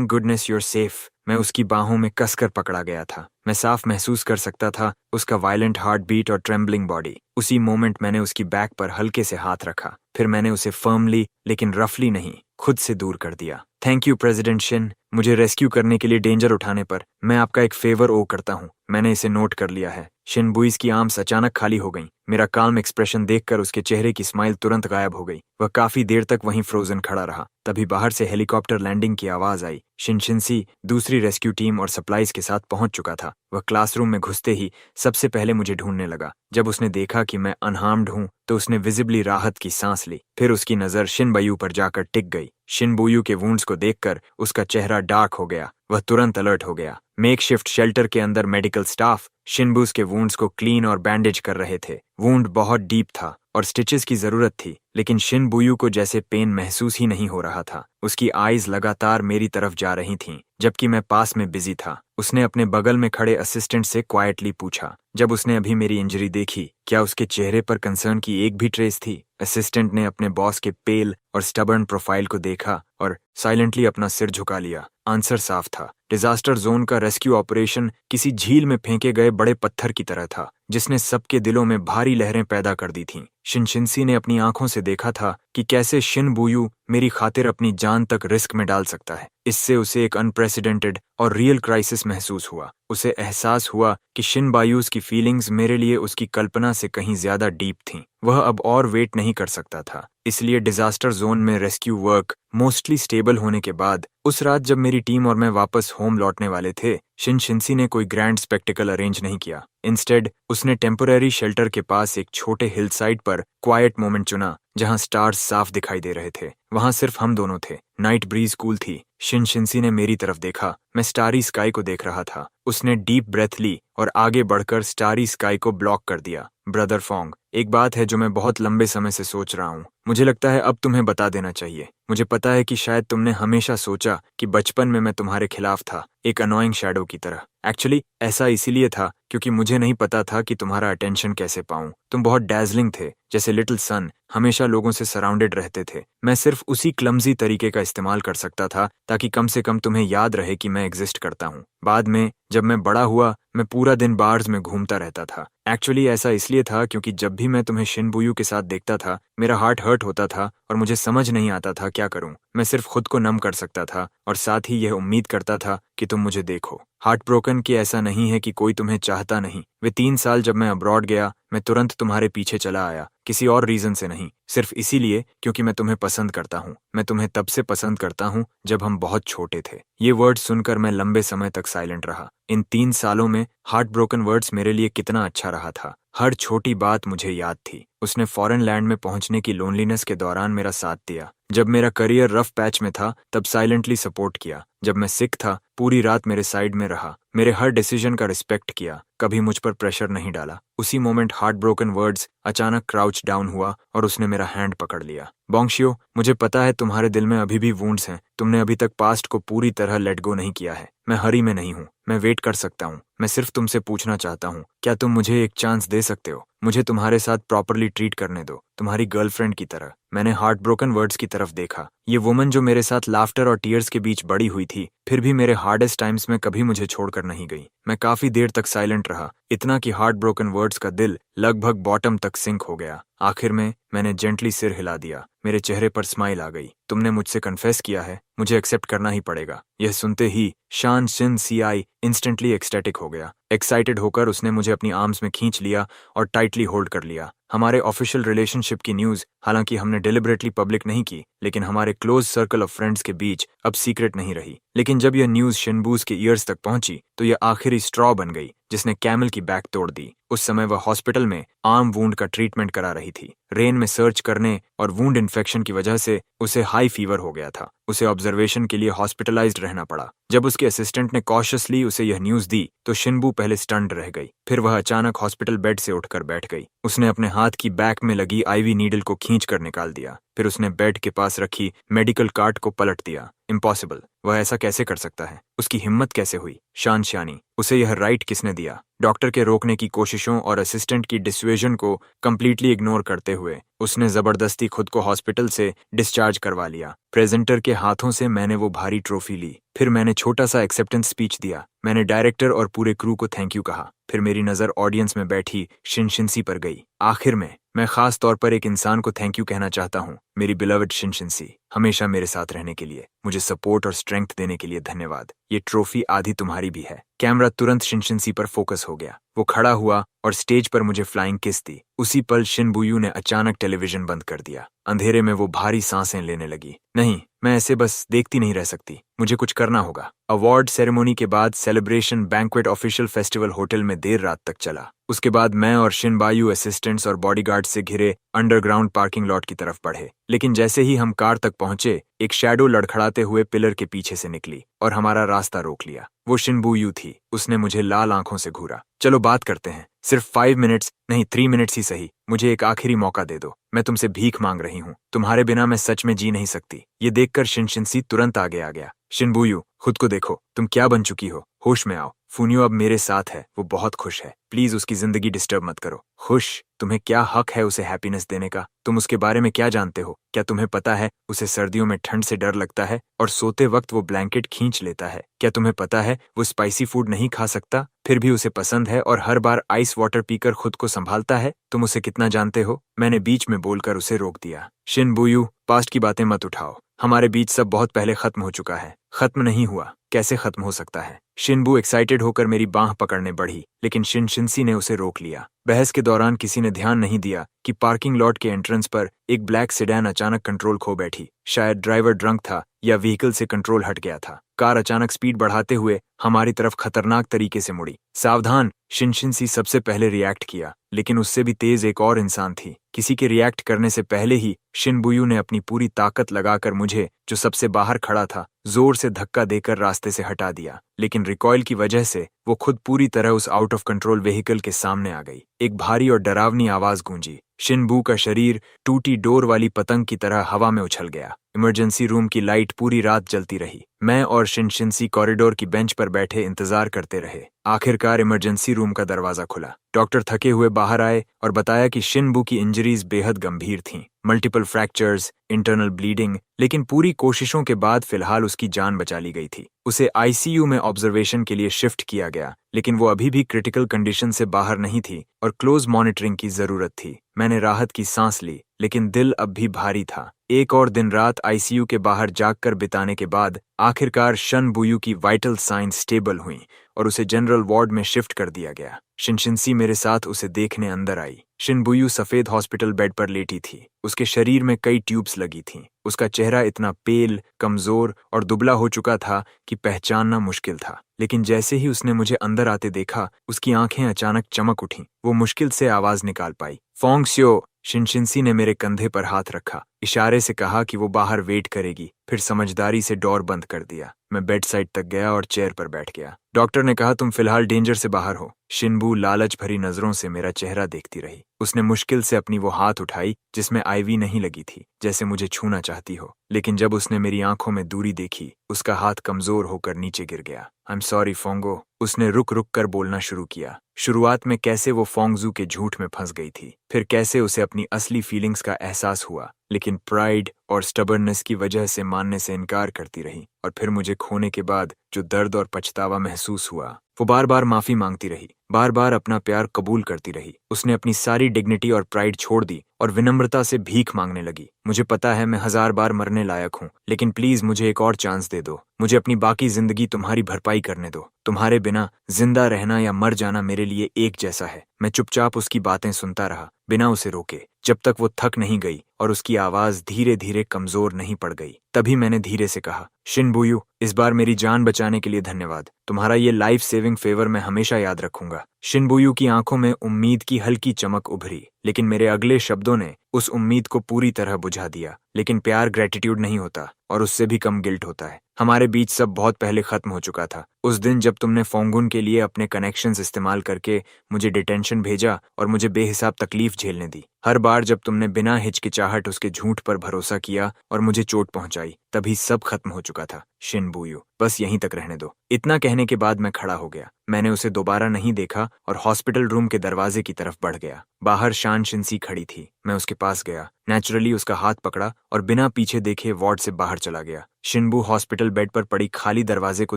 S1: गुडनेस यूर सेफ। मैं उसकी बाहों में कसकर पकड़ा गया था। मैं साफ महसूस कर सकता था उसका वायलेंट हार्ट बीट और ट्रेम्बलिंग बॉडी। उसी मोमेंट मैंने उसकी बैक पर हल्के से हाथ रखा। फिर मैंने उसे फर्मली लेकिन रफली नहीं, खुद से दूर कर दिया। थैंक यू प्रेसिडेंट शिन, मुझे रेस्क्यू करने के लिए डेंजर उठाने पर मैं आपका एक फेवर ओ करता हूँ। मैंने इसे नोट कर लिया है। शिनबुइस की आर्म्स अचानक खाली हो गईं। मेरा काल्म एक्सप्रेशन देखकर उसके चेहरे की स्माइल तुरंत गायब हो गई। वह काफी देर तक वहीं फ्रोजन खड़ा रहा। तभी बाहर से हेलीकॉप्टर लैंडिंग की आवाज आई। शिनशिनसी दूसरी रेस्क्यू टीम और सप्लाईज के साथ पहुंच चुका था। वह क्लासरूम में घुसते ही सबसे पहले मुझे ढूंढने लगा। जब उसने देखा कि मैं अनहार्म्ड हूं तो उसने विजिबली राहत की सांस ली। फिर उसकी नजर शिनबुयू पर जाकर टिक गई। शिनबुयू के वुंड्स को देखकर उसका चेहरा डार्क हो गया। वह तुरंत अलर्ट हो गया। मेकशिफ्ट शेल्टर के अंदर मेडिकल स्टाफ शिनबूस के वुंड्स को क्लीन और बैंडेज कर रहे थे। वुंड बहुत डीप था और स्टिचेस की जरूरत थी, लेकिन शिनबुयू को जैसे पेन महसूस ही नहीं हो रहा था। उसकी आईज लगातार मेरी तरफ जा रही थीं, जबकि मैं पास में बिजी था। उसने अपने बगल में खड़े असिस्टेंट से क्वाइटली पूछा। जब उसने अभी मेरी इंजरी देखी, क्या उसके चेहरे पर कंसर्न की एक भी ट्रेस थी? असिस्टेंट ने अपने बॉस के पेल और स्टबर्न प्रोफाइल को देखा और साइलेंटली अपना सिर झुका लिया। आंसर साफ था। डिजास्टर जोन का रेस्क्यू ऑपरेशन किसी झील में फेंके गए बड़े पत्थर की तरह था, जिसने सबके दिलों में भारी लहरें पैदा कर दी थीं। शिनशिनसी ने अपनी आंखों से देखा था कि कैसे शिनबुयू मेरी खातिर अपनी जान तक रिस्क में डाल सकता है। इससे उसे एक अनप्रेसिडेंटेड और रियल क्राइसिस महसूस हुआ। उसे एहसास हुआ कि शिनबायूस की फीलिंग्स मेरे लिए उसकी कल्पना से कहीं ज्यादा डीप थीं। वह अब और वेट नहीं कर सकता था। इसलिए डिजास्टर जोन में रेस्क्यू वर्क मोस्टली स्टेबल होने के बाद उस रात जब मेरी टीम और मैं वापस होम लौटने वाले थे, शिनशिनसी ने कोई ग्रैंड स्पेक्टिकल अरेंज नहीं किया। इंस्टेड उसने टेम्पोररी शेल्टर के पास एक छोटे हिलसाइड पर क्वाइट मोमेंट चुना, जहां स्टार्स साफ दिखाई दे रहे थे। वहां सिर्फ हम दोनों थे। नाइट ब्रीज कूल थी। शिनशिनसी ने मेरी तरफ देखा। मैं स्टारी स्काई को देख रहा था। उसने डीप ब्रेथ ली और आगे बढ़कर स्टारी स्काई को ब्लॉक कर दिया। ब्रदर फोंग, एक बात है जो मैं बहुत लंबे समय से सोच रहा हूँ। मुझे लगता है अब तुम्हें बता देना चाहिए। मुझे पता है कि शायद तुमने हमेशा सोचा कि बचपन में मैं तुम्हारे खिलाफ था, एक अनोइंग शैडो की तरह। एक्चुअली ऐसा इसीलिए था क्योंकि मुझे नहीं पता था कि तुम्हारा अटेंशन कैसे पाऊं। तुम बहुत डैजलिंग थे, जैसे लिटिल सन, हमेशा लोगों से सराउंडेड रहते थे। मैं सिर्फ उसी क्लमजी तरीके का इस्तेमाल कर सकता था ताकि कम से कम तुम्हें याद रहे कि मैं एग्जिस्ट करता हूँ। बाद में जब मैं बड़ा हुआ, मैं पूरा दिन बार्स में घूमता रहता था। एक्चुअली ऐसा इसलिए था क्योंकि जब भी मैं तुम्हें शिनबुयू के साथ देखता था, मेरा हार्ट हर्ट होता था और मुझे समझ नहीं आता था क्या करूं। मैं सिर्फ खुद को नम कर सकता था और साथ ही यह उम्मीद करता था कि तुम मुझे देखो। हार्ट ब्रोकन कि ऐसा नहीं है कि कोई तुम्हें चाहता नहीं। वे 3 साल जब मैं अब्रॉड गया, मैं तुरंत तुम्हारे पीछे चला आया, किसी और रीजन से नहीं, सिर्फ इसीलिए क्योंकि मैं तुम्हें पसंद करता हूँ। मैं तुम्हें तब से पसंद करता हूँ जब हम बहुत छोटे थे। ये वर्ड सुनकर मैं लंबे समय तक साइलेंट रहा। इन 3 सालों में हार्ट ब्रोकन वर्ड्स मेरे लिए कितना अच्छा रहा था। हर छोटी बात मुझे याद थी। उसने फॉरेन लैंड में पहुंचने की लोनलीनेस के दौरान मेरा साथ दिया। जब मेरा करियर रफ पैच में था, तब साइलेंटली सपोर्ट किया। जब मैं सिक था, पूरी रात मेरे साइड में रहा। मेरे हर डिसीजन का रिस्पेक्ट किया, कभी मुझ पर प्रेशर नहीं डाला। उसी मोमेंट हार्ट ब्रोकन वर्ड्स अचानक क्राउच डाउन हुआ और उसने मेरा हैंड पकड़ लिया। बोंगशियो, मुझे पता है तुम्हारे दिल में अभी भी वुंड्स हैं। तुमने अभी तक पास्ट को पूरी तरह लेट गो नहीं किया है। मैं हरी में नहीं हूँ। मैं वेट कर सकता हूँ। मैं सिर्फ तुमसे पूछना चाहता हूँ, क्या तुम मुझे एक चांस दे सकते हो? मुझे तुम्हारे साथ प्रॉपरली ट्रीट करने दो, तुम्हारी गर्लफ्रेंड की तरह। मैंने हार्ट ब्रोकन वर्ड्स की तरफ देखा। ये वुमन जो मेरे साथ लाफ्टर और टीयर्स के बीच बड़ी हुई थी, फिर भी मेरे हार्डेस्ट टाइम्स में कभी मुझे छोड़कर नहीं गई। मैं काफी देर तक साइलेंट रहा, इतना कि हार्ट ब्रोकन वर्ड्स का दिल लगभग बॉटम तक सिंक हो गया। आखिर में मैंने जेंटली सिर हिला दिया। मेरे चेहरे पर स्माइल आ गई। तुमने मुझसे कन्फेस किया है, मुझे एक्सेप्ट करना ही पड़ेगा। यह सुनते ही शान शिन सीआई इंस्टेंटली एक्सटेटिक हो गया। एक्साइटेड होकर उसने मुझे अपनी आर्म्स में खींच लिया और टाइटली होल्ड कर लिया। हमारे ऑफिशियल रिलेशनशिप की न्यूज हालांकि हमने डिलिबरेटली पब्लिक नहीं की, लेकिन हमारे क्लोज सर्कल ऑफ फ्रेंड्स के बीच अब सीक्रेट नहीं रही। लेकिन जब यह न्यूज शिनबूस के ईयर्स तक पहुंची, तो यह आखिरी स्ट्रॉ बन गई जिसने कैमल की बैक तोड़ दी। उस समय वह हॉस्पिटल में आर्म वुंड का ट्रीटमेंट करा रही थी। रेन में सर्च करने और वुंड इन्फेक्शन की वजह से उसे हाई फीवर हो गया था। उसे ऑब्जर्वेशन के लिए हॉस्पिटलाइज्ड रहना पड़ा। जब उसके असिस्टेंट ने कॉशियसली उसे यह न्यूज दी, तो शिनबू पहले स्टन्ड रह गई। फिर वह अचानक हॉस्पिटल बेड से उठकर बैठ गई। उसने अपने हाथ की बैक में लगी आईवी नीडल को खींचकर निकाल दिया। फिर उसने बेड के पास रखी मेडिकल कार्ट को पलट दिया। इम्पॉसिबल, वह ऐसा कैसे कर सकता है? उसकी हिम्मत कैसे हुई? शानशानी, उसे यह राइट किसने दिया? डॉक्टर के रोकने की कोशिशों और असिस्टेंट की डिस्वेजन को कंप्लीटली इग्नोर करते हुए उसने जबरदस्ती खुद को हॉस्पिटल से डिस्चार्ज करवा लिया। प्रेजेंटर के हाथों से मैंने वो भारी ट्रॉफी ली। फिर मैंने छोटा सा एक्सेप्टेंस स्पीच दिया। मैंने डायरेक्टर और पूरे क्रू को थैंक यू कहा। फिर मेरी नजर ऑडियंस में बैठी शिनशिनसी पर गई। आखिर में मैं खास तौर पर एक इंसान को थैंक यू कहना चाहता हूँ, मेरी बिलवड शिनशिनसी। हमेशा मेरे साथ रहने के लिए, मुझे सपोर्ट और स्ट्रेंथ देने के लिए धन्यवाद। ये ट्रॉफी आधी तुम्हारी भी है। कैमरा तुरंत शिनशिनसी पर फोकस हो गया। वो खड़ा हुआ और स्टेज पर मुझे फ्लाइंग किस दी। उसी पल शिनबुयू ने अचानक टेलीविजन बंद कर दिया। अंधेरे में वो भारी सांसें लेने लगी। नहीं, मैं ऐसे बस देखती नहीं रह सकती। मुझे कुछ करना होगा। अवार्ड सेरेमनी के बाद celebration banquet official festival hotel में देर रात तक चला। उसके बाद मैं और शिनबायू असिस्टेंट्स और बॉडीगार्ड्स से घिरे अंडरग्राउंड पार्किंग लॉट की तरफ बढ़े, लेकिन जैसे ही हम कार तक पहुंचे, एक शैडो लड़खड़ाते हुए पिलर के पीछे से निकली और हमारा रास्ता रोक लिया। वो शिनबुयू थी। उसने मुझे लाल आंखों से घूरा। चलो बात करते हैं, सिर्फ 5 मिनट्स नहीं, 3 मिनट्स ही सही। मुझे एक आखिरी मौका दे दो। मैं तुमसे भीख मांग रही हूँ। तुम्हारे बिना मैं सच में जी नहीं सकती। ये देखकर शिनशिनसी तुरंत आगे आ गया। शिनबुयू, खुद को देखो, तुम क्या बन चुकी हो। होश में आओ। फुनियो अब मेरे साथ है, वो बहुत खुश है। प्लीज उसकी जिंदगी डिस्टर्ब मत करो। खुश? तुम्हें क्या हक है उसे हैप्पीनेस देने का? तुम उसके बारे में क्या जानते हो? क्या तुम्हें पता है उसे सर्दियों में ठंड से डर लगता है और सोते वक्त वो ब्लैंकेट खींच लेता है? क्या तुम्हें पता है वो स्पाइसी फूड नहीं खा सकता, फिर भी उसे पसंद है और हर बार आइस वाटर पीकर खुद को संभालता है? तुम उसे कितना जानते हो? मैंने बीच में बोलकर उसे रोक दिया। शिनबुयू, पास्ट की बातें मत उठाओ। हमारे बीच सब बहुत पहले खत्म हो चुका है। खत्म नहीं हुआ? कैसे खत्म हो सकता है? शिनबू एक्साइटेड होकर मेरी बांह पकड़ने बढ़ी, लेकिन शिनशिनसी ने उसे रोक लिया। बहस के दौरान किसी ने ध्यान नहीं दिया कि पार्किंग लॉट के एंट्रेंस पर एक ब्लैक सेडान अचानक कंट्रोल खो बैठी। शायद ड्राइवर ड्रंक था या व्हीकल से कंट्रोल हट गया था। कार अचानक स्पीड बढ़ाते हुए हमारी तरफ खतरनाक तरीके से मुड़ी। सावधान! शिनशिनसी सबसे पहले रिएक्ट किया, लेकिन उससे भी तेज एक और इंसान थी। किसी के रिएक्ट करने से पहले ही शिनबुयू ने अपनी पूरी ताकत लगाकर मुझे, जो सबसे बाहर खड़ा था, जोर से धक्का देकर रास्ते से हटा दिया। लेकिन रिकॉइल की वजह से वो खुद पूरी तरह उस आउट ऑफ कंट्रोल व्हीकल के सामने आ गई। एक भारी और डरावनी आवाज गूंजी। शिनबू का शरीर टूटी डोर वाली पतंग की तरह हवा में उछल गया। इमरजेंसी रूम की लाइट पूरी रात जलती रही। मैं और शिनशिनसी कॉरिडोर की बेंच पर बैठे इंतजार करते रहे। आखिरकार इमरजेंसी रूम का दरवाजा खुला। डॉक्टर थके हुए बाहर आए और बताया कि शिनबू की इंजरीज बेहद गंभीर थीं। मल्टीपल फ्रैक्चर्स, इंटरनल ब्लीडिंग, लेकिन पूरी कोशिशों के बाद फिलहाल उसकी जान बचा ली गई थी। उसे आईसीयू में ऑब्जर्वेशन के लिए शिफ्ट किया गया, लेकिन वो अभी भी क्रिटिकल कंडीशन से बाहर नहीं थी और क्लोज मॉनिटरिंग की जरूरत थी। मैंने राहत की सांस ली, लेकिन दिल अब भी भारी था। एक और दिन रात आईसीयू के बाहर जागकर बिताने के बाद आखिरकार शिनबुयू की वाइटल साइंस स्टेबल हुई और उसे जनरल वार्ड में शिफ्ट कर दिया गया। शिनशिनसी मेरे साथ उसे देखने अंदर आई। शिनबुयू सफेद हॉस्पिटल बेड पर लेटी थी। उसके शरीर में कई ट्यूब्स लगी थीं। उसका चेहरा इतना पेल, कमजोर और दुबला हो चुका था कि पहचानना मुश्किल था। लेकिन जैसे ही उसने मुझे अंदर आते देखा, उसकी आंखें अचानक चमक उठीं। वो मुश्किल से आवाज निकाल पाई। फोंगस्यो! शिनशिनसी ने मेरे कंधे पर हाथ रखा, इशारे से कहा कि वो बाहर वेट करेगी, फिर समझदारी से डोर बंद कर दिया। मैं बेड साइड तक गया और चेयर पर बैठ गया। डॉक्टर ने कहा तुम फिलहाल डेंजर से बाहर हो। शिनबू लालच भरी नजरों से मेरा चेहरा देखती रही। उसने मुश्किल से अपनी वो हाथ उठाई जिसमें आईवी नहीं लगी थी, जैसे मुझे छूना चाहती हो। लेकिन जब उसने मेरी आंखों में दूरी देखी, उसका हाथ कमजोर होकर नीचे गिर गया। आई एम सॉरी फोंगो, उसने रुक रुक कर बोलना शुरू किया। शुरुआत में कैसे वो फोंगजू के झूठ में फंस गई थी, फिर कैसे उसे अपनी असली फीलिंग्स का एहसास हुआ, लेकिन प्राइड और स्टबर्ननेस की वजह से मानने से इनकार करती रही। और फिर मुझे खोने के बाद जो दर्द और पछतावा महसूस हुआ, वो बार बार माफी मांगती रही, बार बार अपना प्यार कबूल करती रही। उसने अपनी सारी डिग्निटी और प्राइड छोड़ दी और विनम्रता से भीख मांगने लगी। मुझे पता है मैं 1000 बार मरने लायक हूँ, लेकिन प्लीज मुझे एक और चांस दे दो। मुझे अपनी बाकी जिंदगी तुम्हारी भरपाई करने दो। तुम्हारे बिना जिंदा रहना या मर जाना मेरे लिए एक जैसा है। मैं चुपचाप उसकी बातें सुनता रहा, बिना उसे रोके, जब तक वो थक नहीं गई और उसकी आवाज धीरे धीरे कमजोर नहीं पड़ गई। तभी मैंने धीरे से कहा, शिनबुयू, इस बार मेरी जान बचाने के लिए धन्यवाद। तुम्हारा ये लाइफ सेविंग फेवर मैं हमेशा याद रखूंगा। शिनबुयू की आंखों में उम्मीद की हल्की चमक उभरी, लेकिन मेरे अगले शब्दों ने उस उम्मीद को पूरी तरह बुझा दिया। लेकिन प्यार ग्रेटिट्यूड नहीं होता, और उससे भी कम गिल्ट होता है। हमारे बीच सब बहुत पहले खत्म हो चुका था। उस दिन जब तुमने फोंगुन के लिए अपने कनेक्शंस इस्तेमाल करके मुझे डिटेंशन भेजा और मुझे बेहिसाब तकलीफ झेलने दी। हर बार जब तुमने बिना हिचकिचाहट उसके झूठ पर भरोसा किया और मुझे चोट पहुंचाई, तभी सब खत्म हो चुका था। शिनबुयू, बस यहीं तक रहने दो। इतना कहने के बाद मैं खड़ा हो गया। मैंने उसे दोबारा नहीं देखा और हॉस्पिटल रूम के दरवाजे की तरफ बढ़ गया। बाहर शिनशिनसी खड़ी थी। मैं उसके पास गया, नेचुरली उसका हाथ पकड़ा और बिना पीछे देखे वार्ड से बाहर चला गया। शिनबू हॉस्पिटल बेड पर पड़ी खाली दरवाजे को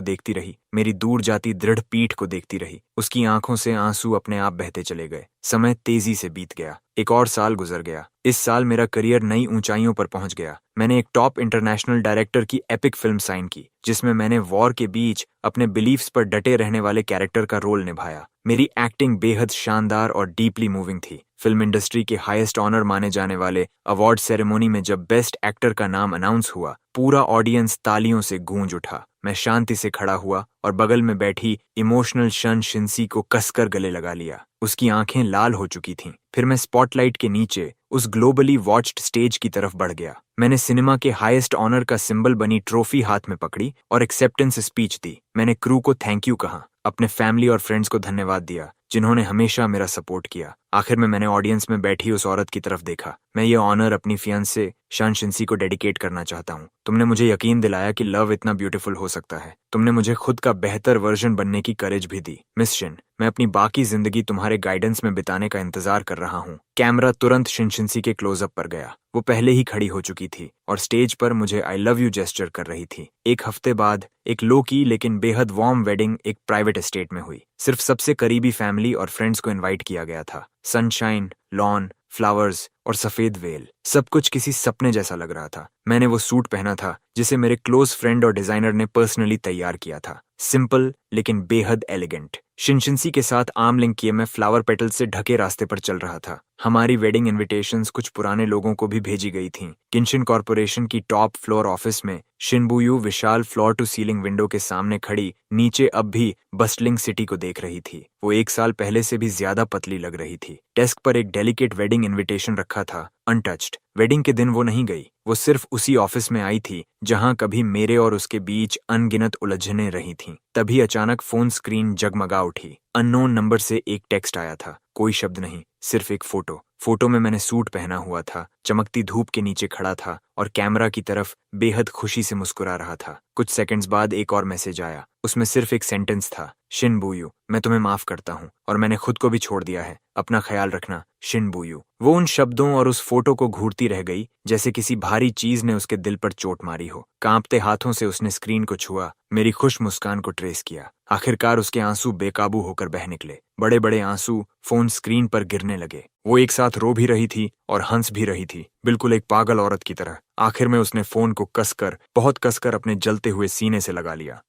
S1: देखती रही, मेरी दूर जाती दृढ़ पीठ को देखती रही। उसकी आंखों से आंसू अपने आप बहते चले गए। समय तेजी से बीत गया। एक और साल गुजर गया। इस साल मेरा करियर नई ऊंचाइयों पर पहुंच गया। मैंने एक टॉप इंटरनेशनल डायरेक्टर की एपिक फिल्म साइन की, जिसमें मैंने वॉर के बीच अपने बिलीफ्स पर डटे रहने वाले कैरेक्टर का रोल निभाया। मेरी एक्टिंग बेहद शानदार और डीपली मूविंग थी। फिल्म इंडस्ट्री के हाईएस्ट ऑनर माने जाने वाले अवार्ड सेरेमनी में जब बेस्ट एक्टर का नाम अनाउंस हुआ, पूरा ऑडियंस तालियों से गूंज उठा। मैं शांति से खड़ा हुआ और बगल में बैठी इमोशनल शन शिंसी को कसकर गले लगा लिया। उसकी आंखें लाल हो चुकी थीं। फिर मैं स्पॉटलाइट के नीचे उस ग्लोबली वॉच्ड स्टेज की तरफ बढ़ गया। मैंने सिनेमा के हाईएस्ट ऑनर का सिंबल बनी ट्रॉफी हाथ में पकड़ी और एक्सेप्टेंस स्पीच दी। मैंने क्रू को थैंक यू कहा, अपने फैमिली और फ्रेंड्स को धन्यवाद दिया जिन्होंने हमेशा मेरा सपोर्ट किया। आखिर में मैंने ऑडियंस में बैठी उस औरत की तरफ देखा। मैं ये ऑनर अपनी फियांसे शान शिंसी को डेडिकेट करना चाहता हूँ। तुमने मुझे यकीन दिलाया कि लव इतना ब्यूटीफुल हो सकता है। तुमने मुझे खुद का बेहतर वर्जन बनने की करेज भी दी। मिस शिन, मैं अपनी बाकी जिंदगी तुम्हारे गाइडेंस में बिताने का इंतजार कर रहा हूँ। कैमरा तुरंत शिनशिंसी के क्लोजअप पर गया। वो पहले ही खड़ी हो चुकी थी और स्टेज पर मुझे आई लव यू जेस्चर कर रही थी। एक हफ्ते बाद एक लो की लेकिन बेहद वार्म वेडिंग एक प्राइवेट एस्टेट में हुई। सिर्फ सबसे करीबी फैमिली और फ्रेंड्स को इनवाइट किया गया था। सनशाइन, लॉन, फ्लावर्स और सफेद वेल, सब कुछ किसी सपने जैसा लग रहा था। मैंने वो सूट पहना था जिसे मेरे क्लोज फ्रेंड और डिजाइनर ने पर्सनली तैयार किया था। सिंपल लेकिन बेहद एलिगेंट। शिनशिंसी के साथ आर्म लिंक किए मैं फ्लावर पेटल्स से ढके रास्ते पर चल रहा था। हमारी वेडिंग इनविटेशंस कुछ पुराने लोगों को भी भेजी गई थीं। किंशिन कॉर्पोरेशन की टॉप फ्लोर ऑफिस में शिनबुयू विशाल फ्लोर टू सीलिंग विंडो के सामने खड़ी नीचे अब भी बस्टलिंग सिटी को देख रही थी। वो 1 साल पहले से भी ज्यादा पतली लग रही थी। डेस्क पर एक डेलिकेट वेडिंग इनविटेशन रखा था, अनटच्ड। वेडिंग के दिन वो नहीं गई। वो सिर्फ उसी ऑफिस में आई थी जहां कभी मेरे और उसके बीच अनगिनत उलझनें रही थीं। तभी अचानक फोन स्क्रीन जगमगा उठी। अननोन नंबर से एक टेक्स्ट आया था। कोई शब्द नहीं, सिर्फ एक फोटो। फोटो में मैंने सूट पहना हुआ था, चमकती धूप के नीचे खड़ा था और कैमरा की तरफ बेहद खुशी से मुस्कुरा रहा था। कुछ सेकंड्स बाद एक और मैसेज आया। उसमें सिर्फ एक सेंटेंस था, शिनबुयू, मैं तुम्हें माफ करता हूँ और मैंने खुद को भी छोड़ दिया है। अपना ख्याल रखना, शिनबुयू। वो उन शब्दों और उस फोटो को घूरती रह गई जैसे किसी भारी चीज ने उसके दिल पर चोट मारी हो। कांपते हाथों से उसने स्क्रीन को छुआ, मेरी खुश मुस्कान को ट्रेस किया। आखिरकार उसके आंसू बेकाबू होकर बह निकले। बड़े बड़े आंसू फोन स्क्रीन पर गिरने लगे। वो एक साथ रो भी रही थी और हंस भी रही थी, बिल्कुल एक पागल औरत की तरह। आखिर में उसने फोन को कसकर, बहुत कसकर अपने जलते हुए सीने से लगा लिया।